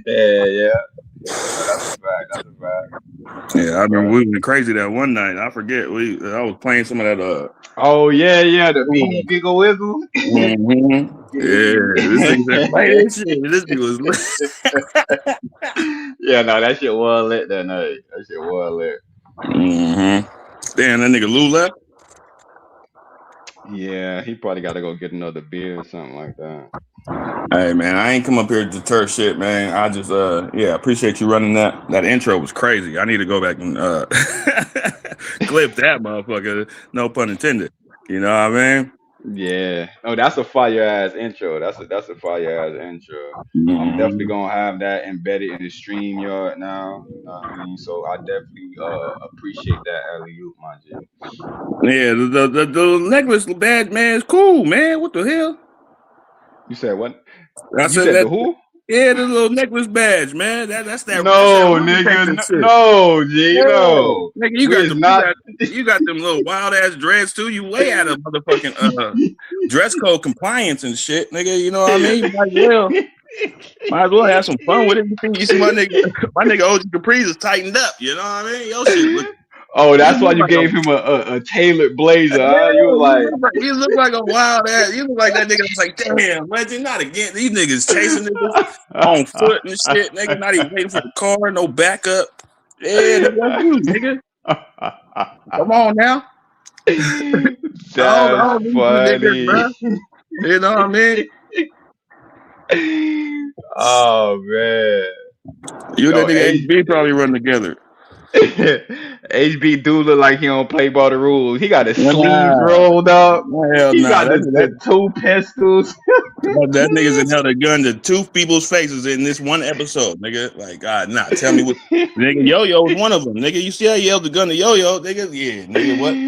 Yeah, yeah. Yeah, no, that's a fact. That's a fact. Yeah, I mean But we went crazy that one night. I forget. I was playing some of that. oh yeah, the beanie giggle wiggle. Mm-hmm. Yeah, this nigga said play this shit. This nigga was. Yeah, no, that shit was lit that night. That shit was lit. Mm-hmm. Damn, that nigga Lou left. Yeah, he probably got to go get another beer or something like that. Hey man, I ain't come up here to deter shit, man. I just appreciate you running that. That intro was crazy. I need to go back and clip that motherfucker. No pun intended. You know what I mean? Yeah. Oh, that's a fire ass intro. That's a fire ass intro. I'm definitely Mm-hmm. gonna have that embedded in the stream yard now. You know what I mean? So I definitely appreciate that alley oop, my G. Yeah, the necklace badge, man, is cool, man. What the hell? You said what? I You said said that. the who? Yeah, the little necklace badge, man. That's that No, rum nigga, detector shit. no, G, Yeah, no. nigga, We is not. you got them little wild ass dreads too. You way out of motherfucking dress code compliance and shit, nigga. You know what I mean? You might as well have some fun with it. You see my nigga OG Caprice is tightened up. You know what I mean? Your shit look. Oh, You that's why look you like gave him a tailored blazer, huh? You was yeah, like, you look like a wild ass. You look like that nigga that's like, damn, legend, not again. These niggas chasing niggas on foot and shit, nigga, not even waiting for the car, no backup. Yeah, nigga, that's you, nigga. Come on now. I that's don't need you niggas, funny. bro. You know what I mean? Oh man. You and that Yo, nigga HB probably run together. HB do look like he don't play by the rules. He got his sleeves Nah, rolled up. hell He nah. got the two pistols. That nigga's in held a gun to two people's faces in this one episode, nigga. Like, God, nah. Tell me what, nigga. Yo-Yo was one of them, nigga. You see how he held the gun to Yo-Yo, nigga? Yeah, nigga. What?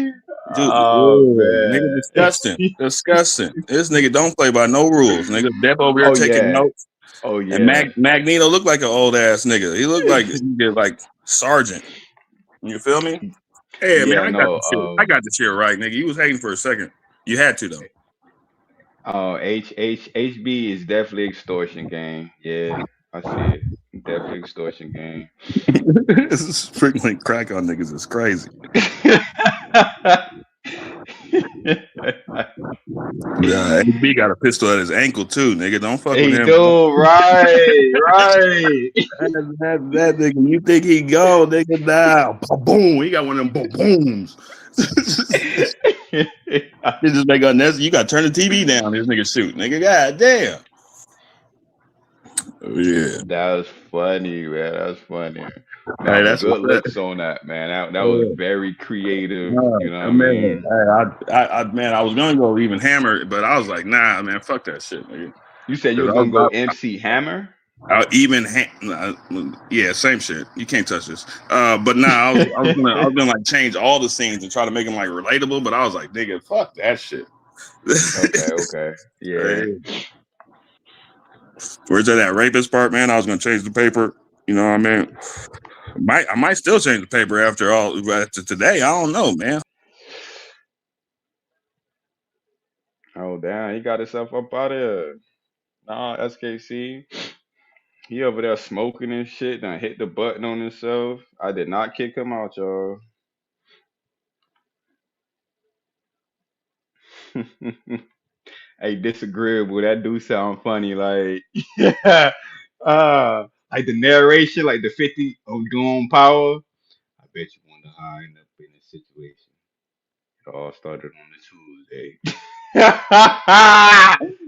Dude, Oh yeah, nigga, man. disgusting. This nigga don't play by no rules, nigga. Depp over there Oh taking yeah. notes, Oh and yeah. Magneto looked like an old ass nigga. He looked like he did like sergeant. You feel me? Yeah, man, Yeah, I got the no. shit. I got the shit right, nigga. You was hating for a second. You had to though. Oh, HB is definitely extortion game. Yeah, I see it. Definitely extortion game. Sprinkling crack on niggas is crazy. Yeah, AB got a pistol at his ankle too, nigga. Don't fuck with Hey, him. dude, right. That nigga, you think he go, nigga? Now, boom, he got one of them booms. He just make unnecessary. You got to turn the TV down. This nigga shoot, nigga. God damn. Oh, yeah, That was funny, man. That was funny. hey, Man, but that's good what. looks on that, man. That was very creative. You know what I Man, mean? man, I was gonna go even hammer, but I was like, nah, man, fuck that shit, nigga. You said you 'Cause was gonna go MC Hammer? Yeah, same shit. You can't touch this. But nah, I was gonna like change all the scenes and try to make them like relatable. But I was like, nigga, fuck that shit. Okay, yeah. Where's that rapist part, man? I was gonna change the paper. You know what I mean? I might still change the paper after today. I don't know, man. Oh damn, he got himself up out of here. Nah, SKC. He over there smoking and shit. Done hit the button on himself. I did not kick him out, y'all. Hey, disagreeable. That do sound funny. Like, like the narration, like the 50 of Doom Power. I bet you wonder how I ended up in this situation. It all started on a Tuesday.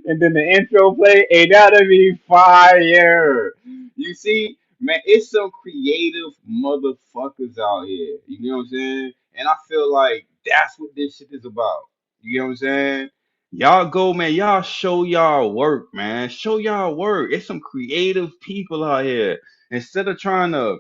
And then the intro play, hey, that'll be fire. You see, man, it's some creative motherfuckers out here. You know what I'm saying? And I feel like that's what this shit is about. You know what I'm saying? Y'all go, man. Y'all show y'all work, man. Show y'all work. It's some creative people out here. Instead of trying to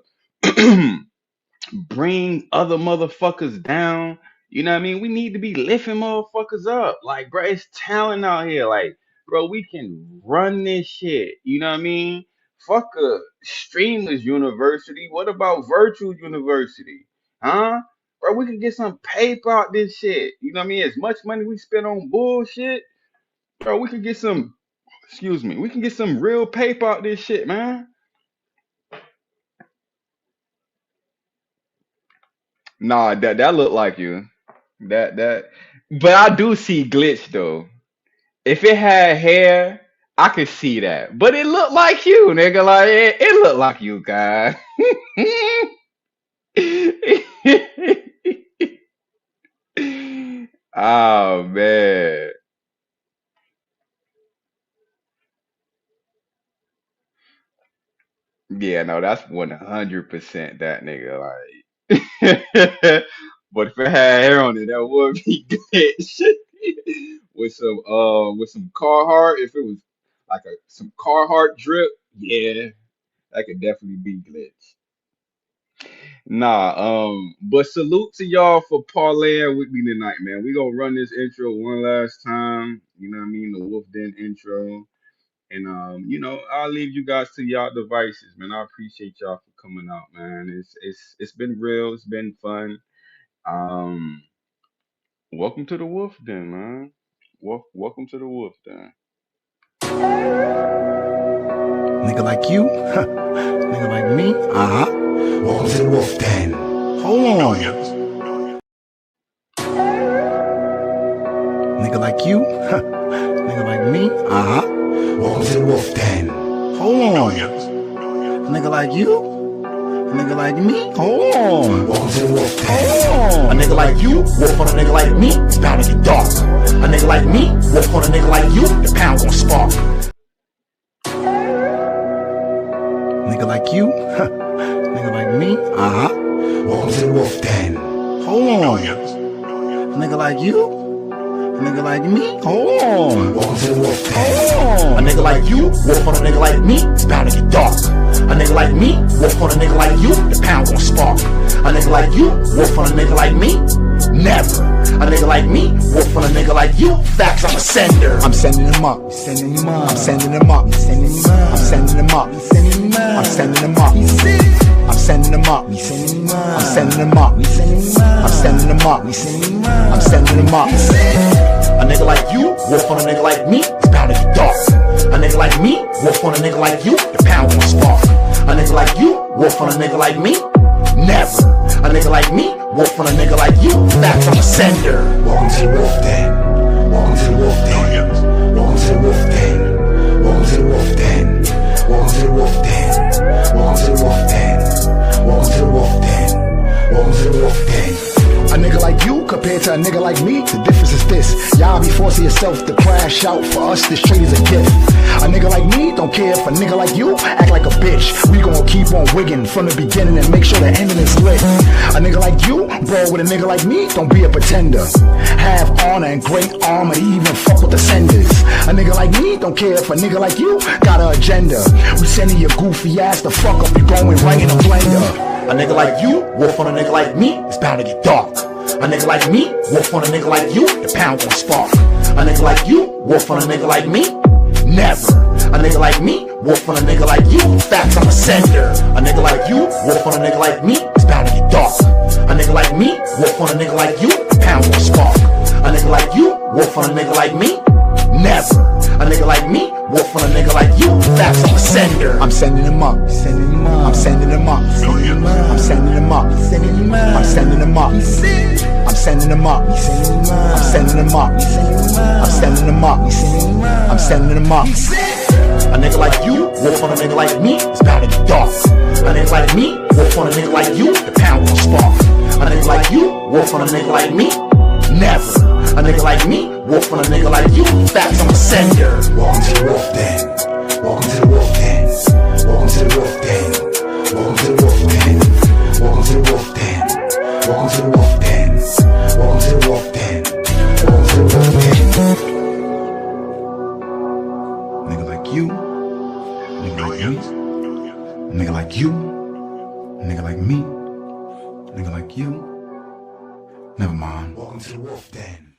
bring other motherfuckers down. You know what I mean? We need to be lifting motherfuckers up. Like, bro, it's talent out here. Like, bro, we can run this shit. You know what I mean? Fuck a streamers university. What about virtual university? Huh? Bro, we can get some paper out this shit. You know what I mean? As much money we spend on bullshit, bro, we can get some, we can get some real paper out this shit, man. Nah, that look like you. That but I do see glitch though. If it had hair, I could see that. But it looked like you, nigga. Like it looked like you, guys. Oh man. Yeah, no, that's 100% that nigga. Like but if it had hair on it, that would be glitch. With some Carhartt, if it was like some Carhartt drip, yeah, that could definitely be glitch. Nah, but salute to y'all for parlaying with me tonight, man. We gonna run this intro one last time. You know what I mean? The Wolf Den intro. And I'll leave you guys to y'all devices, man. I appreciate y'all for coming out, man. It's been real, it's been fun. Um, welcome to the Wolf Den, man. Welcome to the Wolf Den. Nigga like you, nigga like me, welcome to the Wolf Den. Hold on. Nigga like you, nigga like me, welcome to the Wolf Den. Hold on. Nigga like you, a nigga like me, hold on. Welcome to the Wolf Den. A nigga like you, wolf on a nigga like me, it's bound to get dark. A nigga like me, wolf on a nigga like you, the pound gon' spark. Nigga like you, nigga like me, welcome to the Wolf Den. Hold on. A nigga like you, a nigga like me, hold on. Welcome to the Wolf Den. A nigga like you, wolf on a nigga like me, it's bound to get dark. A nigga like me, wolf on a nigga like you, the pound gon' spark. A nigga like you, wolf on a nigga like me, never. A nigga like me, wolf on a nigga like you, facts, I'm a sender. I'm sending them up, I'm sending them up, I'm sending them up, I'm sending them up, I'm sending them up, I'm sending them up, I'm sending them up, I'm sending them up, I'm sending them up, I'm sending them up, I'm sending them up, I'm sending them up. A nigga like you, wolf on a nigga like me, it's bound to get dark. A nigga like me, wolf on a nigga like you, the pound gon' spark. A nigga like you, wolf on a nigga like me, never. A nigga like me, wolf on a nigga like you, facts, I'm a sender. Welcome to the Wolf Den. Welcome to the Wolf Den. compared to a nigga like me, the difference is this. Y'all be forcing yourself to crash out. For us, this trade is a gift. A nigga like me don't care if a nigga like you act like a bitch. We gon' keep on wigging from the beginning and make sure the ending is lit. A nigga like you, bro, with a nigga like me, don't be a pretender. Have honor and great armor to even fuck with the senders. A nigga like me don't care if a nigga like you got an agenda. We sending your goofy ass the fuck up, you going right in a blender. A nigga like you, wolf on a nigga like me, it's bound to get dark. A nigga like me, wolf on a nigga like you, the pound gon' spark. A nigga like you, wolf on a nigga like me, never. A nigga like me, wolf on a nigga like you, facts I'm a sender. A nigga like you, wolf on a nigga like me, it's bound to get dark. A nigga like me, wolf on a nigga like you, the pound gon' spark. A nigga like you, wolf on a nigga like me, never. A nigga like me, wolf on a nigga like you, facts I'm a sender. I'm sending him up, sending him up, I'm sending him up, I'm sending him up, I'm sending him up, I'm sending him up, I'm sending him up, I'm sending him up, I'm sending him up. A nigga like you, wolf on a nigga like me, it's bound to get dark. A nigga like me, wolf on a nigga like you, the pound gon' spark. A nigga like you, wolf on a nigga like me, never. A nigga like me, wolf on a nigga like you, facts I'm a sender. Welcome to the wolf den. Welcome to the wolf den. Welcome to the wolf den. Welcome to the wolf den. Welcome to the wolf den. Welcome to the wolf den. Welcome to the wolf den. Welcome to the wolf den. Nigga like you, nigga like me, nigga like you, nigga like me, nigga like you. Never mind. Welcome to the wolf den.